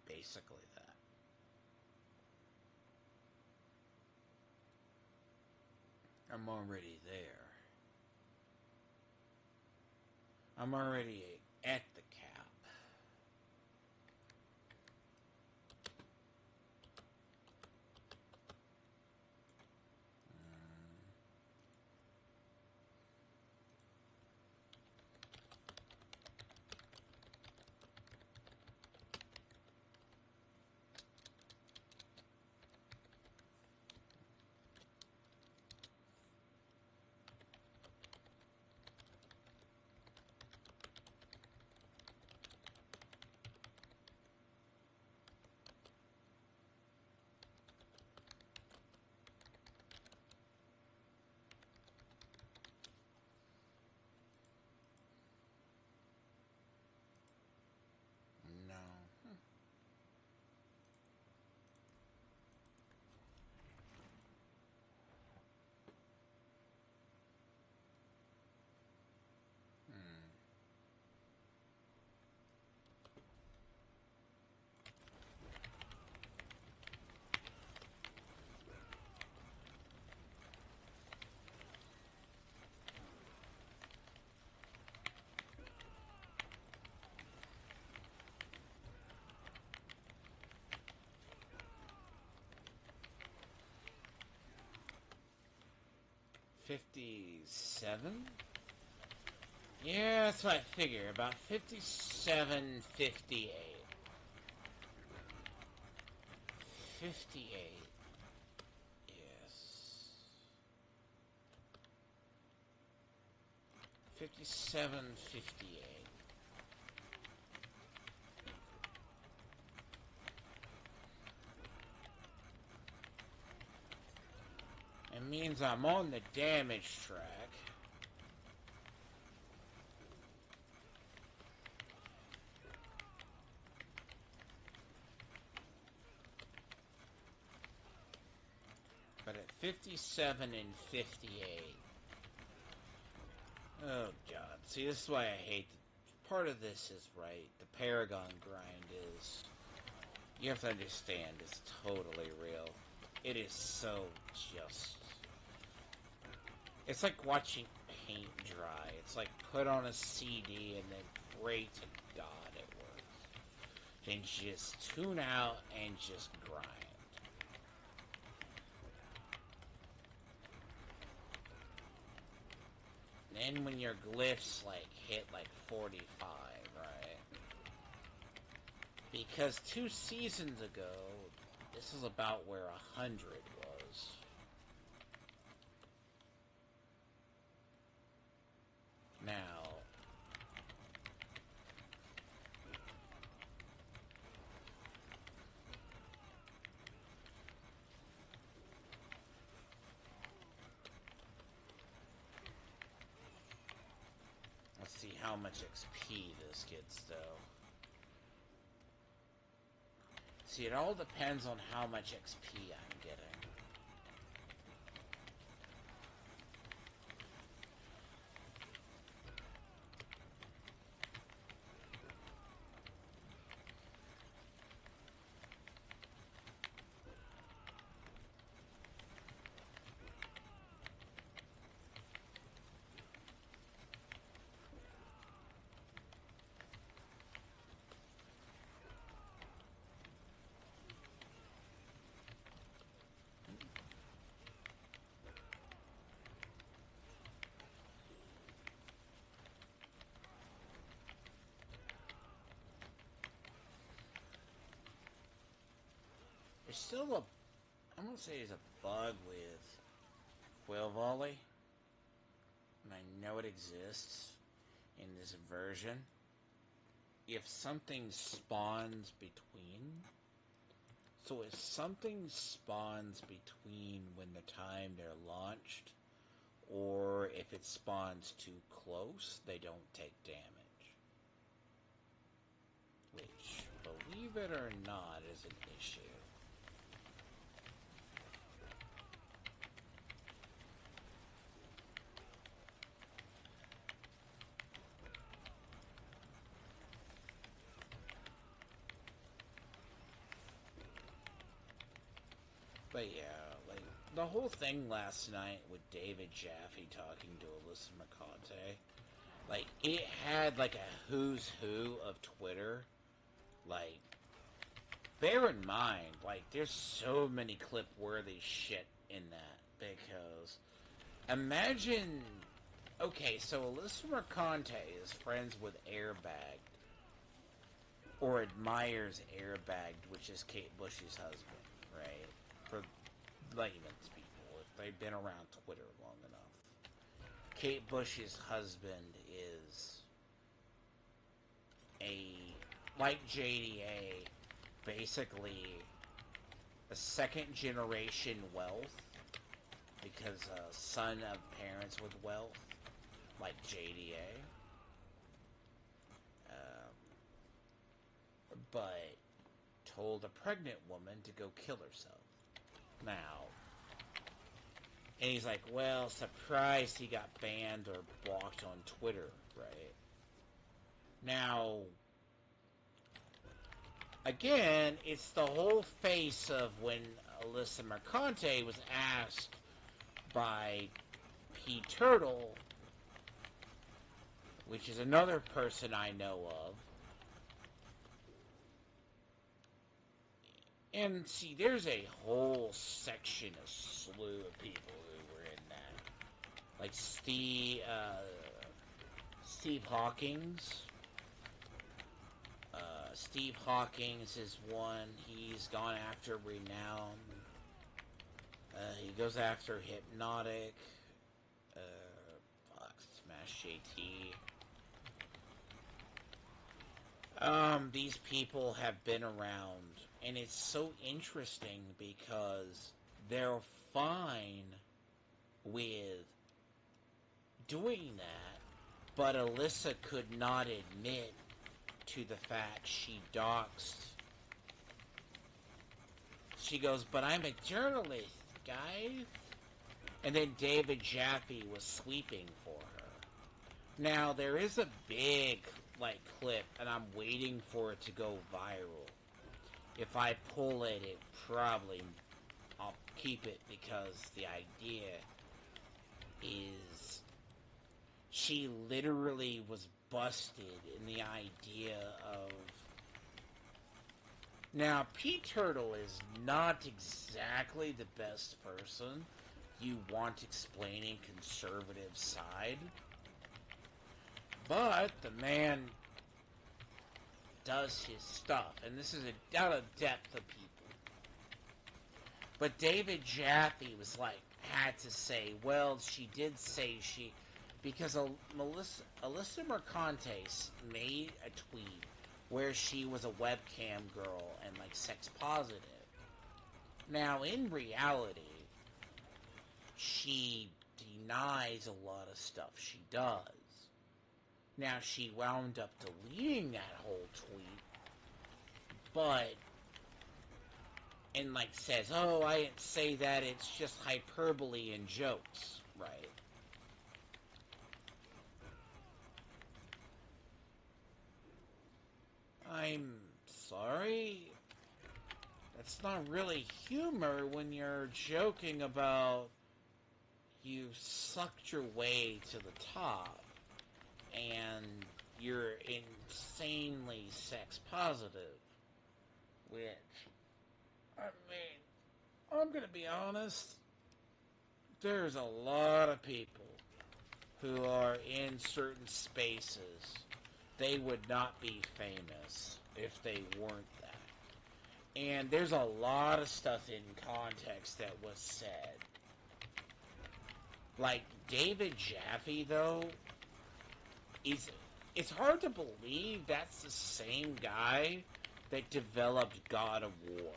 Speaker 1: basically that. I'm already there. I'm already at the cap. No. Hmm. 57? Yeah, that's what I figure. About 57, 58. 58. Yes. 57, 58. It means I'm on the damage track. But at 57 and 58... Oh, God. See, this is why I hate... Part of this is right. The paragon grind is... You have to understand, it's totally real. It is so just... It's like watching paint dry. It's like put on a CD and then pray to God it works. Then just tune out and just grind. Then when your glyphs like hit like 45, right? Because 2 seasons ago, this is about where 100 was. Now, let's see how much XP this gets, though. See, it all depends on how much XP I'm getting. There's still a... I'm gonna say there's a bug with Whale Volley. And I know it exists. in this version. If something spawns between... So if something spawns between when the time they're launched, or if it spawns too close, they don't take damage. Which, believe it or not, is an issue. But yeah, like, the whole thing last night with David Jaffe talking to Alyssa McConaughey, like, it had, like, a who's who of Twitter. Like, bear in mind, like, there's so many clip-worthy shit in that, because imagine... Okay, so Alyssa McConaughey is friends with Airbag, or admires Airbagged, which is Kate Bush's husband, right? For layman's people, if they've been around Twitter long enough. Kate Bush's husband is like JDA, basically a second generation wealth, because a son of parents with wealth, like JDA. But told a pregnant woman to go kill herself. Now, and he's like, well, surprised he got banned or blocked on Twitter, right? Now, again, it's the whole face of when Alyssa Mercante was asked by P. Turtle, which is another person I know of. And see, there's a whole section, a slew of people who were in that. Like Steve Hawkins. Steve Hawkins is one. He's gone after Renown. He goes after Hypnotic. Smash JT. These people have been around. And it's so interesting because they're fine with doing that, but Alyssa could not admit to the fact she doxed. She goes, but I'm a journalist, guys. And then David Jaffe was sweeping for her. Now, there is a big, clip, and I'm waiting for it to go viral. If I pull it, I'll keep it, because the idea is she literally was busted in the idea of... Now, Pete Turtle is not exactly the best person you want explaining conservative side, but the man does his stuff, and this is out of depth of people. But David Jaffe was had to say, well, she did say because Alyssa Mercante made a tweet where she was a webcam girl and sex positive. Now, in reality, she denies a lot of stuff she does. Now, she wound up deleting that whole tweet, and says, oh, I didn't say that, it's just hyperbole and jokes, right? I'm sorry? That's not really humor when you're joking about you sucked your way to the top and you're insanely sex positive. Which, I mean, I'm gonna be honest, there's a lot of people who are in certain spaces. They would not be famous if they weren't that. And there's a lot of stuff in context that was said. David Jaffe, though, is it's hard to believe that's the same guy that developed God of War.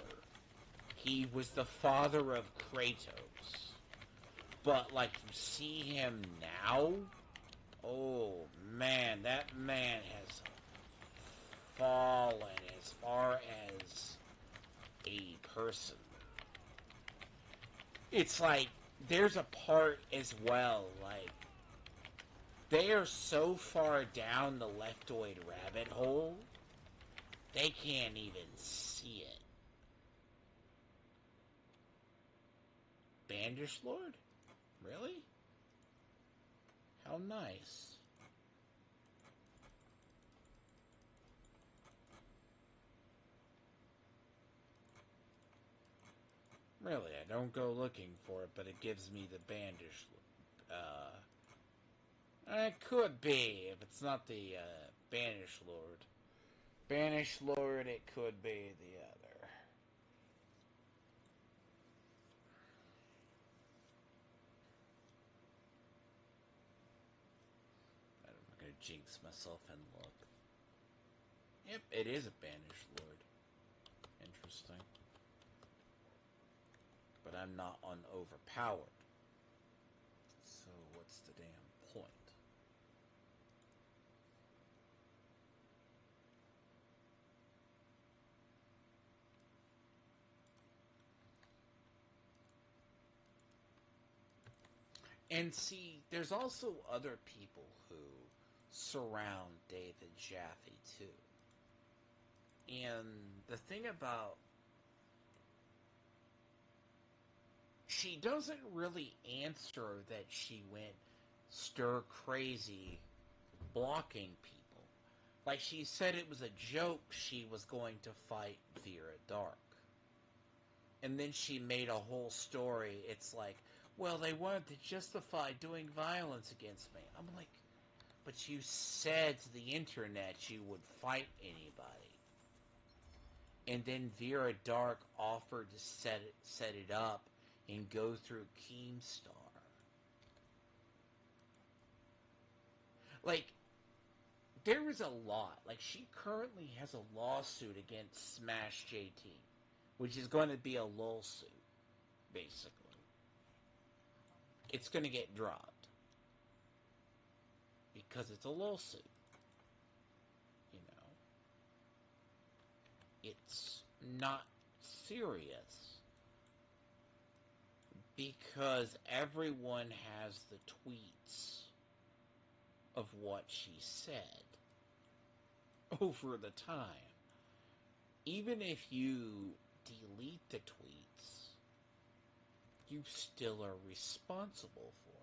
Speaker 1: He was the father of Kratos. But, like, you see him now? Oh, man, that man has fallen as far as a person. It's like, there's a part as well, like, they are so far down the leftoid rabbit hole, they can't even see it. Bandish Lord? Really? How nice. Really, I don't go looking for it, but it gives me the Bandish. It could be, if it's not the Banish Lord. Banish Lord, it could be the other. I'm not going to jinx myself and look. Yep, it is a Banish Lord. Interesting. But I'm not unoverpowered. So what's the damn point? And see, there's also other people who surround David Jaffe too. And the thing about, she doesn't really answer that she went stir crazy blocking people. Like, she said it was a joke she was going to fight Vera Dark. And then she made a whole story. It's like, well, they wanted to justify doing violence against me. I'm like, but you said to the internet you would fight anybody. And then Vera Dark offered to set it up and go through Keemstar. Like, there is a lot. Like, she currently has a lawsuit against Smash JT, which is going to be a lull suit, basically. It's going to get dropped because it's a lull suit. You know, it's not serious because everyone has the tweets of what she said over the time. Even if you delete the tweets, you still are responsible for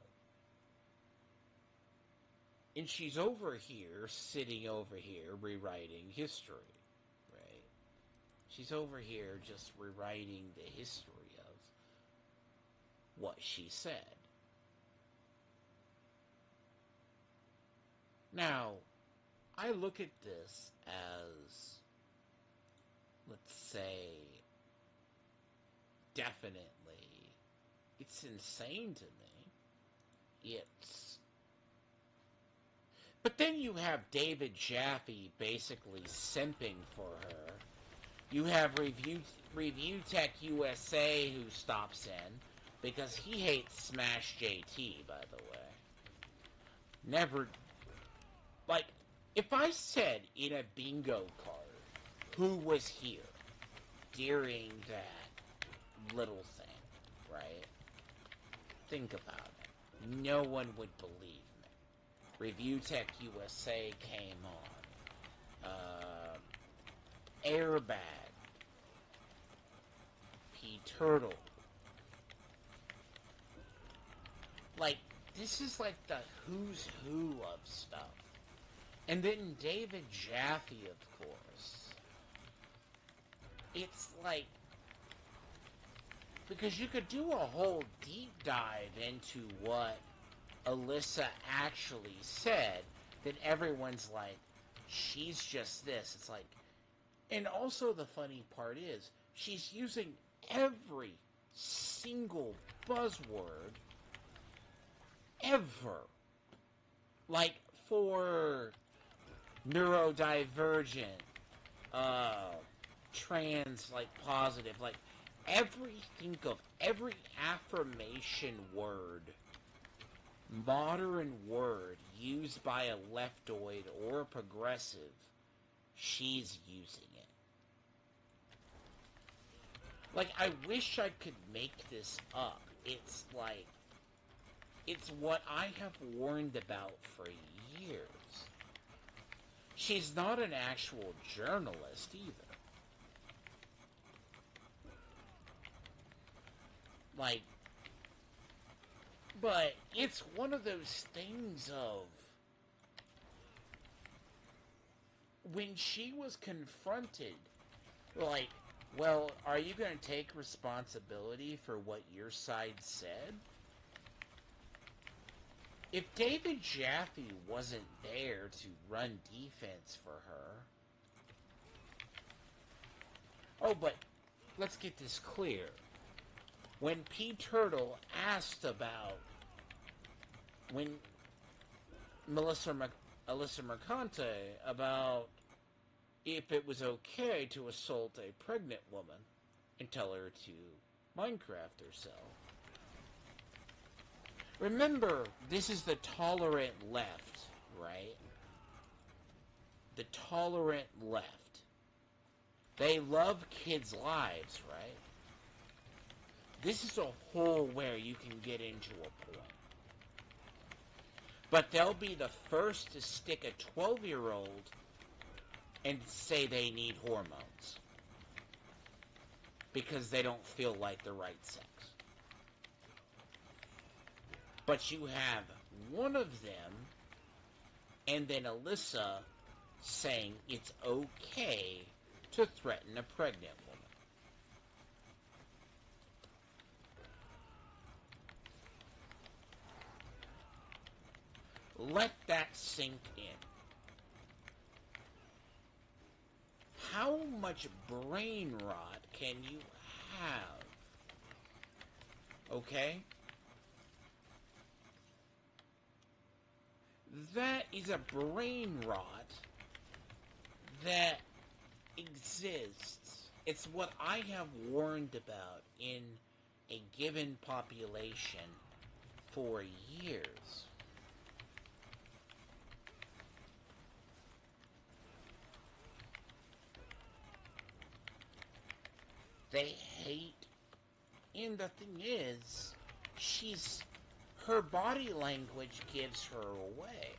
Speaker 1: it. And she's over here, sitting over here, rewriting history, right? She's over here just rewriting the history of what she said. Now, I look at this as, let's say, definitely, it's insane to me. But then you have David Jaffe basically simping for her. You have Review Tech USA who stops in because he hates Smash JT, by the way. Never, like, if I said in a bingo card who was here during that little thing, right? Think about it. No one would believe me. Review Tech USA came on. Airbag. P Turtle. Like, this is like the who's who of stuff. And then David Jaffe, of course. It's like, because you could do a whole deep dive into what Alyssa actually said, that everyone's like, she's just this. It's like, and also the funny part is, she's using every single buzzword ever. Like, for
Speaker 2: neurodivergent, trans, like, positive, like, think of every affirmation word, modern word, used by a leftoid or a progressive, she's using it. Like, I wish I could make this up. It's like, it's what I have warned about for years. She's not an actual journalist either. Like, but it's one of those things of, when she was confronted, like, well, are you going to take responsibility for what your side said? If David Jaffe wasn't there to run defense for her... Oh, but let's get this clear. When P. Turtle asked about... When Alyssa Mercante about if it was okay to assault a pregnant woman and tell her to Minecraft herself. Remember, this is the tolerant left, right? The tolerant left. They love kids' lives, right? This is a hole where you can get into a point. But they'll be the first to stick a 12-year-old and say they need hormones because they don't feel like the right sex. But you have one of them and then Alyssa saying it's okay to threaten a pregnant woman. Let that sink in. How much brain rot can you have? Okay? That is a brain rot that exists. It's what I have warned about in a given population for years. They hate, and the thing is, her body language gives her away.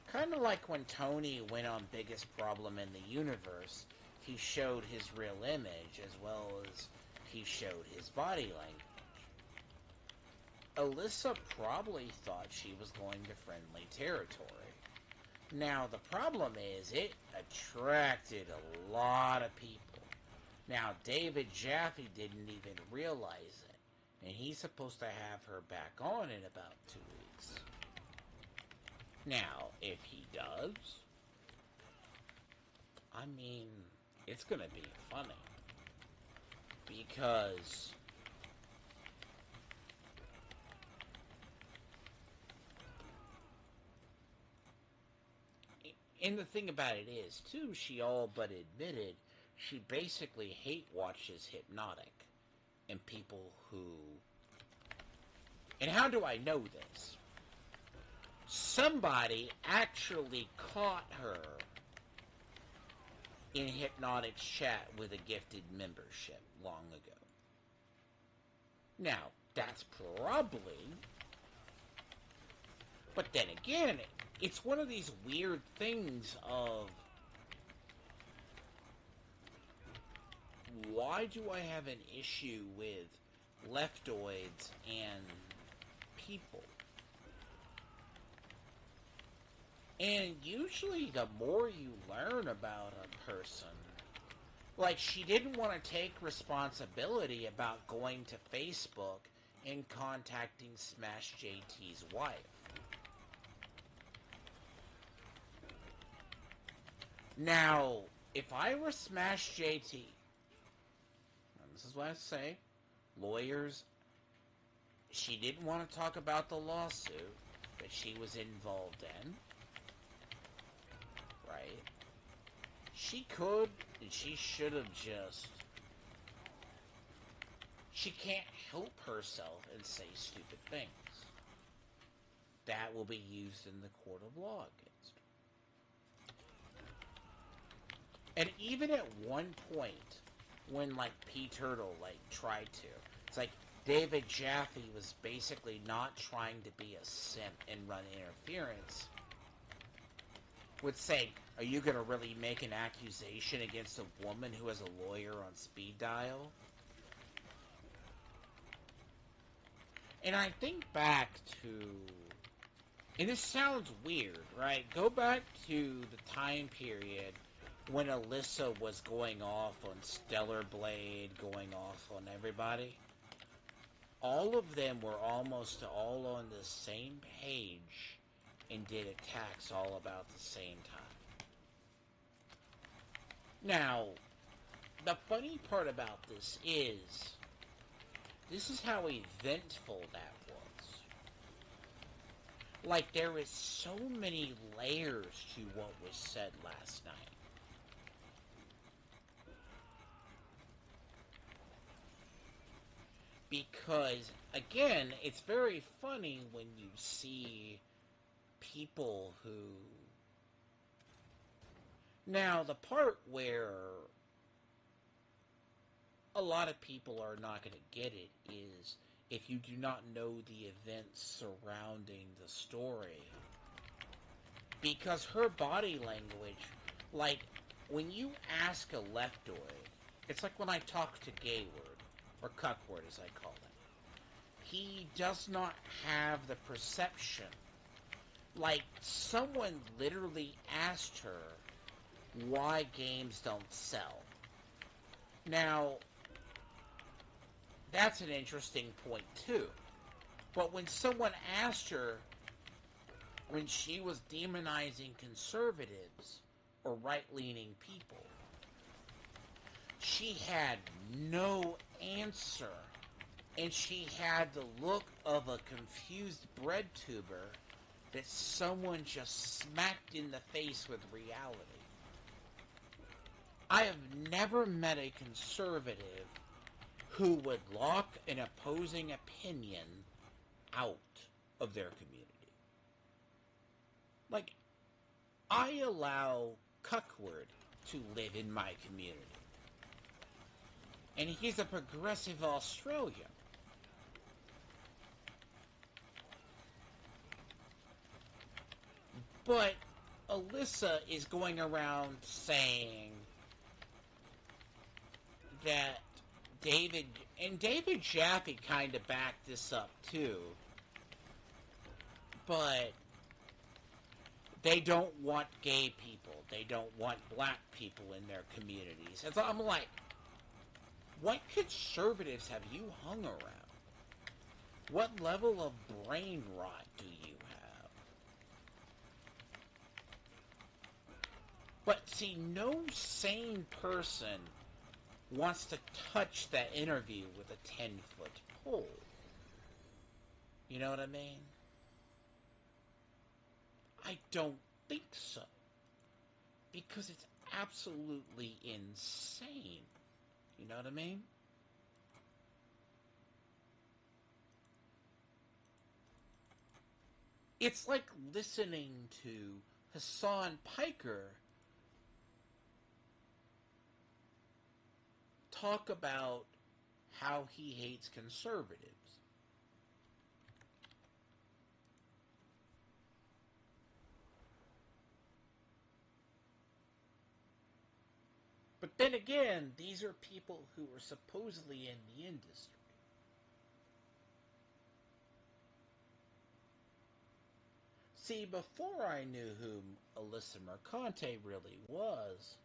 Speaker 2: Kind of like when Tony went on Biggest Problem in the Universe, he showed his real image as well as he showed his body language. Alyssa probably thought she was going to friendly territory. Now, the problem is, it attracted a lot of people. Now, David Jaffe didn't even realize it, and he's supposed to have her back on in about 2 weeks. Now, if he does, I mean, it's gonna be funny. Because... And the thing about it is, too, she all but admitted she basically hate watches Hypnotic and people who... And how do I know this? Somebody actually caught her in Hypnotic's chat with a gifted membership long ago. Now, that's probably... But then again, it's one of these weird things of... Why do I have an issue with leftoids and people? And usually the more you learn about a person... Like, she didn't want to take responsibility about going to Facebook and contacting Smash JT's wife. Now, if I were Smash JT, and this is what I say, lawyers, she didn't want to talk about the lawsuit. that she was involved in, right? She could and she should have just... She can't help herself and say stupid things. That will be used in the court of law against her. And even at one point, when, like, P. Turtle, like, tried to, it's like David Jaffe was basically not trying to be a simp and run interference. Would say, are you going to really make an accusation against a woman who has a lawyer on speed dial? And I think back to... And this sounds weird, right? Go back to the time period when Alyssa was going off on Stellar Blade, going off on everybody. All of them were almost all on the same page and did attacks all about the same time. Now, the funny part about this is how eventful that was. Like, there is so many layers to what was said last night. Because, again, it's very funny when you see people who... Now, the part where a lot of people are not going to get it is if you do not know the events surrounding the story. Because her body language, like, when you ask a leftoid, it's like when I talk to Gayward, or Cuckward as I call him. He does not have the perception. Like, someone literally asked her why games don't sell. Now, that's an interesting point, too. But when someone asked her, when she was demonizing conservatives or right-leaning people, she had no answer. And she had the look of a confused bread tuber that someone just smacked in the face with reality. I have never met a conservative who would lock an opposing opinion out of their community. Like, I allow Cuckward to live in my community. And he's a progressive Australian. But Alyssa is going around saying that David Jaffe kind of backed this up too, but they don't want gay people, they don't want black people in their communities. And so I'm like, what conservatives have you hung around? What level of brain rot do you have? But see, no sane person wants to touch that interview with a 10-foot pole. You know what I mean? I don't think so. Because it's absolutely insane. You know what I mean? It's like listening to Hassan Piker talk about how he hates conservatives. But then again, these are people who are supposedly in the industry. See, before I knew who Alyssa Mercante really was,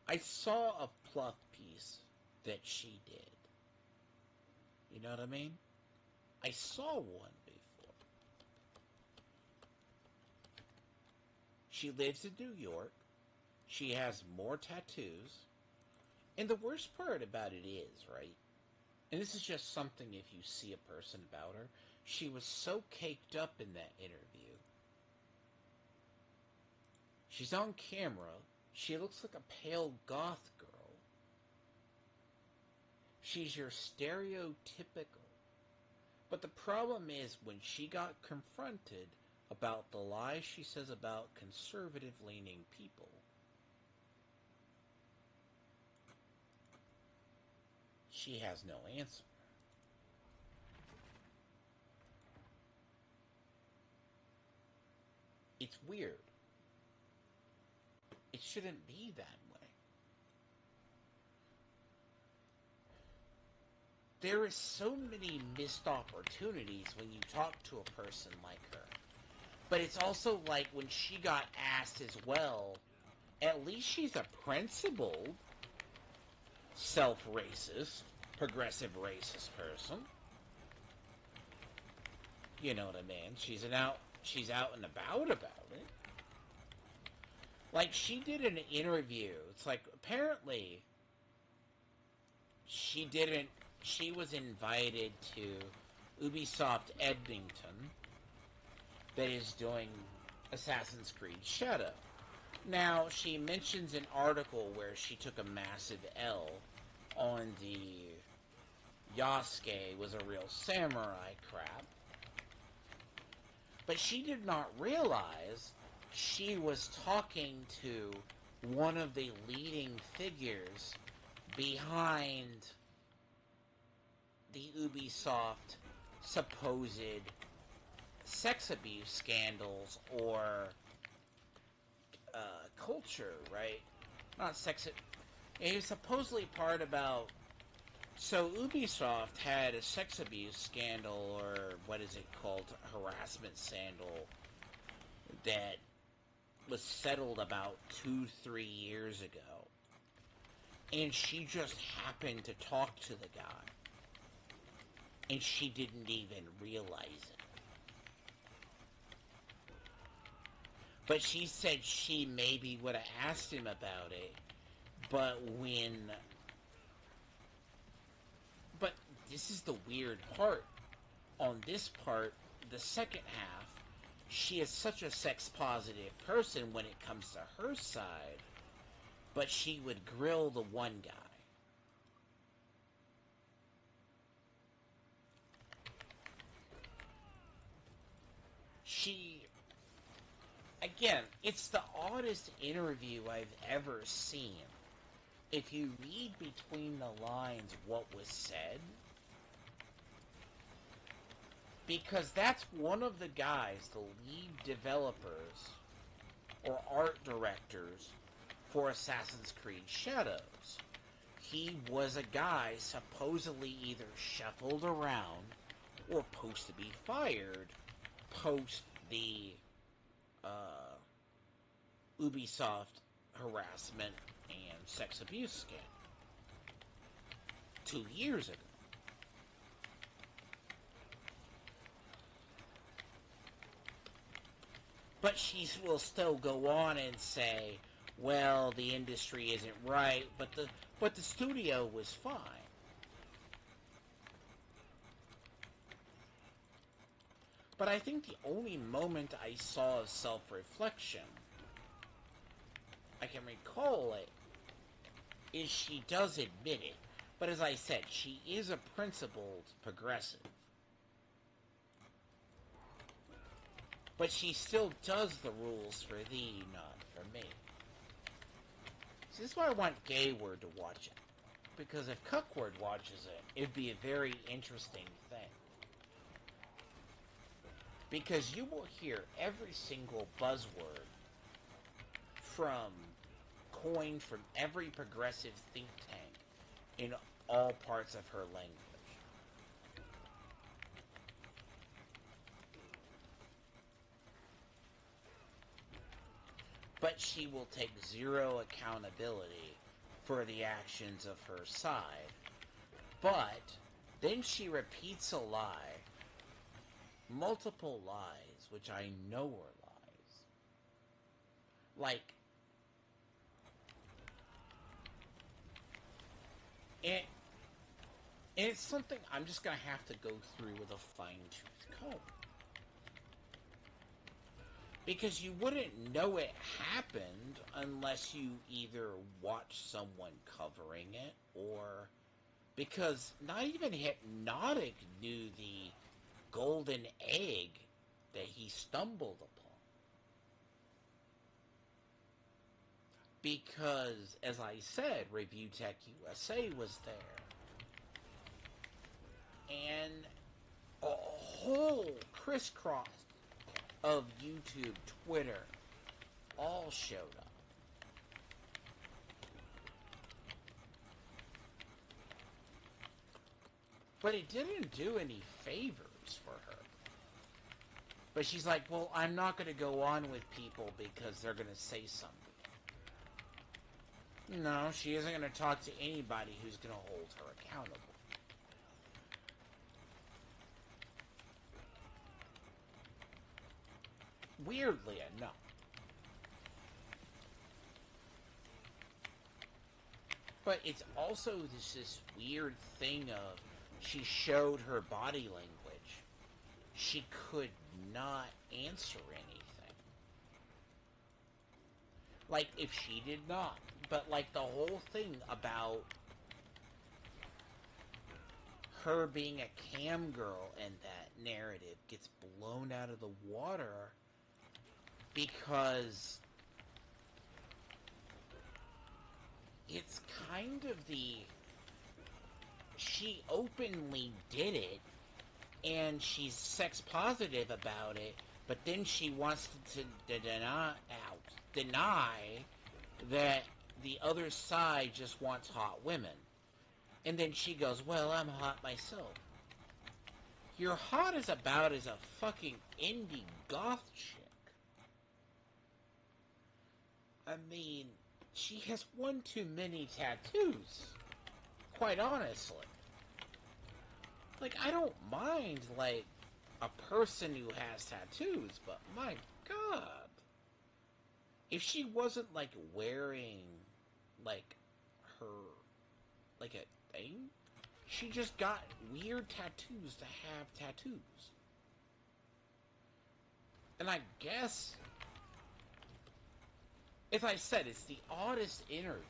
Speaker 2: I saw a Pluff piece that she did. You know what I mean? I saw one before. She lives in New York. She has more tattoos. And the worst part about it is, right? and this is just something if you see a person about her, she was so caked up in that interview. She's on camera. She looks like a pale goth girl. She's your stereotypical. But the problem is when she got confronted about the lies she says about conservative-leaning people, she has no answer. It's weird. It shouldn't be that way. There is so many missed opportunities when you talk to a person like her. But it's also like when she got asked as well, at least she's a principled, self-racist, progressive racist person. You know what I mean? She's out and about it. Like, she did an interview. It's like, apparently, she was invited to Ubisoft Edmonton that is doing Assassin's Creed Shadow. Now, she mentions an article where she took a massive L on the Yasuke was a real samurai crap. But she did not realize she was talking to one of the leading figures behind the Ubisoft supposed sex abuse scandals or culture, right? Not sex. It was supposedly part about. So Ubisoft had a sex abuse scandal, or what is it called, harassment scandal, that was settled about 2-3 years ago. And she just happened to talk to the guy. And she didn't even realize it. But she said she maybe would have asked him about it, but But this is the weird part. On this part, the second half, she is such a sex-positive person when it comes to her side, but she would grill the one guy. Again, it's the oddest interview I've ever seen. If you read between the lines what was said, because that's one of the guys, the lead developers or art directors for Assassin's Creed Shadows. He was a guy supposedly either shuffled around or supposed to be fired post the Ubisoft harassment and sex abuse scandal 2 years ago. But she will still go on and say, well, the industry isn't right, but the studio was fine. But I think the only moment I saw of self-reflection, I can recall it, is she does admit it. But as I said, she is a principled progressive. But she still does the rules for thee, not for me. So this is why I want Gayward to watch it. Because if Cuckward watches it, it'd be a very interesting thing. Because you will hear every single buzzword coined from every progressive think tank in all parts of her language. But she will take zero accountability for the actions of her side. But then she repeats a lie, multiple lies, which I know are lies. Like, And it's something I'm just going to have to go through with a fine-tooth comb. Because you wouldn't know it happened unless you either watch someone covering it, or because not even Hypnotic knew the golden egg that he stumbled upon. Because, as I said, Review Tech USA was there. And a whole crisscross of YouTube, Twitter, all showed up. But it didn't do any favors for her. But she's like, well, I'm not going to go on with people because they're going to say something. No, she isn't going to talk to anybody who's going to hold her accountable. Weirdly enough. But it's also this weird thing of she showed her body language. She could not answer anything. Like, if she did not. But, like, the whole thing about her being a cam girl and that narrative gets blown out of the water because it's kind of she openly did it and she's sex positive about it, but then she wants to deny that the other side just wants hot women. And then she goes, well, I'm hot myself. You're hot as about as a fucking indie goth chick. I mean, she has one too many tattoos. Quite honestly. Like, I don't mind, like, a person who has tattoos, but my god. If she wasn't, like, wearing, like, her, like, a thing, she just got weird tattoos to have tattoos. And I guess, as I said, it's the oddest interview.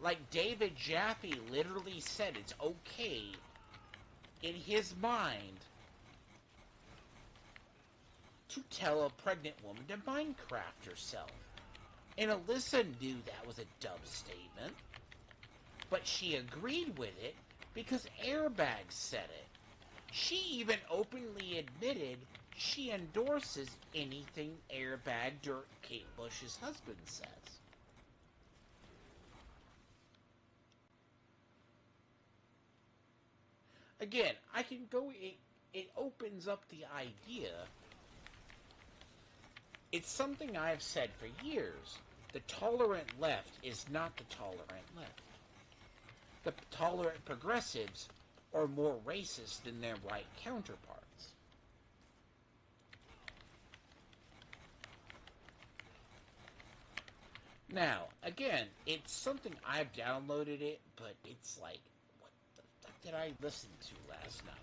Speaker 2: Like, David Jaffe literally said it's okay in his mind to tell a pregnant woman to Minecraft herself. And Alyssa knew that was a dumb statement, but she agreed with it because Airbag said it. She even openly admitted she endorses anything Airbag Dirt Kate Bush's husband says. Again, I can go, it opens up the idea. It's something I've said for years. The tolerant left is not the tolerant left. The tolerant progressives are more racist than their right counterparts. Now, again, it's something I've downloaded it, but it's like, what the fuck did I listen to last night?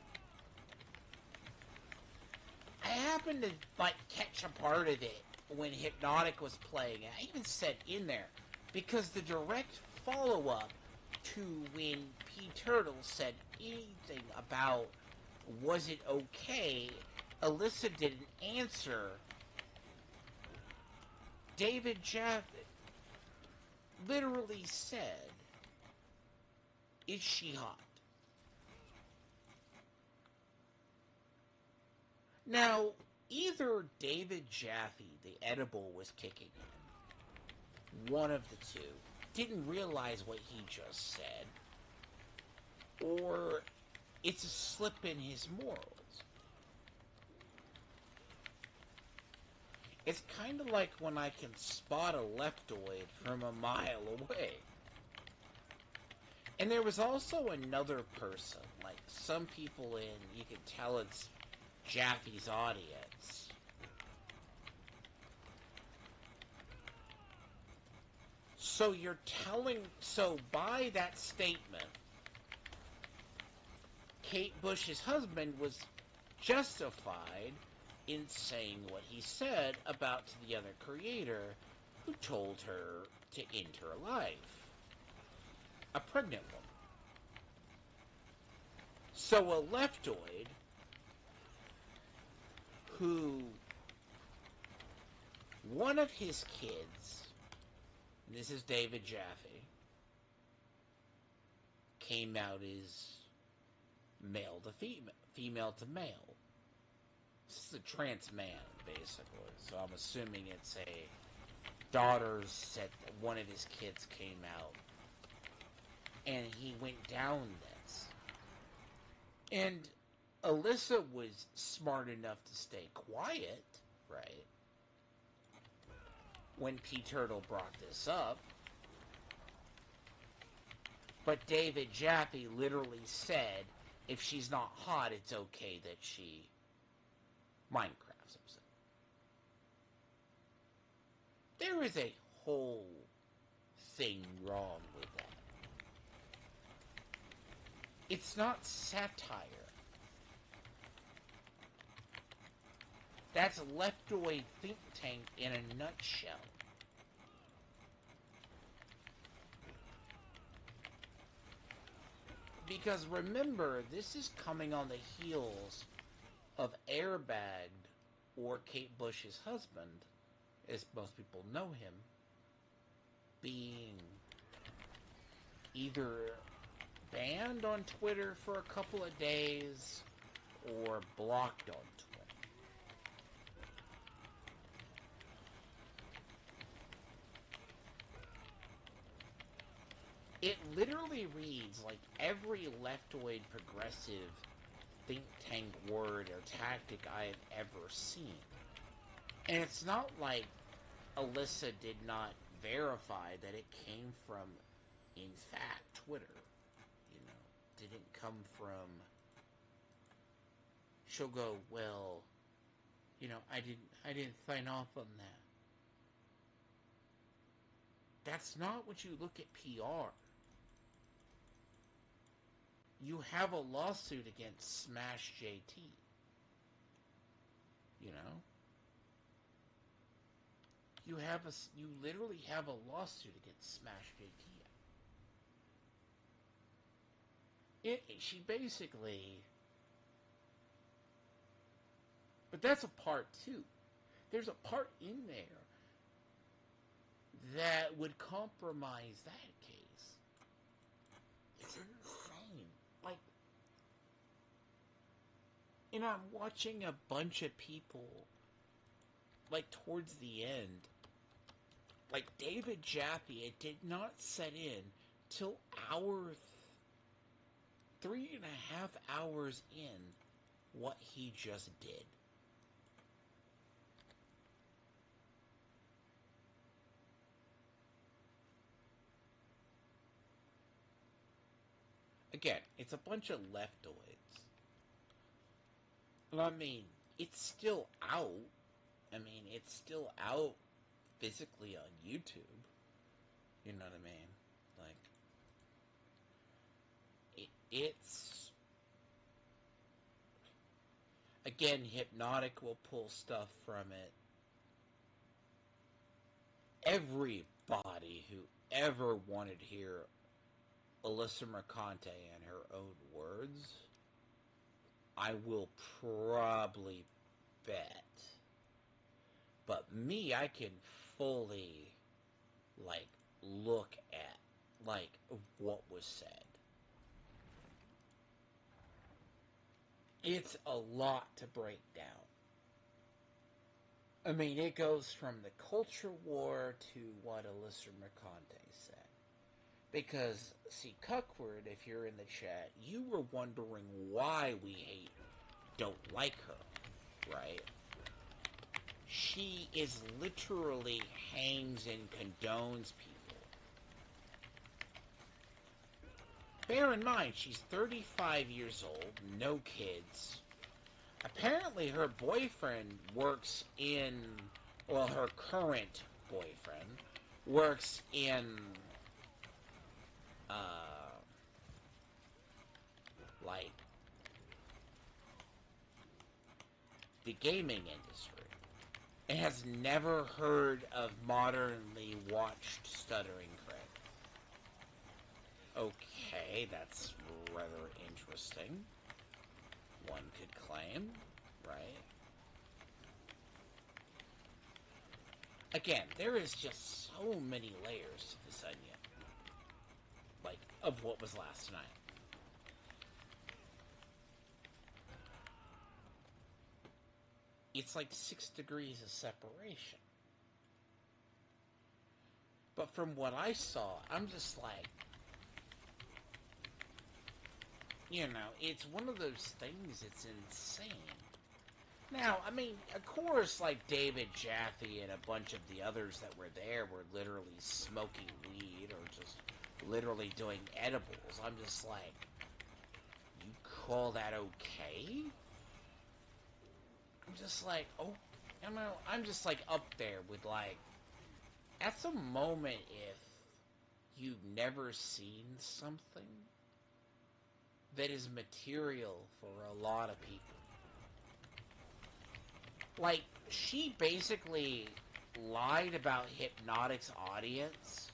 Speaker 2: I happened to, like, catch a part of it when Hypnotic was playing. I even said in there, because the direct follow-up to when P. Turtle said anything about was it okay, Alyssa didn't answer. David Jeff literally said, is she hot? Now, either David Jaffe, the edible, was kicking in, one of the two, didn't realize what he just said, or it's a slip in his morals. It's kind of like when I can spot a leptoid from a mile away. And there was also another person, like some people you can tell it's Jaffe's audience. So you're telling, so by that statement, Kate Bush's husband was justified in saying what he said about to the other creator who told her to end her life. A pregnant woman. So a leftoid who one of his kids, and this is David Jaffe, came out as male to female, female to male. This is a trans man, basically. So I'm assuming it's a daughter said that one of his kids came out. And he went down this. And Alyssa was smart enough to stay quiet, right? When P. Turtle brought this up. But David Jaffe literally said, if she's not hot, it's okay that she Minecrafts himself. There is a whole thing wrong with that. It's not satire. That's leftoid think tank in a nutshell. Because remember, this is coming on the heels of Airbagged, or Kate Bush's husband, as most people know him, being either banned on Twitter for a couple of days or blocked on Twitter. It literally reads like every leftoid progressive think tank word or tactic I have ever seen. And it's not like Alyssa did not verify that it came from, in fact, Twitter. You know, didn't come from... She'll go, well, you know, I didn't sign off on that. That's not what you look at PR. You have a lawsuit against Smash JT. You know? You literally have a lawsuit against Smash JT. She basically... But that's a part two. There's a part in there that would compromise that case. It's insane. Like, and I'm watching a bunch of people, like, towards the end, like, David Jaffe, it did not set in till 3.5 hours in what he just did. Again, it's a bunch of leftoids. And I mean, it's still out. I mean, it's still out physically on YouTube. You know what I mean? Like, it's... Again, Hypnotic will pull stuff from it. Everybody who ever wanted to hear Alyssa Mercante in her own words, I will probably bet. But me, I can fully, like, look at, like, what was said. It's a lot to break down. I mean, it goes from the culture war to what Alyssa Mercante said. Because, see, Cuckward, if you're in the chat, you were wondering why we don't like her, right? She is literally hangs and condones people. Bear in mind, she's 35 years old, no kids. Apparently her boyfriend works in, well, her current boyfriend works in like the gaming industry and has never heard of modernly watched stuttering crit. Okay, that's rather interesting. One could claim, right? Again, there is just so many layers to this onion. Like, of what was last night. It's like 6 degrees of separation. But from what I saw, I'm just like, you know, it's one of those things, it's insane. Now, I mean, of course, like David Jaffe and a bunch of the others that were there were literally smoking weed or just literally doing edibles. I'm just like, you call that okay? I'm just like, oh, you know, I'm just like up there with like, at the moment, if you've never seen something that is material for a lot of people. Like, she basically lied about Hypnotic's audience.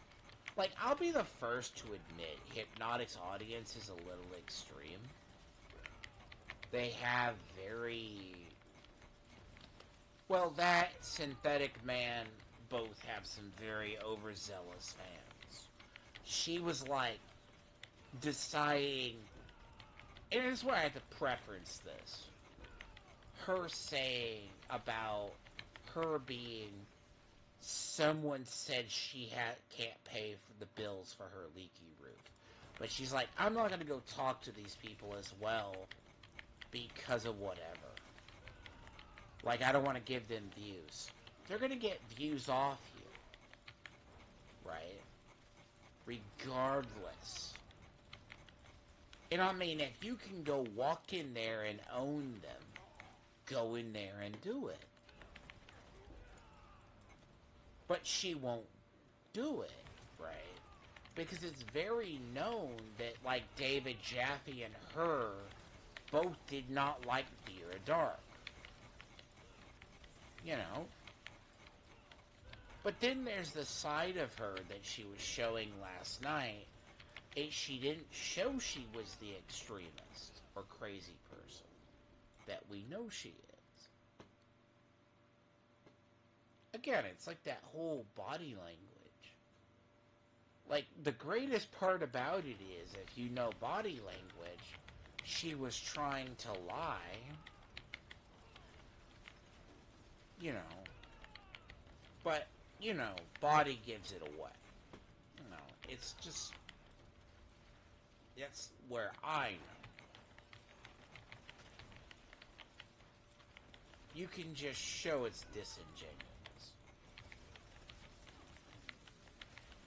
Speaker 2: Like, I'll be the first to admit Hypnotic's audience is a little extreme. They have very... Well, that Synthetic Man both have some very overzealous fans. She was like deciding, and this is where I have to preference this. Her saying about her being, someone said she can't pay for the bills for her leaky roof. But she's like, I'm not going to go talk to these people as well because of whatever. Like, I don't want to give them views. They're going to get views off you. Right? Regardless. And I mean, if you can go walk in there and own them, go in there and do it. But she won't do it, right? Because it's very known that, like, David Jaffe and her both did not like Fear of Dark. You know? But then there's the side of her that she was showing last night. She didn't show she was the extremist or crazy person that we know she is. Again, it's like that whole body language. Like, the greatest part about it is, if you know body language, she was trying to lie. You know. But, you know, body gives it away. You know, it's just... That's where I know. You can just show it's disingenuous.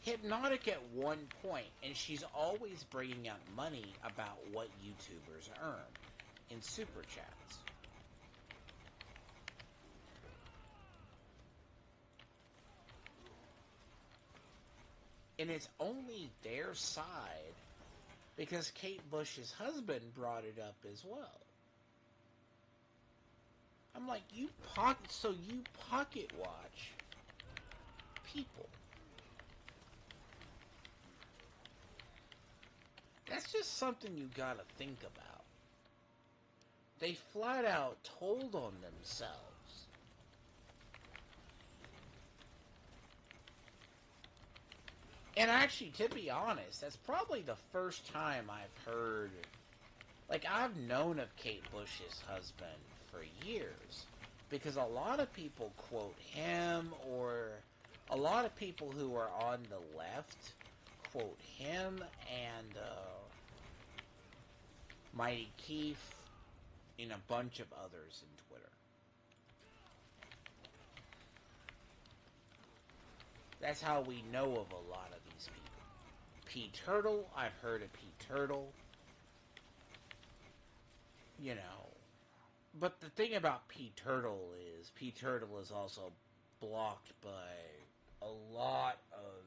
Speaker 2: Hypnotic at one point, and she's always bringing up money about what YouTubers earn in super chats. And it's only their side because Kate Bush's husband brought it up as well. I'm like, you pocket watch people. That's just something you gotta think about. They flat out told on themselves. And actually, to be honest, that's probably the first time I've heard... Like, I've known of Kate Bush's husband for years. Because a lot of people quote him, or a lot of people who are on the left quote him and Mighty Keith and a bunch of others in Twitter. That's how we know of a lot of these people. P. Turtle, I've heard of P. Turtle. You know. But the thing about P. Turtle is also blocked by a lot of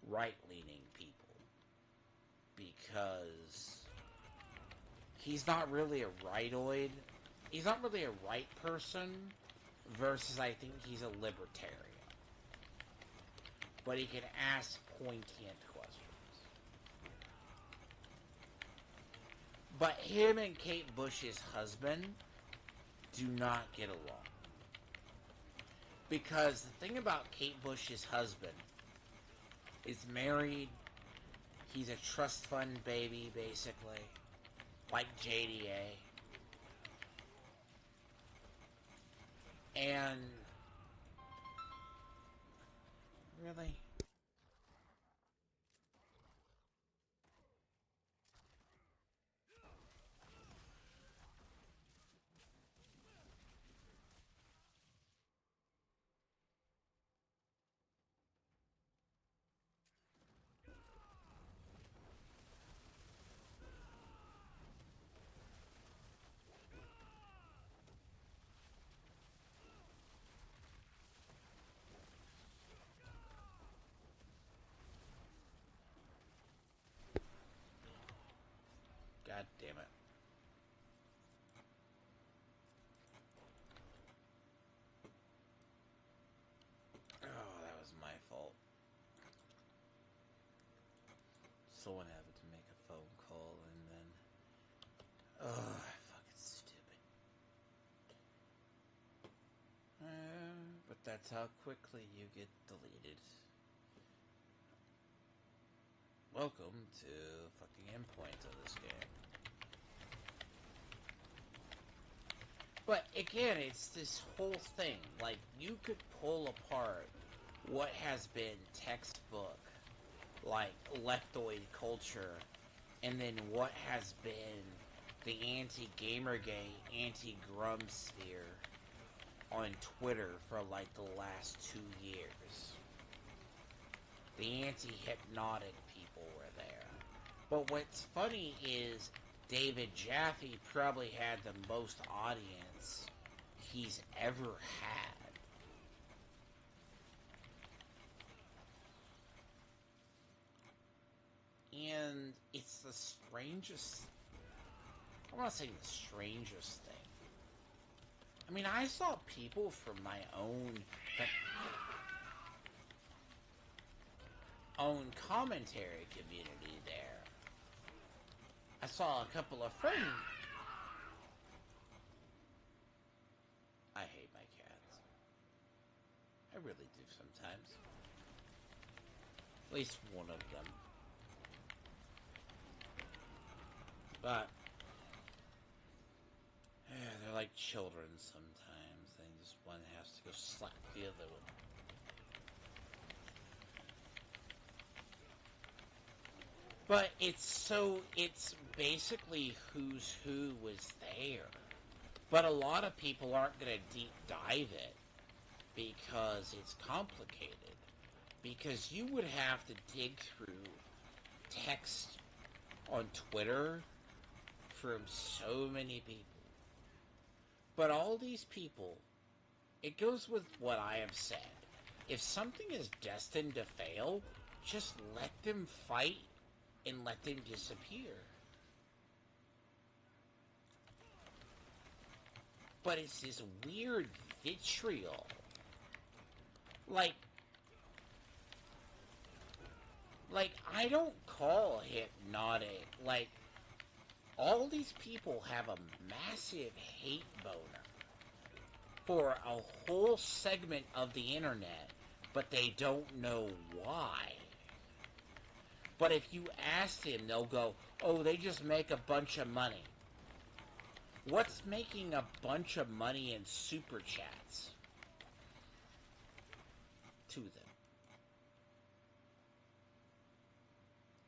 Speaker 2: right-leaning people, because he's not really a rightoid. He's not really a right person, versus I think he's a libertarian. But he can ask poignant questions. But him and Kate Bush's husband do not get along. Because the thing about Kate Bush's husband is married. He's a trust fund baby, basically. Like JDA. And... really? God damn it. Oh, that was my fault. Someone happened to make a phone call and then... oh, fucking stupid. But that's how quickly you get deleted. Welcome to fucking endpoint of this game. But again, it's this whole thing. Like, you could pull apart what has been textbook, like, leftoid culture, and then what has been the anti-Gamergate, anti-Grum sphere on Twitter for, like, the last 2 years. The anti-hypnotic people were there. But what's funny is David Jaffe probably had the most audience he's ever had. And it's the strangest... I want to say the strangest thing. I mean, I saw people from my own commentary community there. I saw a couple of friends. I hate my cats. I really do sometimes. At least one of them. But they're like children sometimes. They just one has to go slap the other one. But it's basically who's who was there. But a lot of people aren't going to deep dive it because it's complicated. Because you would have to dig through text on Twitter from so many people. But all these people, it goes with what I have said. If something is destined to fail, just let them fight and let them disappear. But it's this weird vitriol. Like, I don't call hypnotic. Like, all these people have a massive hate boner for a whole segment of the internet, but they don't know why. But if you ask them, they'll go, oh, they just make a bunch of money. What's making a bunch of money in super chats to them?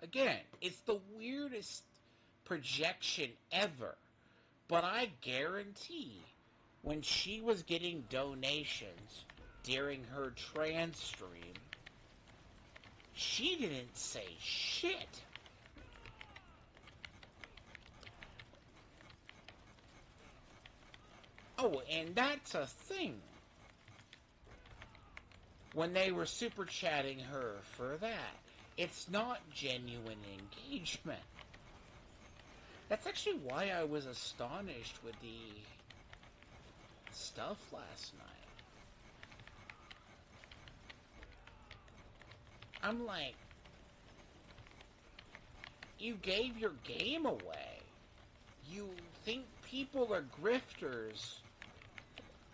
Speaker 2: Again, it's the weirdest projection ever. But I guarantee when she was getting donations during her trans stream, she didn't say shit. Oh, and that's a thing. When they were super chatting her for that. It's not genuine engagement. That's actually why I was astonished with the stuff last night. I'm like, you gave your game away. You think people are grifters.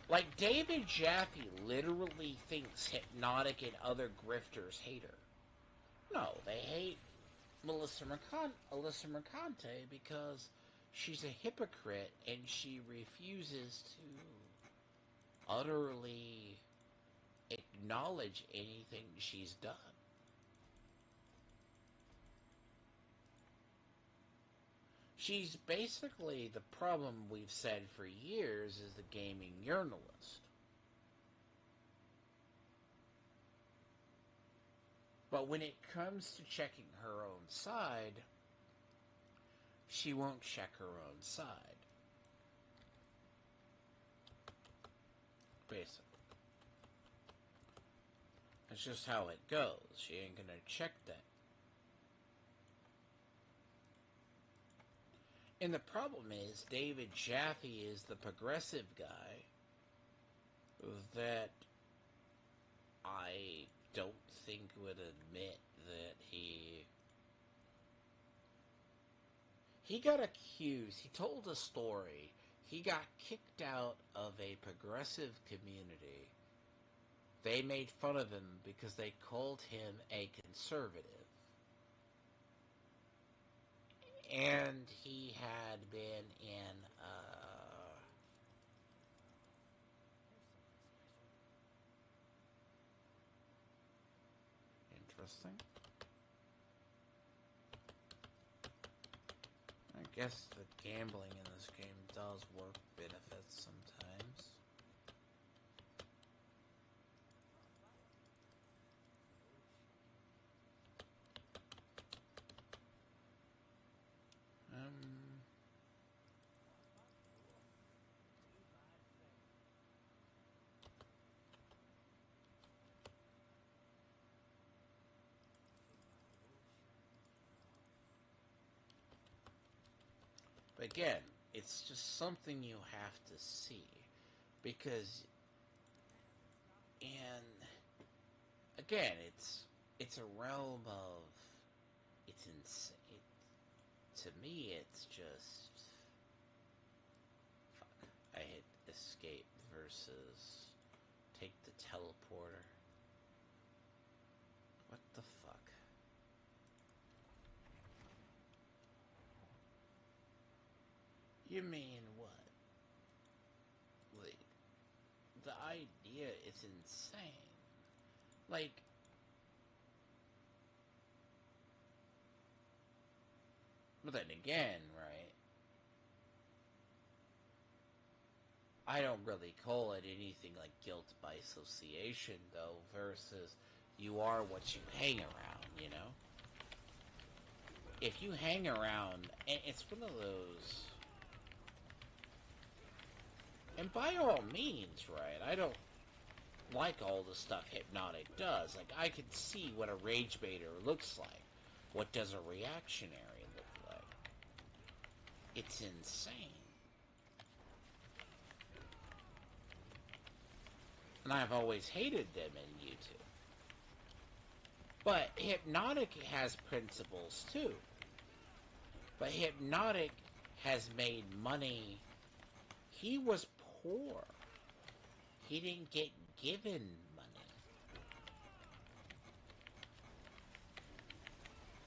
Speaker 2: Like, David Jaffe literally thinks Hypnotic and other grifters hate her. No, they hate Alyssa Mercante because she's a hypocrite and she refuses to utterly acknowledge anything she's done. She's basically the problem we've said for years is the gaming journalist. But when it comes to checking her own side, she won't check her own side. Basically. That's just how it goes. She ain't gonna check that. And the problem is, David Jaffe is the progressive guy that I don't think would admit that he got accused. He told a story. He got kicked out of a progressive community. They made fun of him because they called him a conservative. And he had been in interesting. I guess the gambling in this game does work benefits sometimes. But again, it's just something you have to see. Because, and again, it's a realm of, it's insane. To me, it's just, fuck, I hit escape versus take the teleporter. What the fuck? You mean what? Like, the idea is insane. Like, but then again, right? I don't really call it anything like guilt by association, though, versus you are what you hang around, you know? If you hang around, and it's one of those, and by all means, right, I don't like all the stuff Hypnotic does. Like, I can see what a rage baiter looks like. What does a reactionary look like? It's insane. And I've always hated them in YouTube. But Hypnotic has principles too. But Hypnotic has made money. He was poor. He didn't get given money.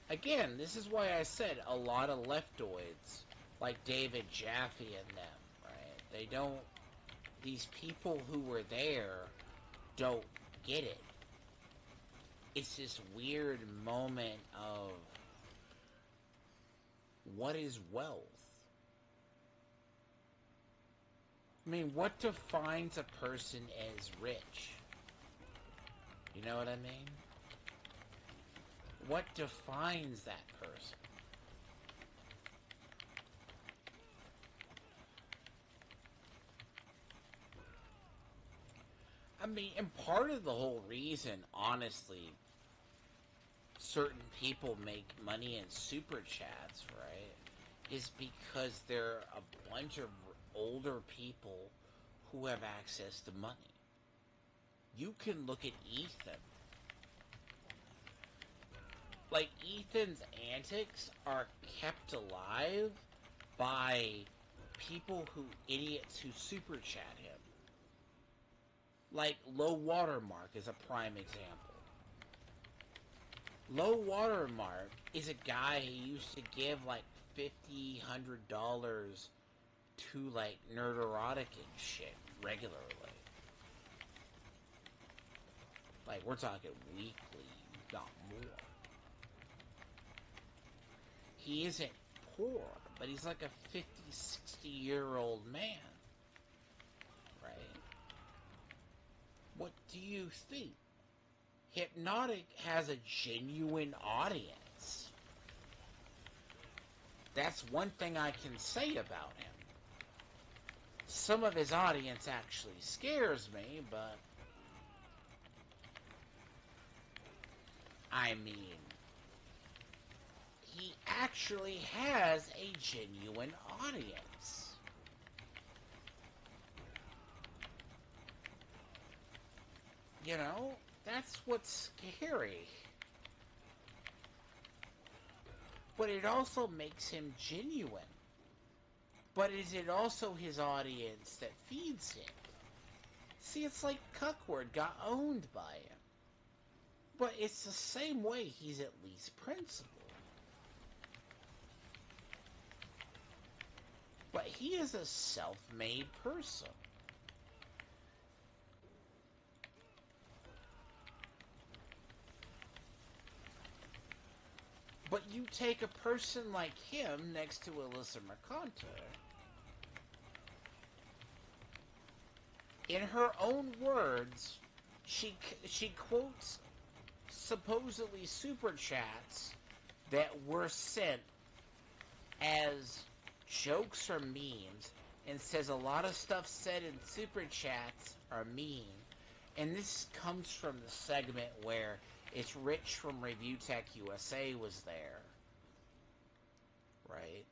Speaker 2: Again, this is why I said a lot of leftoids, like David Jaffe and them, right? They don't, these people who were there don't get it. It's this weird moment of what is wealth? I mean, what defines a person as rich? You know what I mean? What defines that person? I mean, and part of the whole reason, honestly, certain people make money in super chats, right, is because they're a bunch of older people who have access to money. You can look at Ethan. Like, Ethan's antics are kept alive by idiots who super chat him. Like, Low Watermark is a prime example. Low Watermark is a guy who used to give like $50, $100 to like Nerderotic and shit regularly. Like, we're talking weekly, not more. He isn't poor, but he's like a 50, 60-year-old man. Right? What do you think? Hypnotic has a genuine audience. That's one thing I can say about him. Some of his audience actually scares me, but I mean, he actually has a genuine audience. You know, that's what's scary. But it also makes him genuine. But is it also his audience that feeds him? See, it's like Cuckward got owned by him. But it's the same way he's at least principled. But he is a self-made person. But you take a person like him next to Alyssa Mercante. In her own words, she quotes supposedly super chats that were sent as jokes or memes, and says a lot of stuff said in super chats are mean. And this comes from the segment where it's Rich from Review Tech USA was there. Right?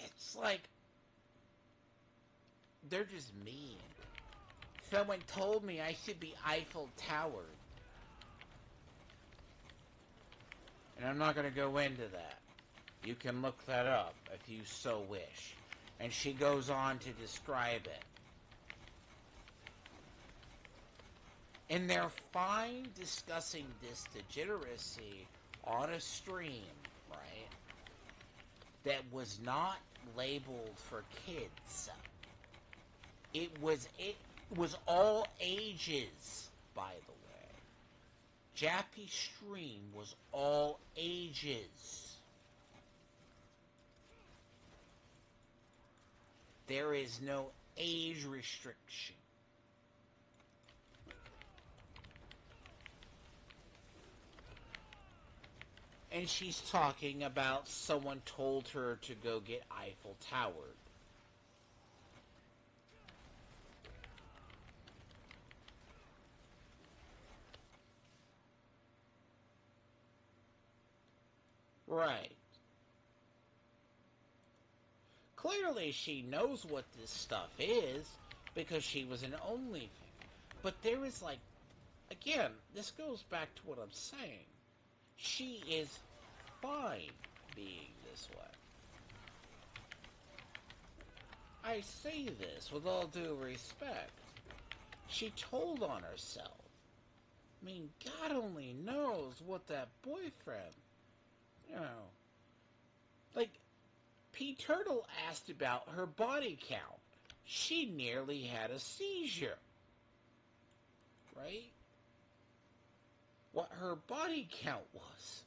Speaker 2: It's like, they're just mean. Someone told me I should be Eiffel Towered. And I'm not going to go into that. You can look that up if you so wish. And she goes on to describe it. And they're fine discussing this degeneracy on a stream, right? That was not labeled for kids. It was all ages, by the way. Jappy's stream was all ages. There is no age restriction. And she's talking about someone told her to go get Eiffel Towered. Right. Clearly she knows what this stuff is because she was an OnlyFans. But there is like, again, this goes back to what I'm saying. She is fine being this way. I say this with all due respect. She told on herself. I mean, God only knows what that boyfriend, you know. Like, P. Turtle asked about her body count. She nearly had a seizure. Right? What her body count was.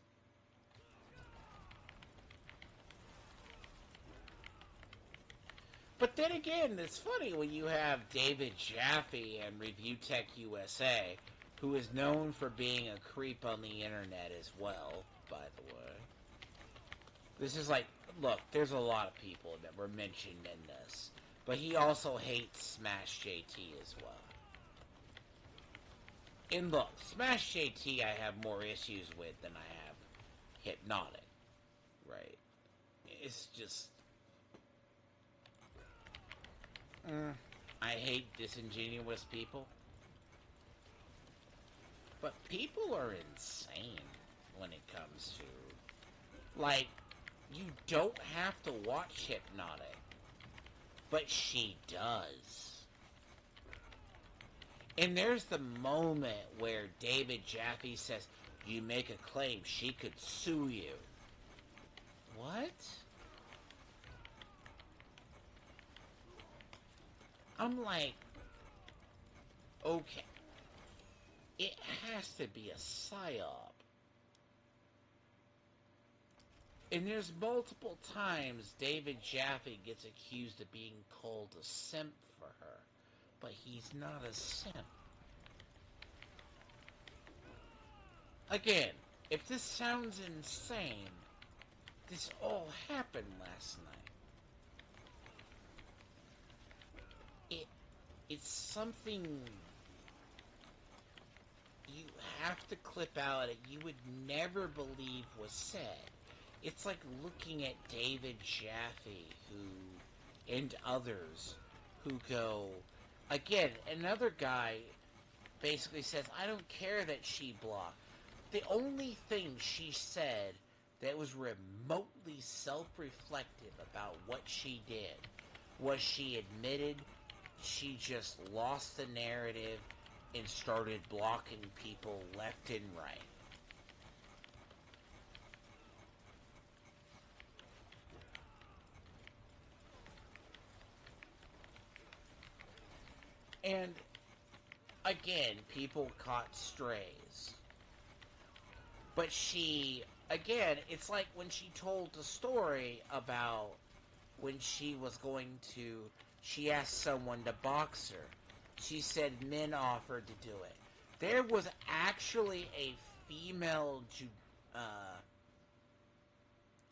Speaker 2: But then again, it's funny when you have David Jaffe and Review Tech USA, who is known for being a creep on the internet as well, by the way. This is like, look, there's a lot of people that were mentioned in this, but he also hates Smash JT as well. And look, Smash JT I have more issues with than I have Hypnotic. Right? It's just... I hate disingenuous people. But people are insane when it comes to... Like, you don't have to watch Hypnotic. But she does. And there's the moment where David Jaffe says, you make a claim, she could sue you. What? I'm like, okay. It has to be a psyop. And there's multiple times David Jaffe gets accused of being called a simp for her. But he's not a simp. Again, if this sounds insane, this all happened last night. It's something you have to clip out that you would never believe was said. It's like looking at David Jaffe and others who go... Again, another guy basically says, I don't care that she blocked. The only thing she said that was remotely self-reflective about what she did was she admitted she just lost the narrative and started blocking people left and right. And again, people caught strays. But she, again, it's like when she told the story about when she was going to, she asked someone to box her. She said men offered to do it. There was actually a female,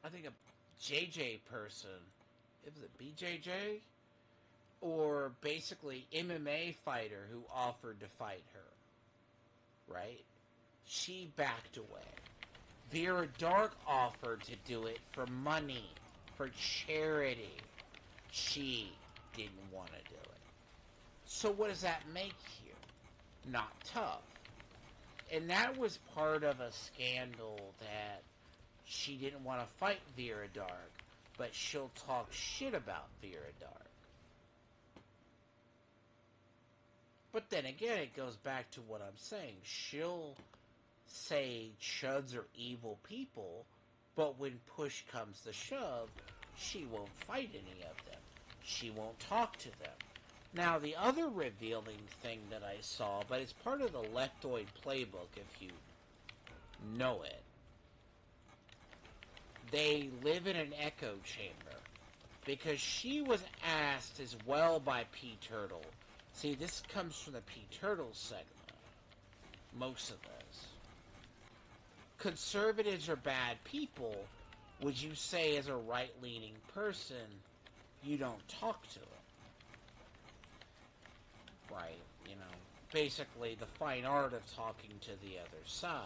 Speaker 2: I think a JJ person, it was a BJJ? Or basically MMA fighter who offered to fight her. Right? She backed away. Vera Dark offered to do it for money, for charity. She didn't want to do it. So what does that make you? Not tough. And that was part of a scandal that she didn't want to fight Vera Dark, but she'll talk shit about Vera Dark. But then again, it goes back to what I'm saying. She'll say chuds are evil people, but when push comes to shove, she won't fight any of them. She won't talk to them. Now, the other revealing thing that I saw, but it's part of the Leftoid playbook if you know it, they live in an echo chamber. Because she was asked as well by P. Turtle. See, this comes from the P. Turtle segment. Most of this. Conservatives are bad people. Would you say as a right-leaning person, you don't talk to them? Right, you know. Basically, the fine art of talking to the other side.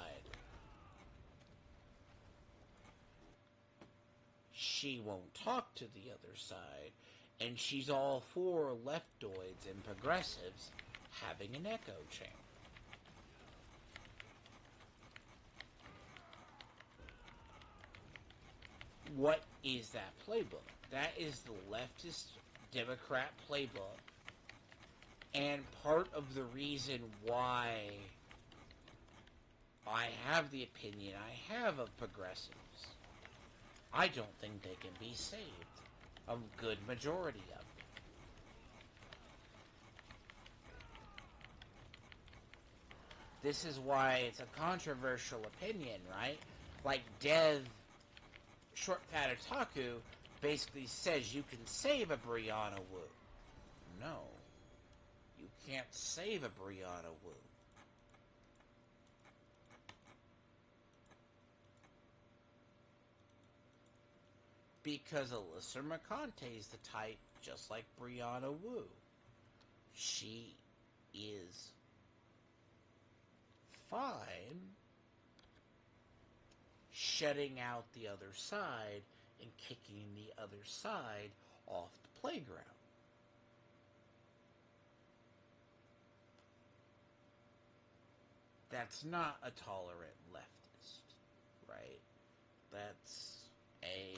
Speaker 2: She won't talk to the other side, and she's all for leftoids and progressives having an echo chamber. What is that playbook? That is the leftist Democrat playbook, and part of the reason why I have the opinion I have of progressives. I don't think they can be saved. A good majority of them. This is why it's a controversial opinion, right? Like Dev Short Fat Otaku basically says you can save a Brianna Wu. No. You can't save a Brianna Wu. Because Alyssa McConte is the type just like Brianna Wu. She is fine shutting out the other side and kicking the other side off the playground. That's not a tolerant leftist, right? That's a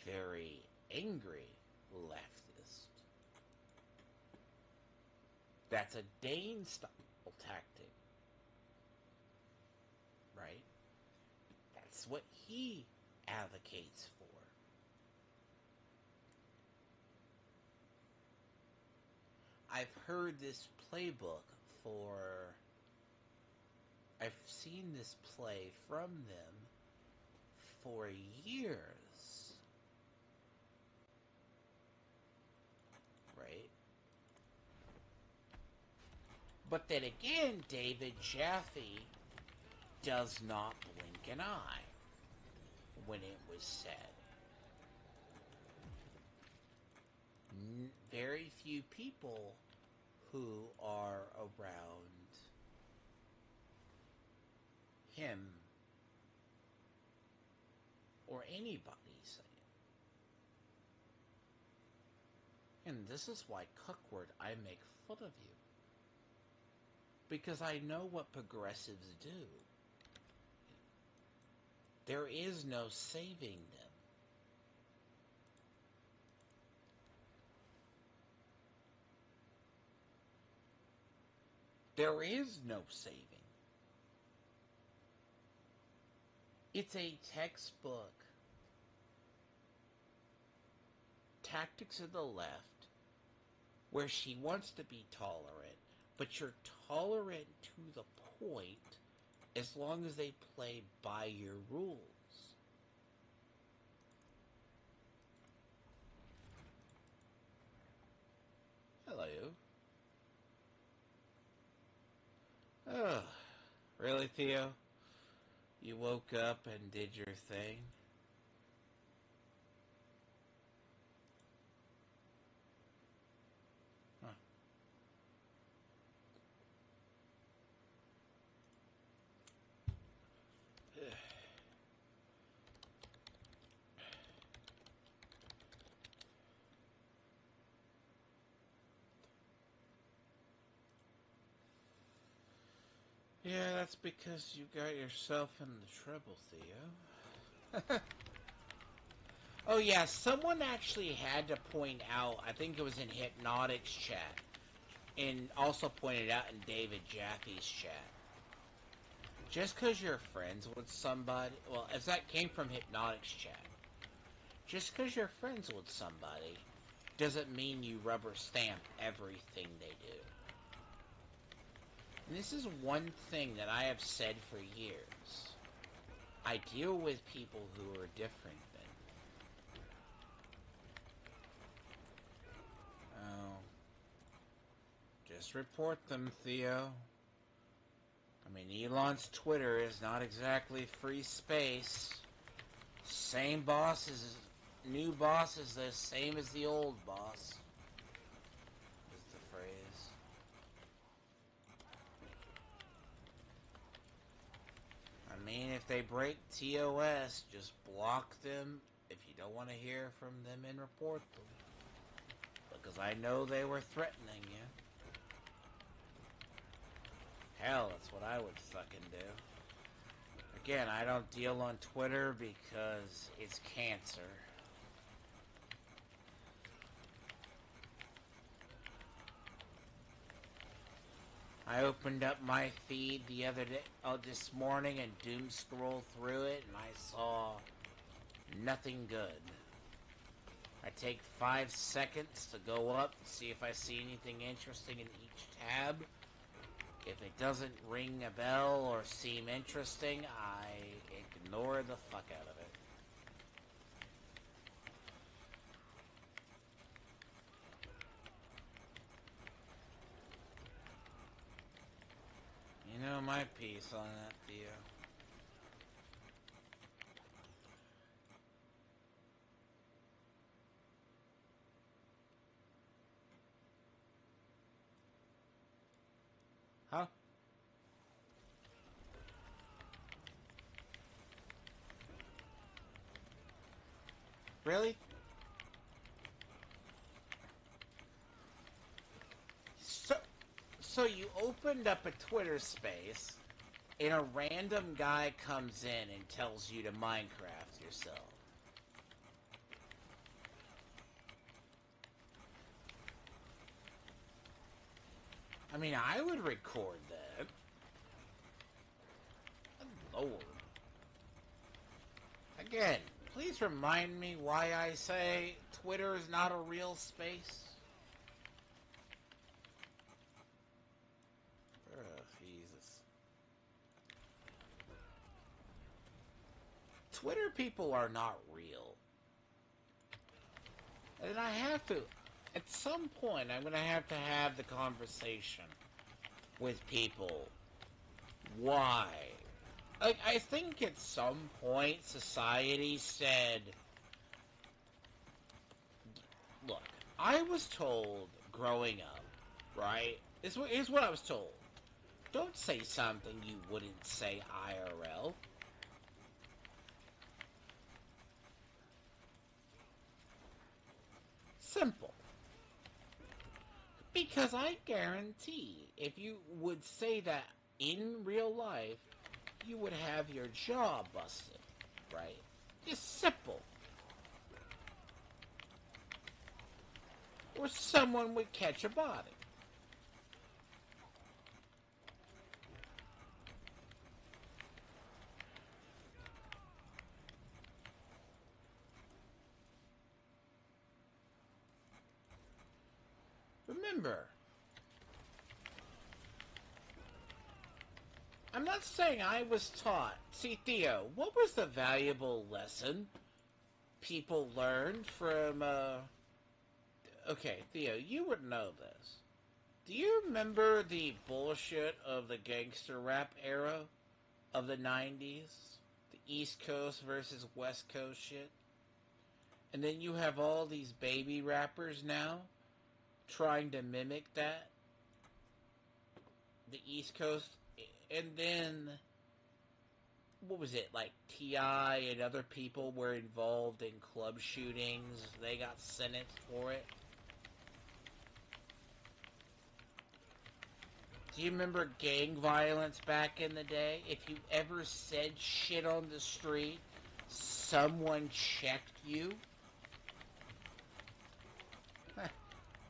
Speaker 2: very angry leftist. That's a Dane style tactic, right? That's what he advocates for. I've heard this playbook for... I've seen this play from them for years. Right? But then again, David Jaffe does not blink an eye when it was said. Very few people who are around him or anybody say it. And this is why, Cuckward, I make fun of you. Because I know what progressives do. There is no saving them. There is no saving. It's a textbook. Tactics of the left, where she wants to be tolerant, but you're tolerant to the point as long as they play by your rules. Hello. Oh, really, Theo? You woke up and did your thing? Huh. Yeah, that's because you got yourself in the trouble, Theo. Oh yeah, someone actually had to point out, I think it was in Hypnotic's chat, and also pointed out in David Jaffe's chat. Just because you're friends with somebody, well, as that came from Hypnotic's chat, just because you're friends with somebody doesn't mean you rubber stamp everything they do. And this is one thing that I have said for years. I deal with people who are different than me. Oh. Just report them, Theo. I mean, Elon's Twitter is not exactly free space. Same bosses, new boss is the same as the old boss, is the phrase. I mean, if they break TOS, just block them if you don't want to hear from them and report them. Because I know they were threatening you. Hell, that's what I would fucking do. Again, I don't deal on Twitter because it's cancer. I opened up my feed the other day, this morning, and doom scrolled through it, and I saw nothing good. I take 5 seconds to go up and see if I see anything interesting in each tab. If it doesn't ring a bell or seem interesting, I ignore the fuck out of it. You know my piece on that, Theo. Huh? Really? So, so you opened up a Twitter space, and a random guy comes in and tells you to Minecraft yourself. I mean, I would record that. Lord. Again, please remind me why I say Twitter is not a real space. Oh, Jesus. Twitter people are not real. And I have to, at some point, I'm going to have the conversation with people. Why? Like, I think at some point society said, look, I was told growing up, right? Here's what I was told. Don't say something you wouldn't say IRL. Simple. Because I guarantee if you would say that in real life, you would have your jaw busted, right? Just simple. Or someone would catch a body. Remember, I'm not saying I was taught. See, Theo, what was the valuable lesson people learned from, okay, Theo, you would know this. Do you remember the bullshit of the gangster rap era of the 90s? The East Coast versus West Coast shit? And then you have all these baby rappers now trying to mimic that. The East Coast. And then, what was it? Like T.I. and other people were involved in club shootings. They got sentenced for it. Do you remember gang violence back in the day? If you ever said shit on the street, someone checked you?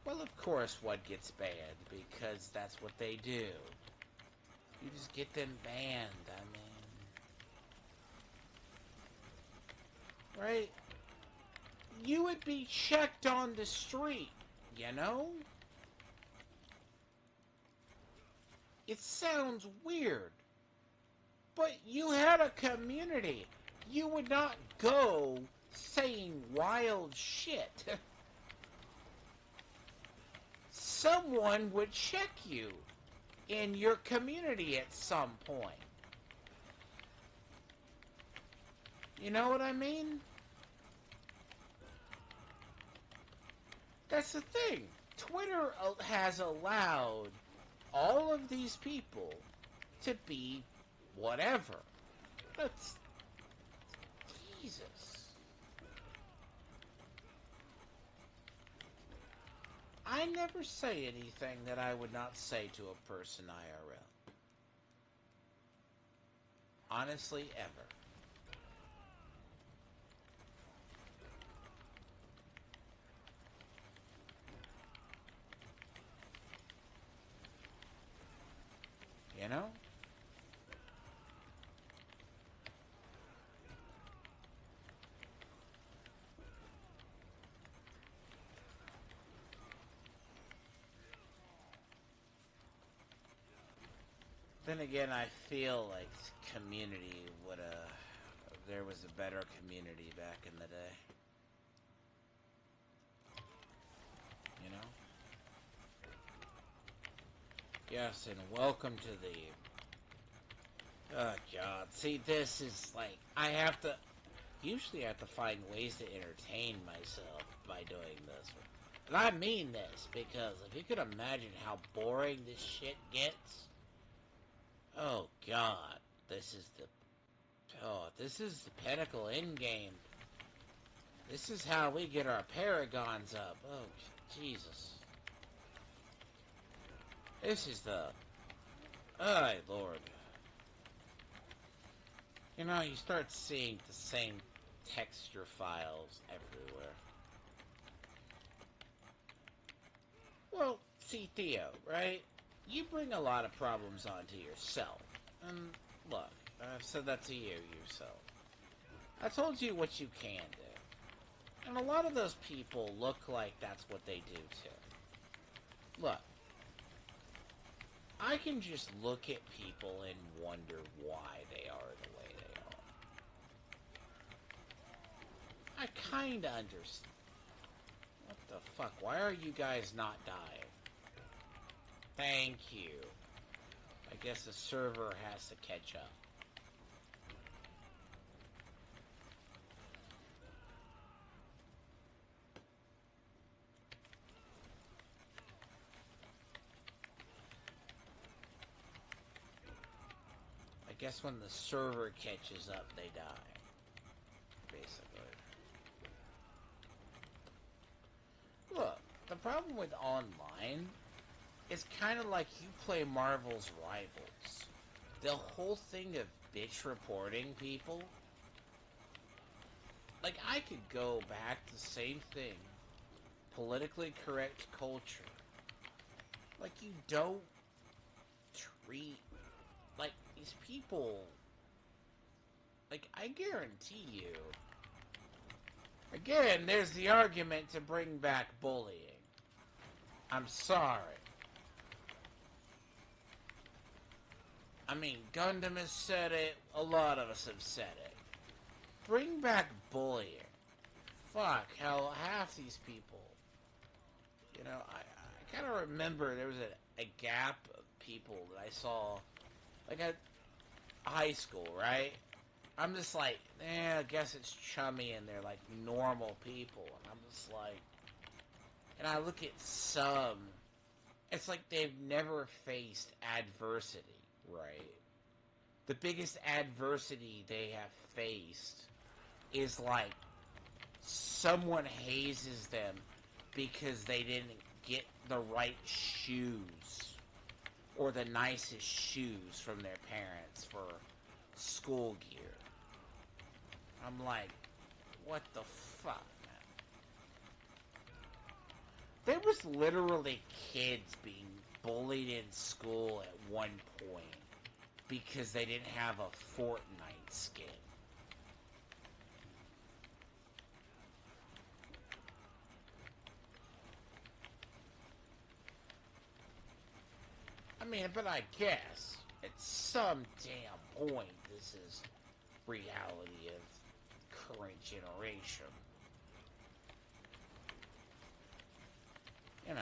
Speaker 2: Well, of course one gets banned, because that's what they do. You just get them banned, right? You would be checked on the street, you know? It sounds weird, but you had a community. You would not go saying wild shit. Someone would check you in your community at some point. You know what I mean? That's the thing. Twitter has allowed all of these people to be whatever. That's Jesus. I never say anything that I would not say to a person IRL. Honestly, ever. You know? Then again, I feel like community would there was a better community back in the day. You know? Yes, and welcome to the... Oh, God. See, this is like... Usually I have to find ways to entertain myself by doing this. And I mean this, because if you could imagine how boring this shit gets... Oh, God. This is the pinnacle endgame. This is how we get our paragons up. Oh, Jesus. This is the... Oh, Lord. You know, you start seeing the same texture files everywhere. Well, see, Theo, right? You bring a lot of problems onto yourself. And look, I've said that to you yourself. I told you what you can do. And a lot of those people look like that's what they do too. Look, I can just look at people and wonder why they are the way they are. I kinda understand. What the fuck? Why are you guys not dying? Thank you. I guess the server has to catch up. I guess when the server catches up, they die. Basically. Look, the problem with online is kind of like you play Marvel's Rivals. The whole thing of bitch reporting people. Like, I could go back to the same thing. Politically correct culture. Like, you don't treat... Like, these people... Like, I guarantee you... Again, there's the argument to bring back bullying. I'm sorry. I mean, Gundam has said it. A lot of us have said it. Bring back bullying. Fuck, hell, half these people. You know, I kind of remember there was a gap of people that I saw, like at high school, right? I'm just like, I guess it's chummy and they're like normal people. And I'm just like, and I look at some, it's like they've never faced adversity, right? The biggest adversity they have faced is like someone hazes them because they didn't get the right shoes or the nicest shoes from their parents for school gear. I'm like, what the fuck, man? There was literally kids being bullied in school at one point because they didn't have a Fortnite skin. I mean, but I guess at some damn point this is reality of current generation. You know,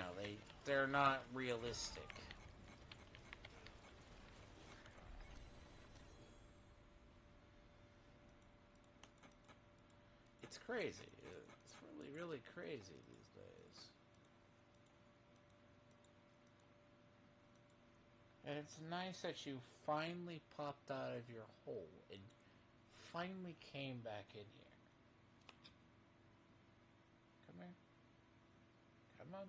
Speaker 2: they're not realistic. It's crazy. It's really, really crazy these days. And it's nice that you finally popped out of your hole and finally came back in here. Come here. Come on.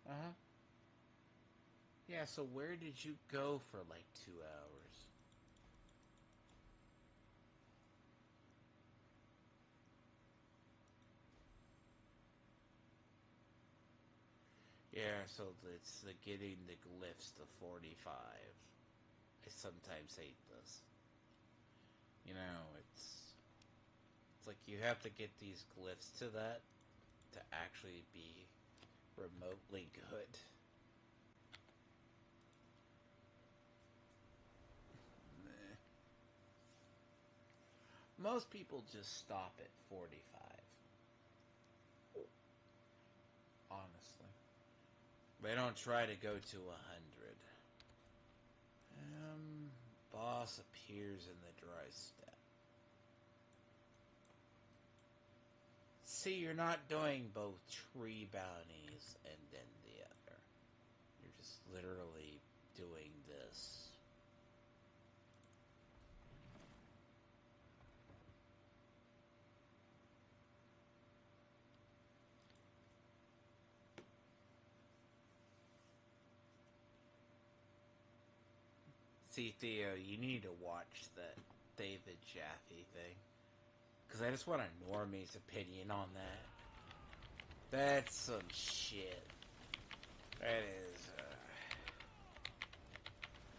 Speaker 2: Uh-huh. Yeah, so where did you go for like 2 hours? Yeah, so it's the getting the glyphs to 45. I sometimes hate this. You know, it's like you have to get these glyphs to that to actually be remotely good. Most people just stop at 45. Honestly. They don't try to go to 100. Boss appears in the dry step. See, you're not doing both tree bounties and then the other. You're just literally doing this. See, Theo, you need to watch that David Jaffe thing. Because I just want a normie's opinion on that. That's some shit. That is,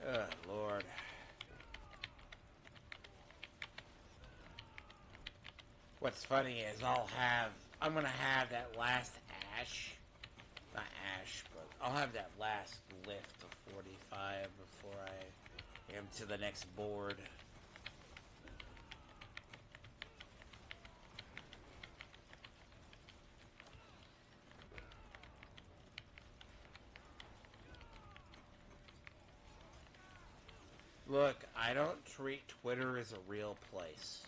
Speaker 2: oh, Lord. What's funny is I'm gonna have that last not Ash, but I'll have that last lift of 45 before I am to the next board. Look, I don't treat Twitter as a real place.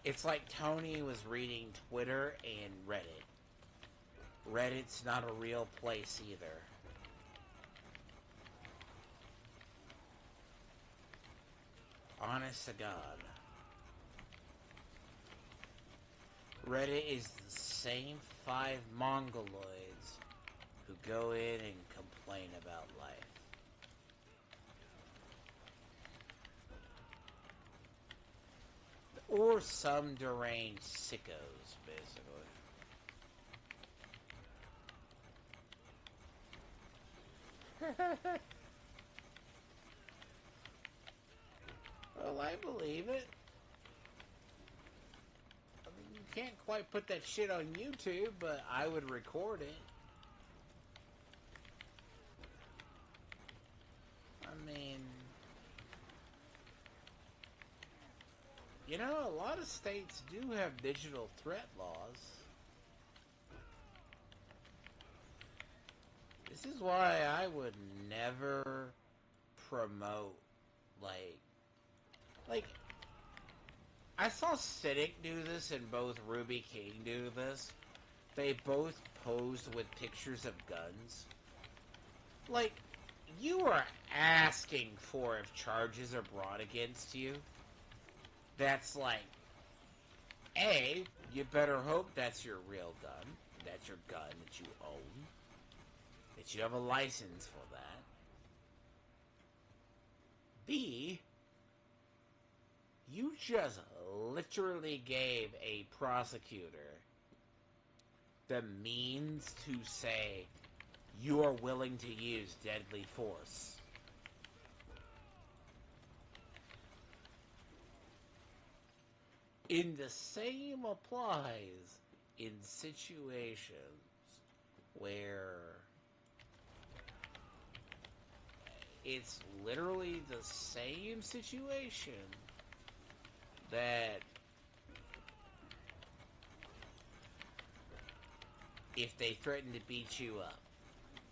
Speaker 2: It's like Tony was reading Twitter and Reddit. Reddit's not a real place either. Honest to God. Reddit is the same 5 mongoloids who go in and complain about life. Or some deranged sickos, basically. Well, I believe it. I mean, you can't quite put that shit on YouTube, but I would record it. I mean, you know, a lot of states do have digital threat laws. This is why I would never promote, like, I saw Cynic do this and both Ruby King do this. They both posed with pictures of guns. Like, you are asking for if charges are brought against you. That's like, A, you better hope that's your real gun. That's your gun that you own. That you have a license for that. B, you just literally gave a prosecutor the means to say you are willing to use deadly force. And the same applies in situations where it's literally the same situation that if they threaten to beat you up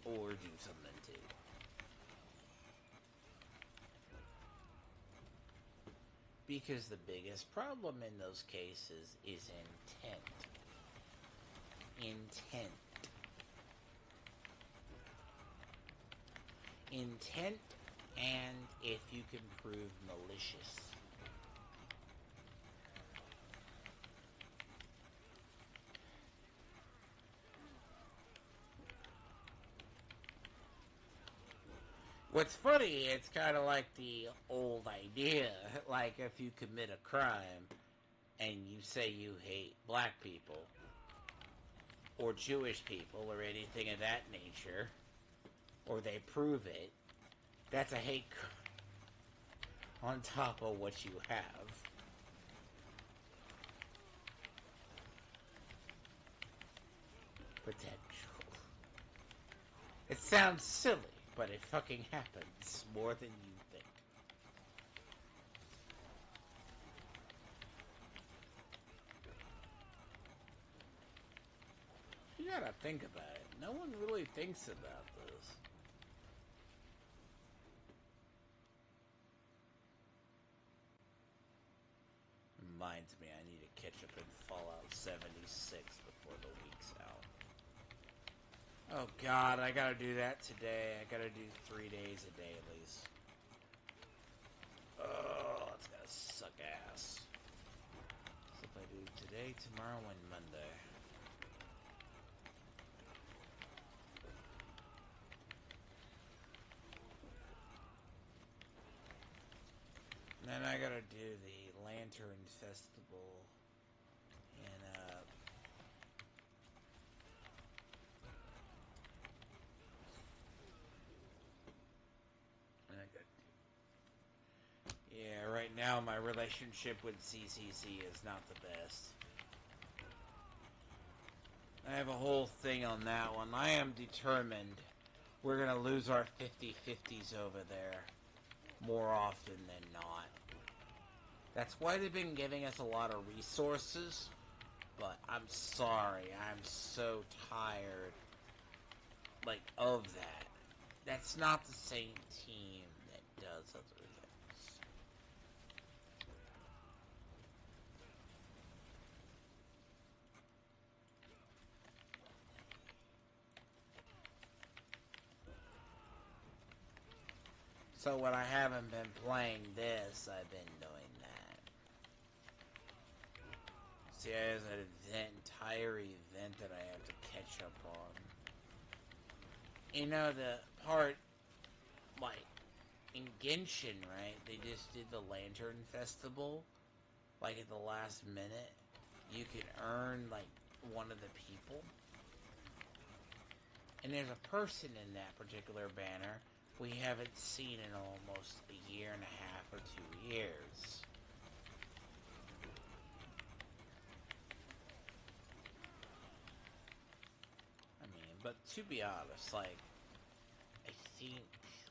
Speaker 2: or do something to you. Because the biggest problem in those cases is intent. Intent. Intent, and if you can prove malicious. What's funny, it's kind of like the old idea, like if you commit a crime and you say you hate black people or Jewish people or anything of that nature, or they prove it, that's a hate crime on top of what you have. Potential. It sounds silly, but it fucking happens more than you think. You gotta think about it. No one really thinks about this. Reminds me, I need to catch up in Fallout 76 before the week's out. Oh god, I gotta do that today. I gotta do 3 days a dailies. Oh, it's gonna suck ass. So if I do today, tomorrow, and Monday. then I gotta do the Lantern Festival. And, yeah, right now my relationship with CCC is not the best. I have a whole thing on that one. I am determined we're gonna lose our 50-50s over there more often than not. That's why they've been giving us a lot of resources, but I'm sorry, I'm so tired, like, of that. That's not the same team that does other things. So when I haven't been playing this, I've been doing that. See, there's an entire event that I have to catch up on. You know, the part, like, in Genshin, right? They just did the Lantern Festival, like, at the last minute. You can earn, like, one of the people. And there's a person in that particular banner we haven't seen in almost a year and a half or 2 years. I mean, but to be honest, like, I think,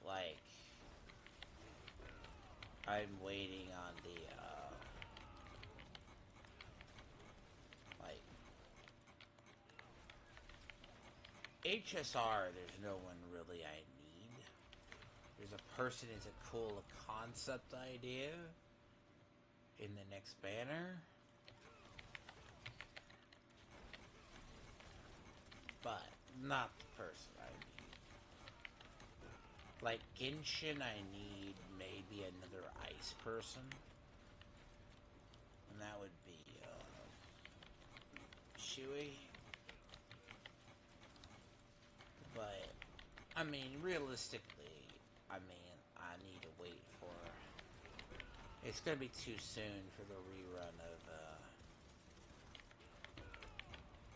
Speaker 2: like, I'm waiting on the, like, HSR, there's no one really I need. There's a person is a cool concept idea in the next banner. But not the person I need. Like Genshin, I need maybe another ice person. And that would be, Shui. But, I mean, realistically, I need to wait for... It's gonna be too soon for the rerun of,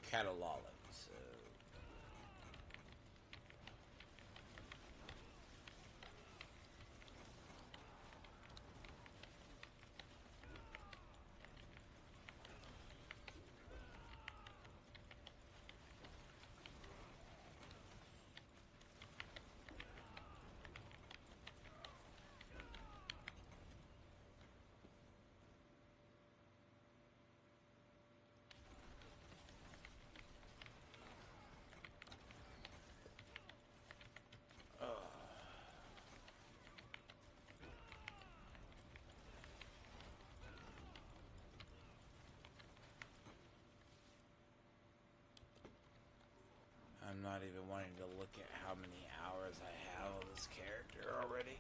Speaker 2: Catalolic, so... I'm not even wanting to look at how many hours I have of this character already.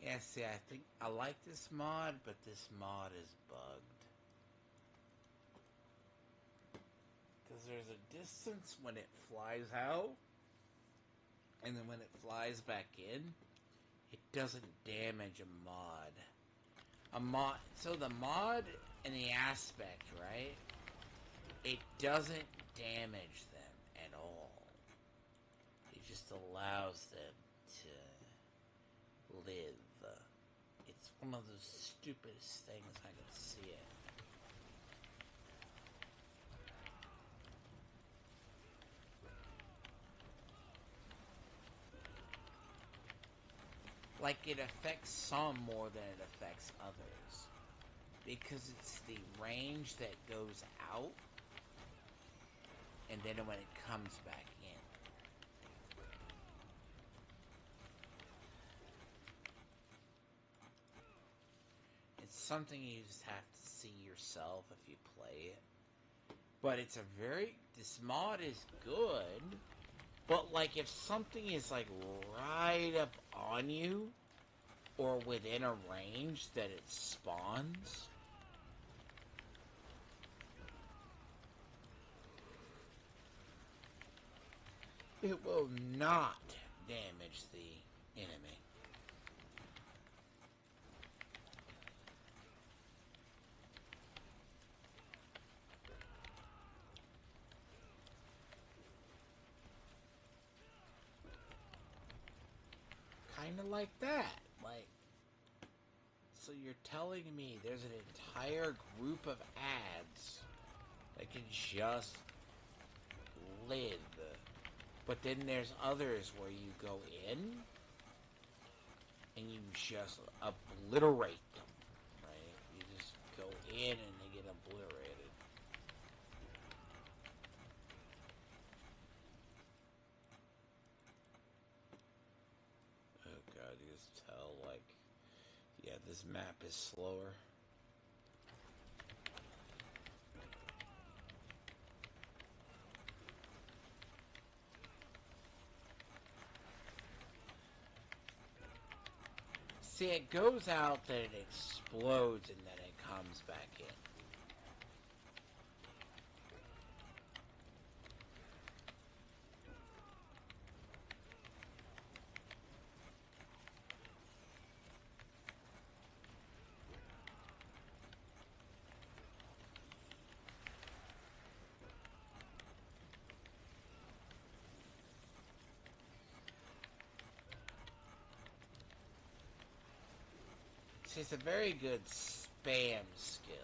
Speaker 2: Yeah, see, I think I like this mod, but this mod is bugged. Because there's a distance when it flies out, and then when it flies back in, it doesn't damage a mod. So the mod and the aspect, right? It doesn't damage them at all. It just allows them to live. It's one of the stupidest things I can see it. Like, it affects some more than it affects others. Because it's the range that goes out. and then when it comes back in. It's something you just have to see yourself if you play it. But it's a very... This mod is good, but like if something is like right up on you, or within a range that it spawns, it will not damage the enemy. Kind of like that. Like, so you're telling me there's an entire group of ads that can just live, but then there's others where you go in and you just obliterate them, right? You just go in and they get obliterated. Oh god, you just tell, like, yeah, this map is slower. See, it goes out, then it explodes, and then it comes back in. See, it's a very good spam skill.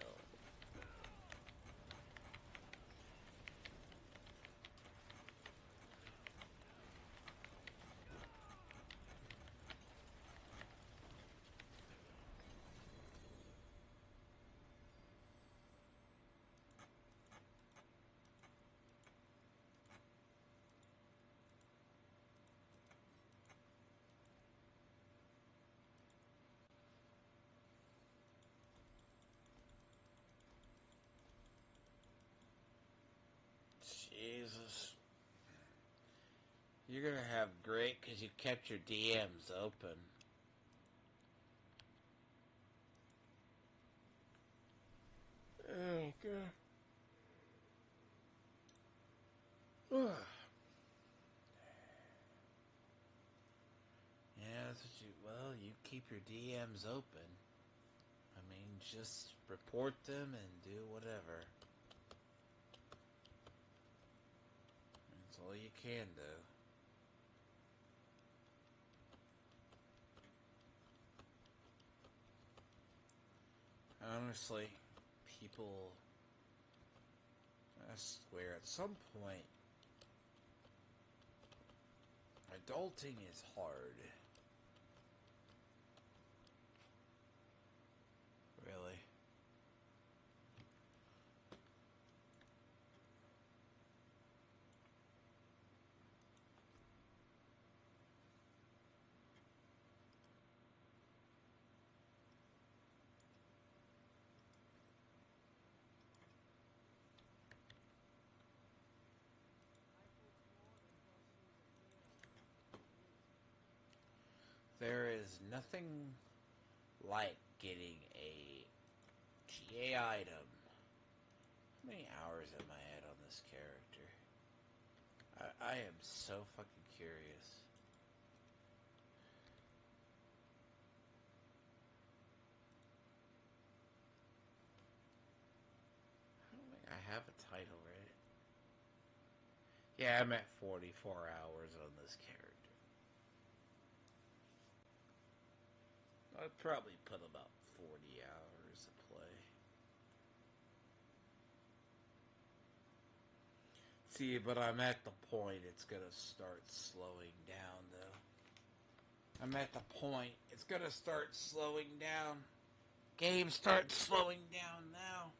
Speaker 2: Jesus. You're gonna have great because you kept your DMs open. Oh, God. Yeah, that's what you... Well, you keep your DMs open. I mean, just report them and do whatever. That's all you can do. Honestly, people... I swear, at some point, adulting is hard. Really. There is nothing like getting a GA item. How many hours am I at on this character? I am so fucking curious. I don't think I have a title, right? Yeah, I'm at 44 hours on this character. I'd probably put about 40 hours of play. See, but I'm at the point it's gonna start slowing down, though. I'm at the point it's gonna start slowing down. Game starts slowing down now.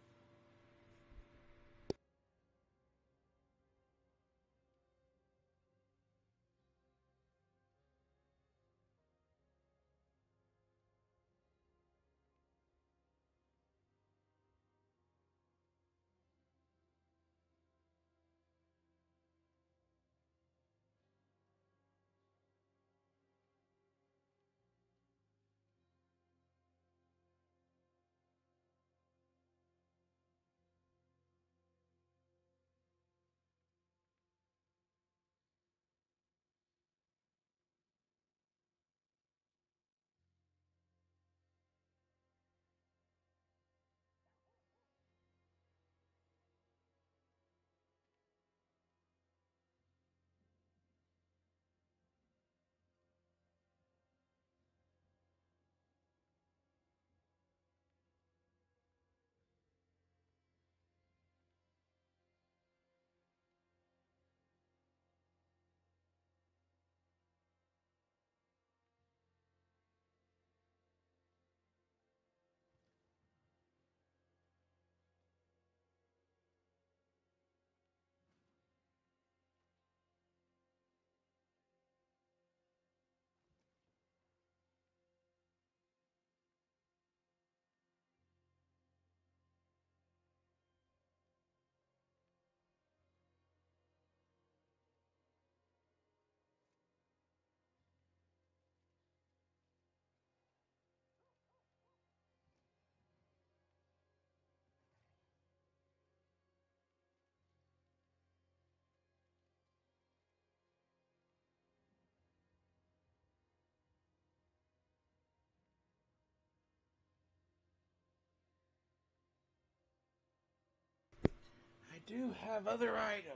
Speaker 2: do have other items.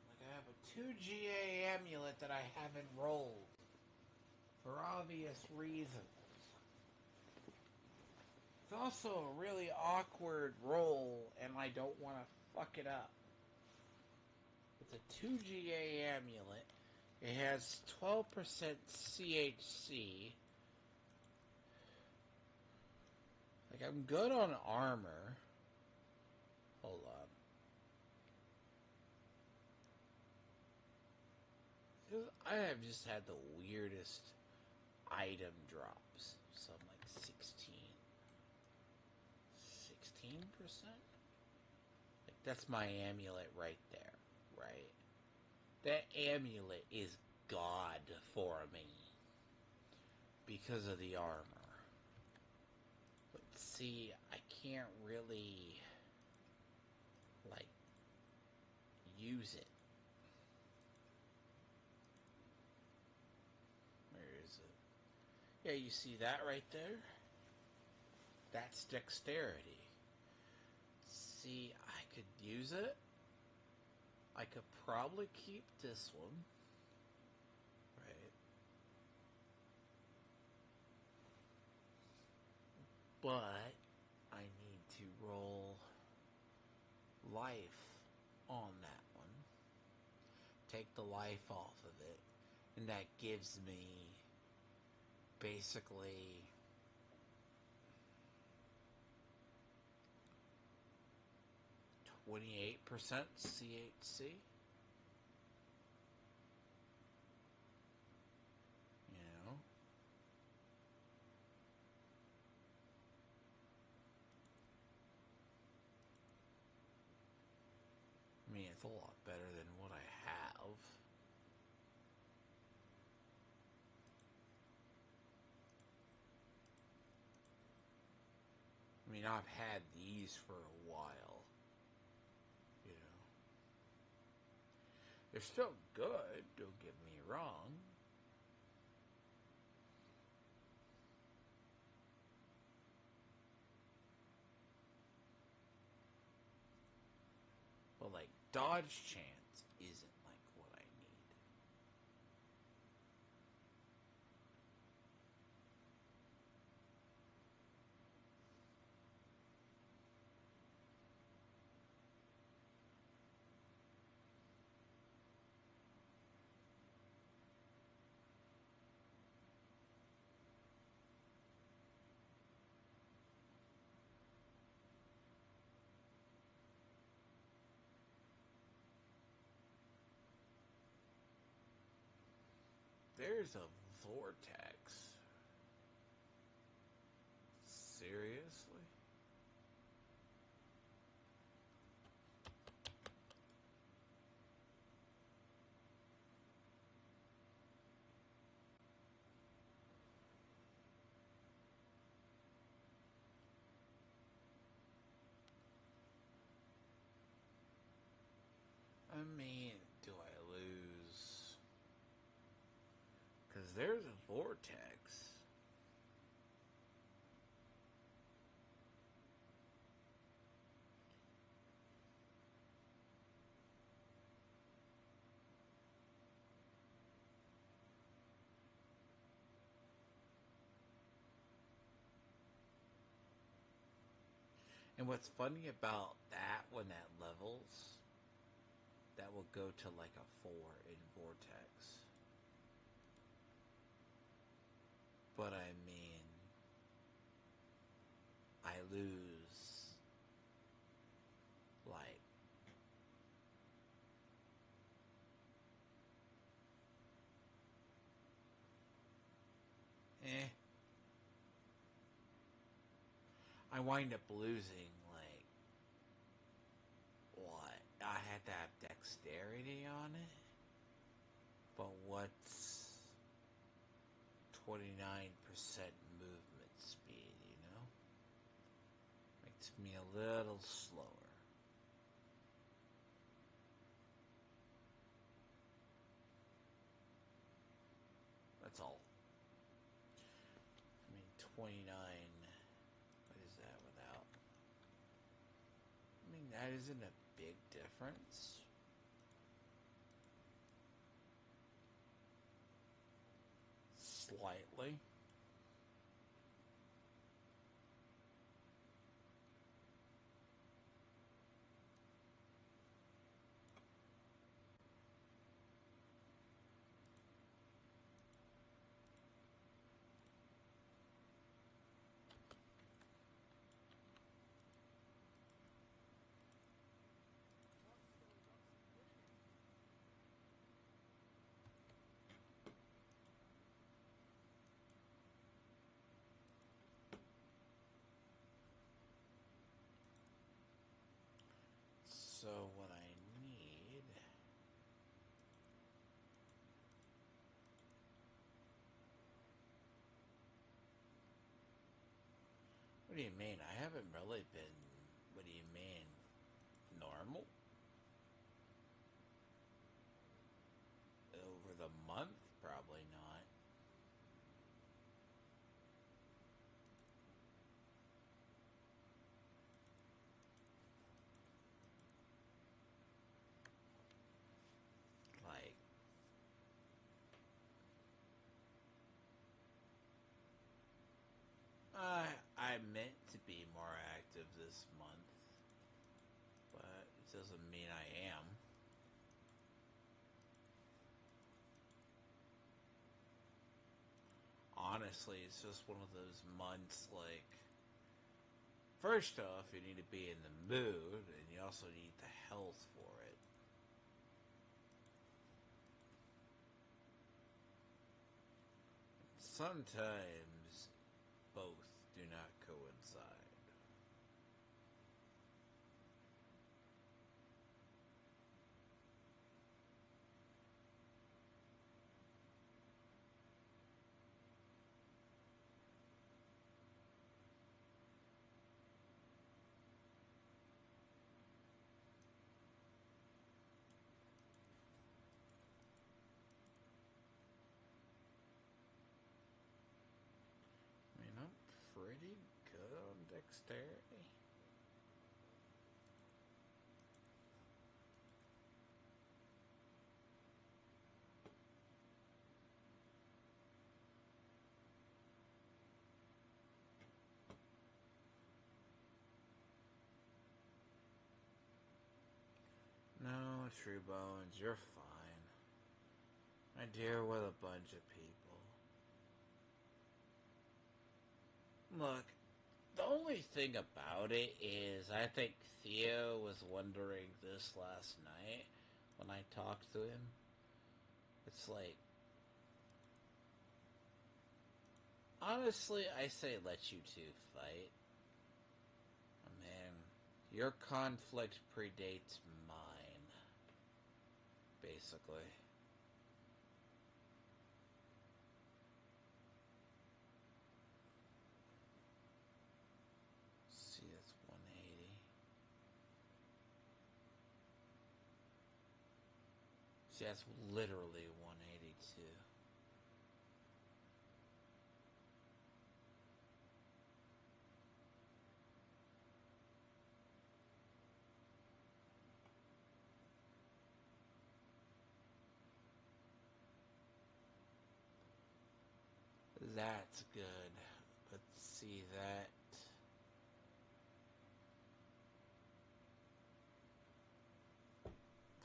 Speaker 2: Like I have a 2GA amulet that I haven't rolled. For obvious reasons. It's also a really awkward roll, and I don't want to fuck it up. It's a 2GA amulet. It has 12% CHC. Like, I'm good on armor. Hold on. I have just had the weirdest item drops. So I'm like 16%? Like, that's my amulet right there, right? That amulet is God for me. Because of the armor. But see, I can't really, like, use it. Where is it? Yeah, you see that right there? That's dexterity. See, I could use it. I could probably keep this one. Right. But I need to roll life on that one. Take the life off of it. And that gives me basically 28% CHC. You know? I mean, it's a lot better than what I have. I mean, I've had these for a while. You know. They're still good, don't get me wrong. But, like, dodge chance isn't like what I need. There's a vortex. Seriously? I mean, do I lose? Because there's a vortex. And what's funny about that, when that levels, that will go to like a 4 in vortex. But I mean, I lose like I wind up losing like what? I had to have dexterity on it. But what's 29% movement speed, you know? Makes me a little slower. That's all. I mean, 29. What is that without? I mean, that isn't a big difference. Slightly. So what I need... What do you mean? I haven't really been... What do you mean? Normal? Over the month? Probably not. Like... I meant to be more active this month. But it doesn't mean I am. Honestly, it's just one of those months, like... First off, you need to be in the mood, and you also need the health for it. Sometimes both do not coincide. I mean, I'm pretty good on dexterity. No, True Bones, you're fine. I deal with a bunch of people. Look, the only thing about it is I think Theo was wondering this last night when I talked to him. It's like, honestly, I say let you two fight. Man, your conflict predates mine, basically. See, that's 180. See, that's literally 182. That's good. Let's see that.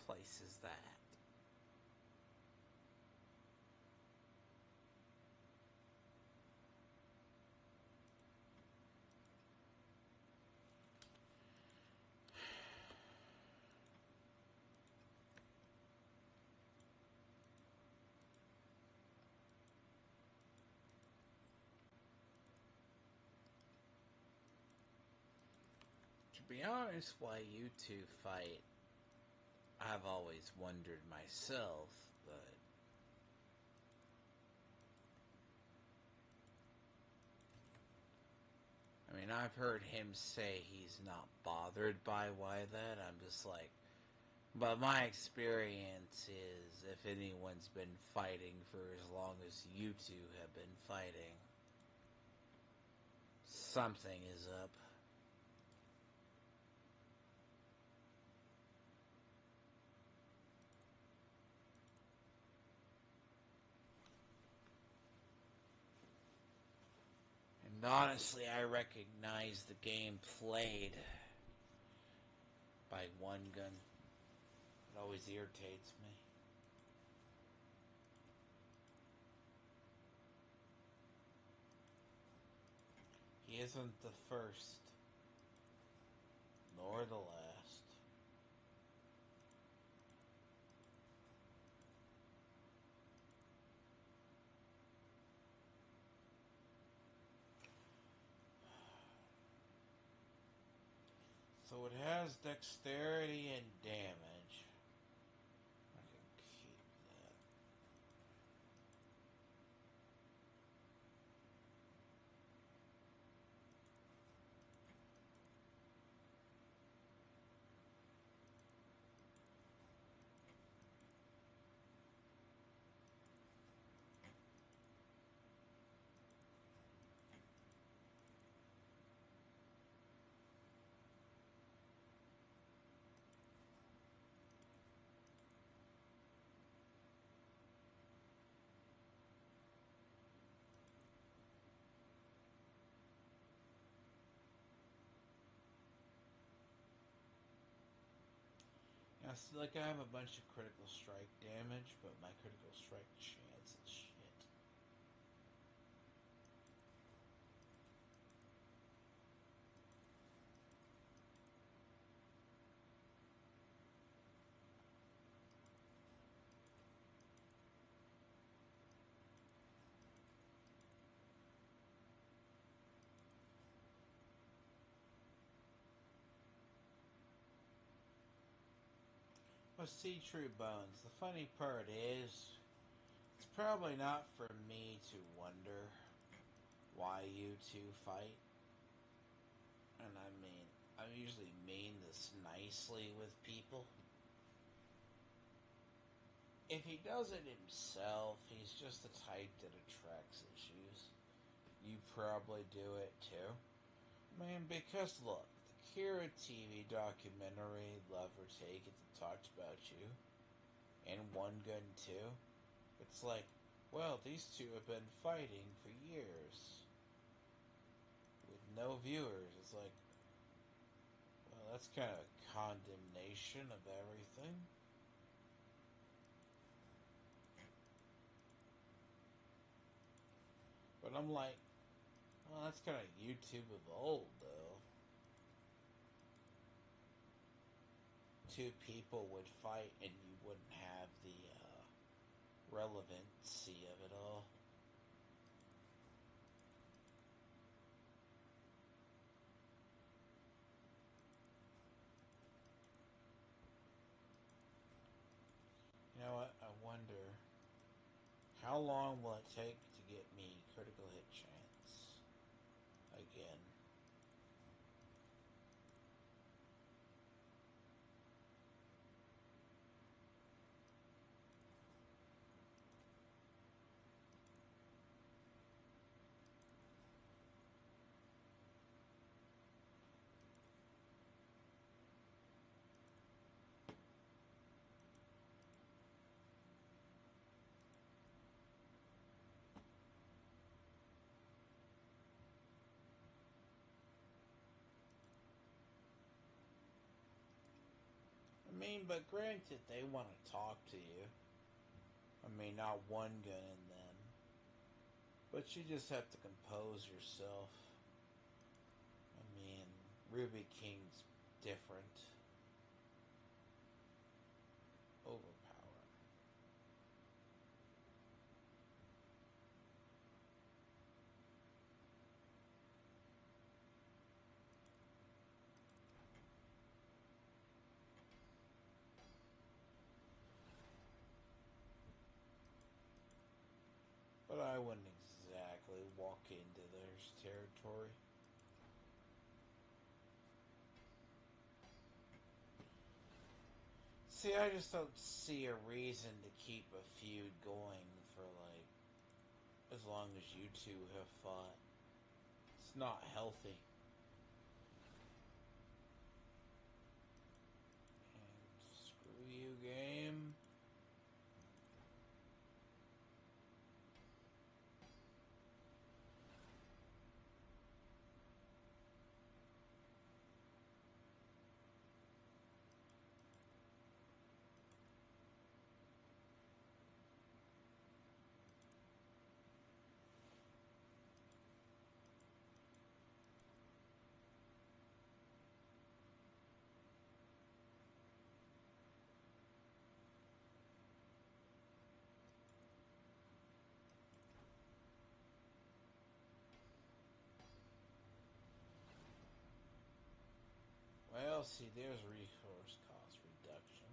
Speaker 2: Places that. To be honest, why you two fight, I've always wondered myself, but... I mean, I've heard him say he's not bothered by why that. I'm just like... But my experience is, if anyone's been fighting for as long as you two have been fighting, something is up. And honestly, I recognize the game played by one gun. It always irritates me. He isn't the first, nor the last. So it has dexterity and damage. I can keep that. Now, see, like I have a bunch of critical strike damage, but my critical strike chance is shit. Well, see, True Bones, the funny part is, it's probably not for me to wonder why you two fight. And I mean, I usually mean this nicely with people. If he does it himself, he's just the type that attracts issues. You probably do it too. I mean, because look, the Kira TV documentary, Love or Take It, that talked about you, and One Gun 2, it's like, well, these two have been fighting for years with no viewers. It's like, well, that's kind of a condemnation of everything. But I'm like, well, that's kind of YouTube of old, though. Two people would fight and you wouldn't have the relevancy of it all. You know what? I wonder, how long will it take to get me critical hit chance again? I mean, but granted, they want to talk to you. I mean, not one gun in them. But you just have to compose yourself. I mean, Ruby King's different. Overpower. But I wouldn't exactly walk into their territory. See, I just don't see a reason to keep a feud going for, like, as long as you two have fought. It's not healthy. And screw you, game. Well, see, there's resource cost reduction.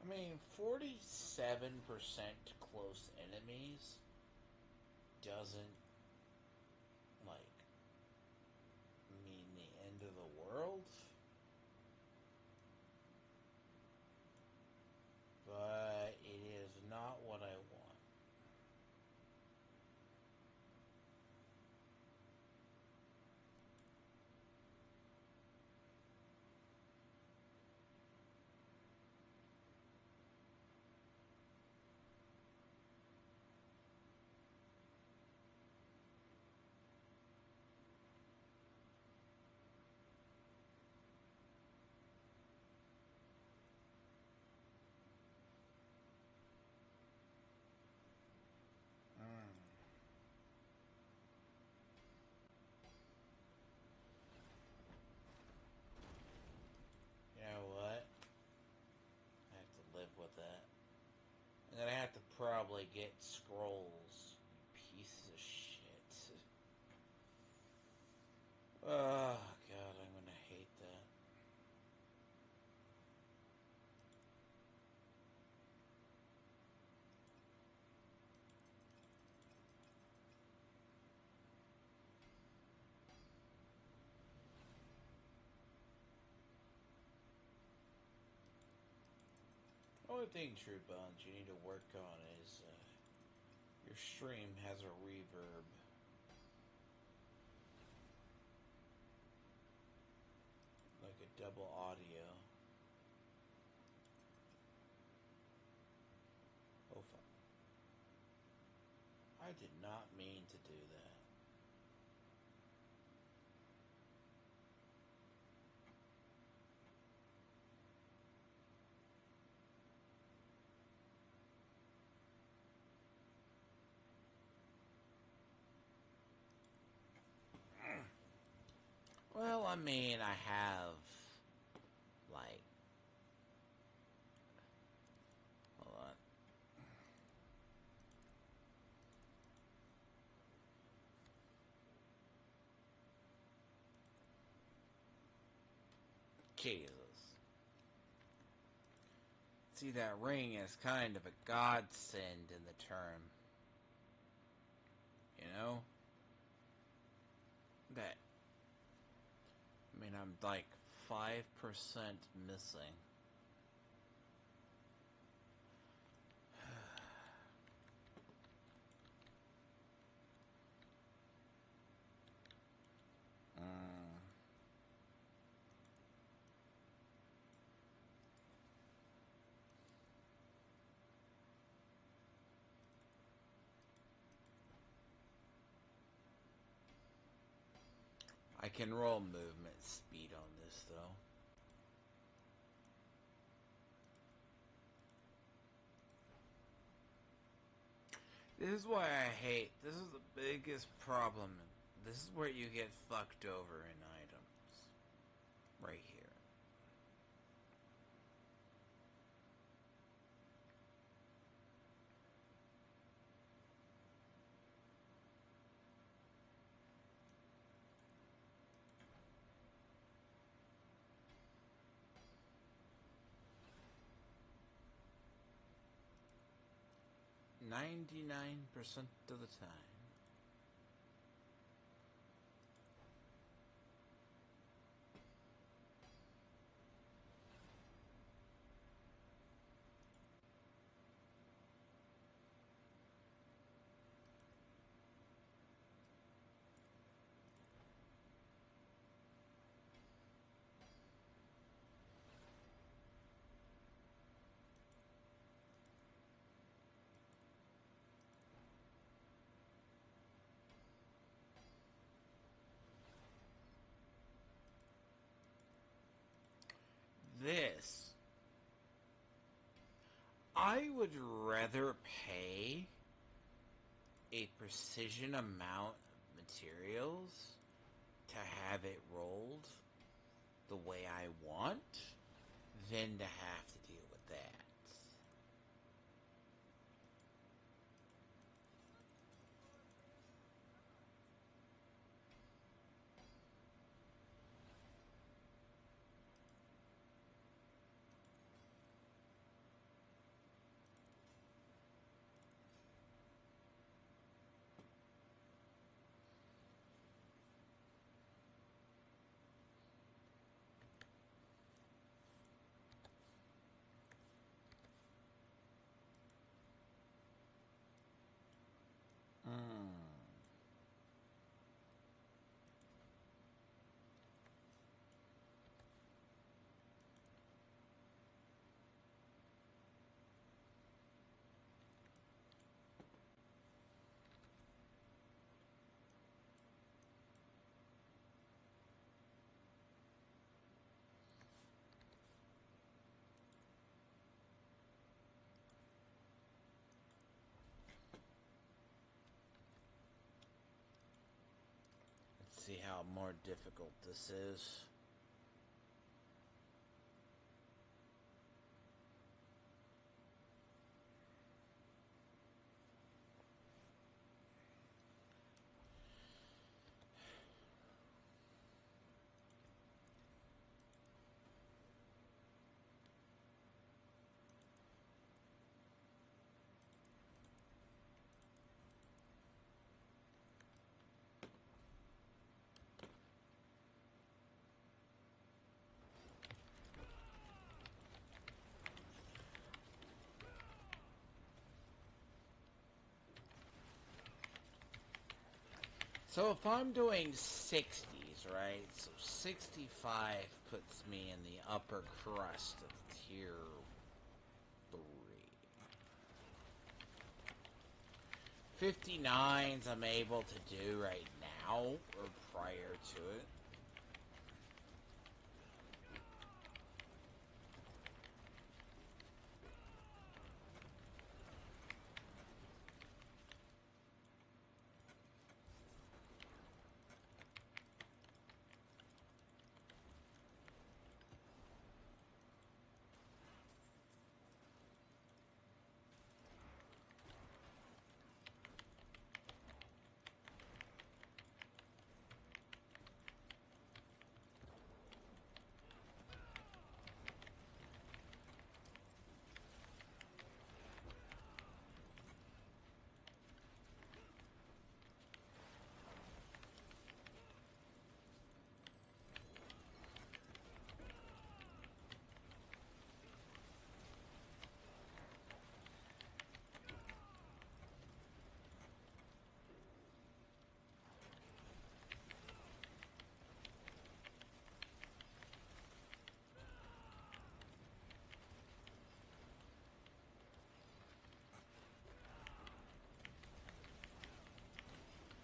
Speaker 2: I mean, 47% close enemies doesn't, like, mean the end of the world. But it is not what I want. You know what? I have to live with that. I'm gonna have to probably get scrolls. You piece of shit. Oh, God, I'm gonna hate that. The only thing, True Bones, you need to work on is your stream has a reverb. Like a double audio. Oh, fuck. I did not mean to do that. Well, I mean, I have, like, hold on. Jesus. See, that ring is kind of a godsend in the term. You know? That, I mean, I'm like 5% missing. I can roll movement speed on this, though. This is why I hate. This is the biggest problem. This is where you get fucked over in items. Right here. .99% of the time. This, I would rather pay
Speaker 1: a precision amount of materials to have it rolled the way I want than to have to deal with that. Let's see how more difficult this is. So if I'm doing 60s, right? So 65 puts me in the upper crust of tier 3. 59s I'm able to do right now, or prior to it.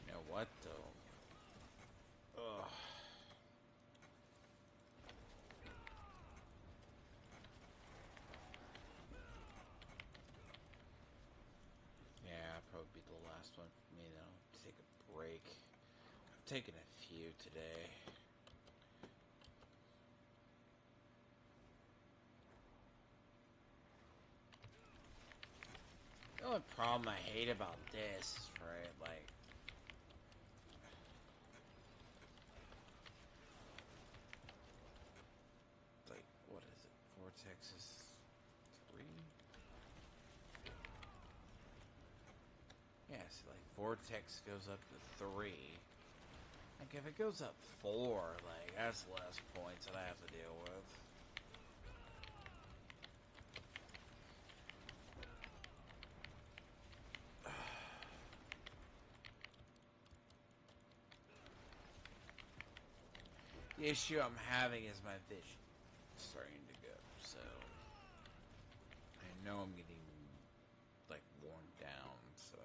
Speaker 1: You know what, though? Ugh. Yeah, probably be the last one for me, though. Take a break. I've taken a few today. The only problem I hate about this is, right, like, what is it? Vortex is 3? Yeah, see, like, Vortex goes up to 3. Like, if it goes up 4, like, that's less points that I have to deal with. The issue I'm having is my vision starting to go, so I know I'm getting, like, worn down, so...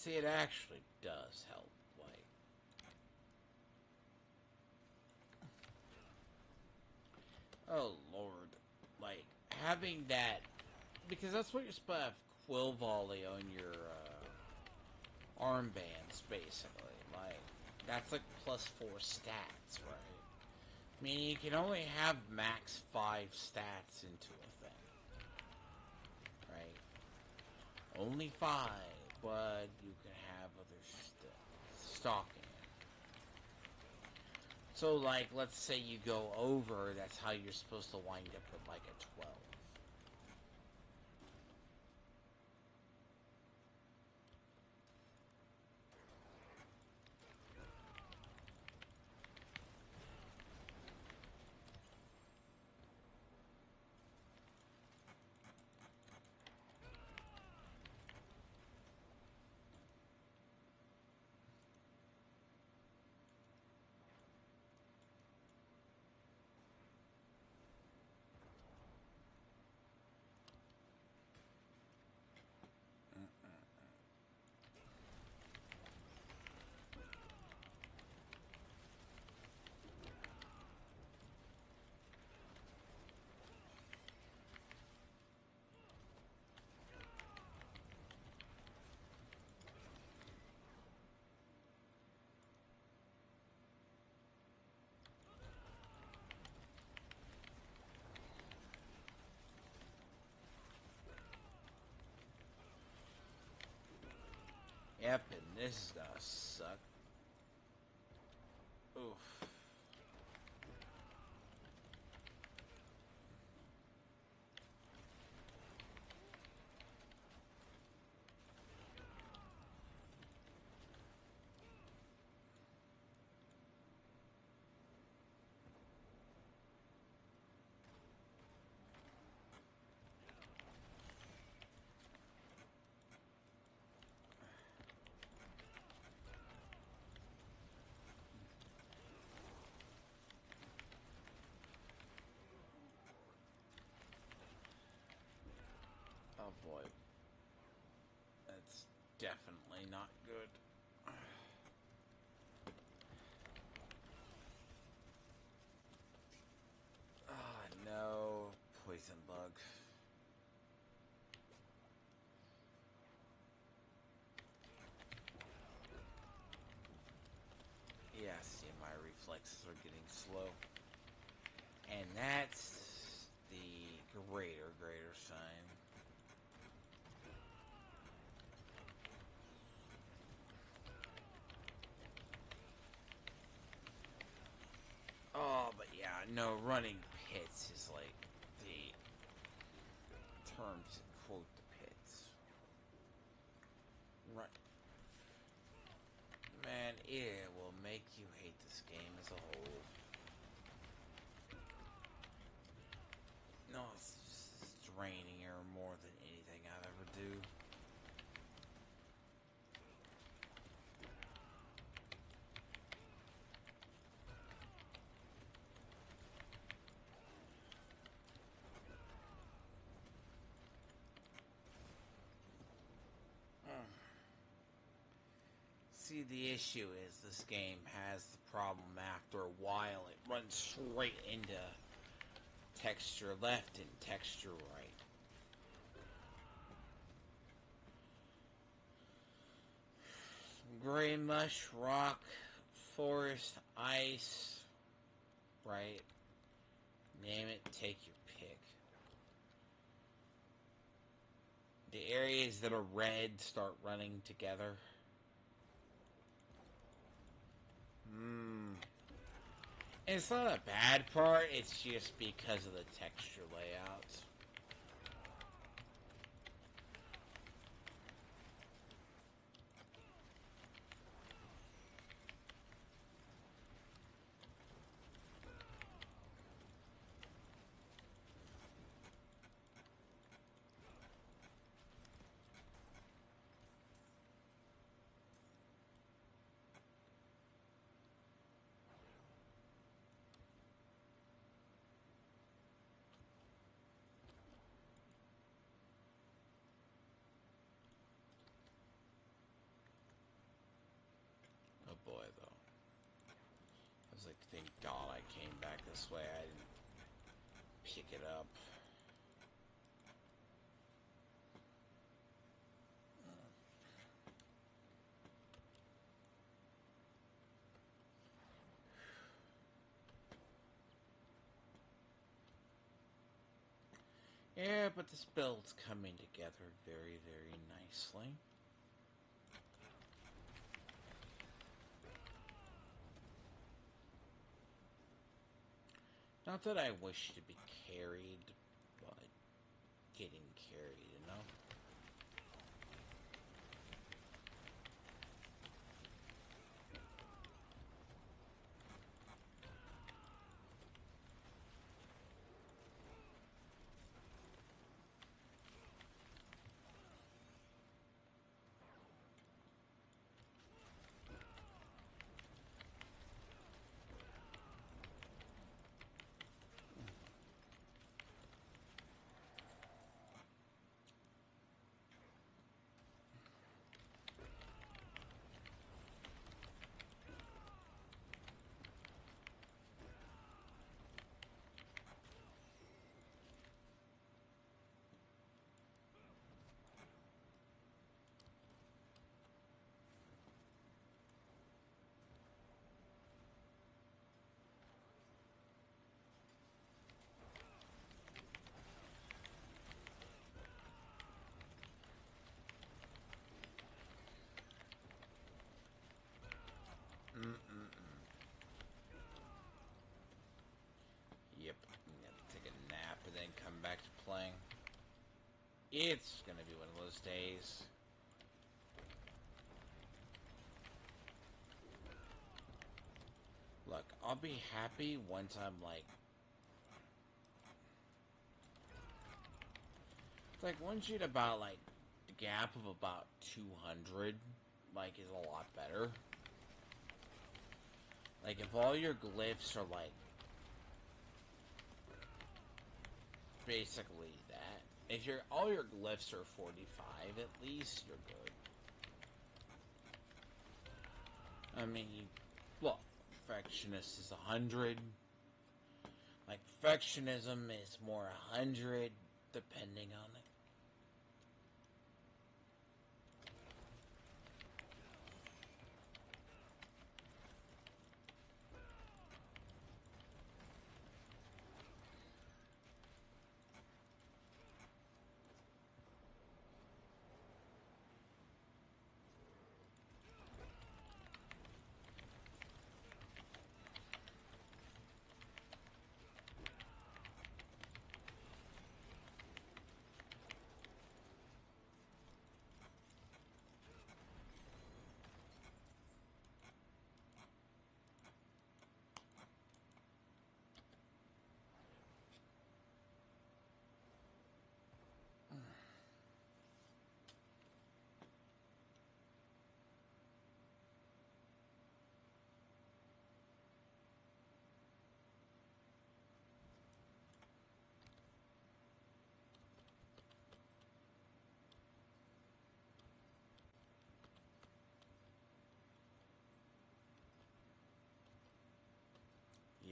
Speaker 2: See, it actually does help. Like, oh lord, like having that, because that's what you're supposed to have quill volley on your armbands, basically. Like, that's like +4 stats, right? Meaning you can only have max 5 stats into a thing, right? Only 5, but you can have other stuff stalking it. So, like, let's say you go over, that's how you're supposed to wind up with like a 12. Yep, and this is gonna suck. Oof. Oh boy. That's definitely not good. Ah, no. Poison bug. Yeah, see, my reflexes are getting slow. And that's the greater sign. Oh, but yeah, no, running pits is like the terms that quote the pits. Run. Man, it will make you hate this game as a whole. No, it's just draining her more than anything I've ever do. See, the issue is this game has the problem after a while. It runs straight into texture left and texture right. Gray mush, rock, forest, ice, right? Name it, take your pick. The areas that are red start running together. It's not a bad part, it's just because of the texture layouts. boy, though. I was like, thank God I came back this way. I didn't pick it up. Yeah, but this build's coming together very, very nicely. Not that I wish to be carried, but getting carried, you know? Yep, I'm gonna take a nap and then come back to playing. It's gonna be one of those days. Look, I'll be happy once I'm like... It's like once you hit about like the gap of about 200, like is a lot better. Like if all your glyphs are like basically that. If all your glyphs are 45 at least, you're good. I mean, look, perfectionist is 100. Like perfectionism is more 100 depending on it.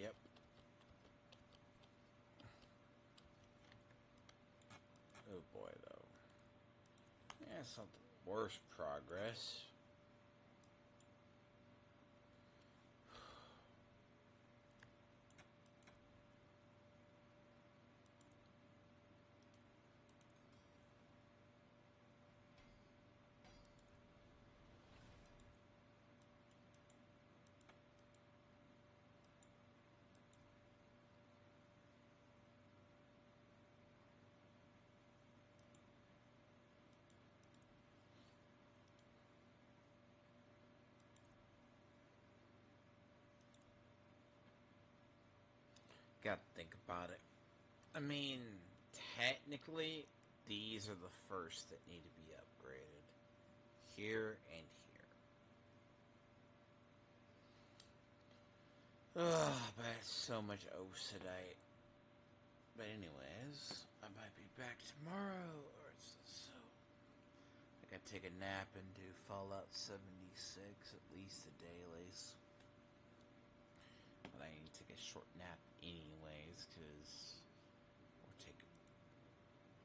Speaker 2: Yep. Oh boy, though. Yeah, something worse progress. Gotta think about it. I mean, technically, these are the first that need to be upgraded. Here and here. Ugh, but it's so much osidite. But anyways, I might be back tomorrow, or so.
Speaker 1: gotta take a nap and do Fallout 76, at least the dailies. But I need to take a short nap anyways, because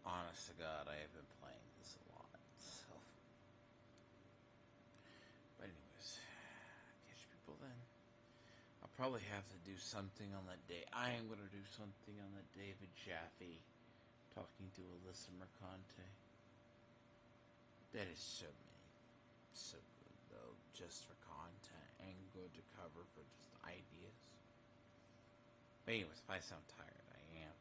Speaker 1: honest to God, I have been playing this a lot, so. But anyways, catch people then. I'll probably have to do something on that day. I am going to do something on that David Jaffe talking to Alyssa Mercante. That is so good though, just for content and good to cover for just ideas. But anyways, if I sound tired, I am.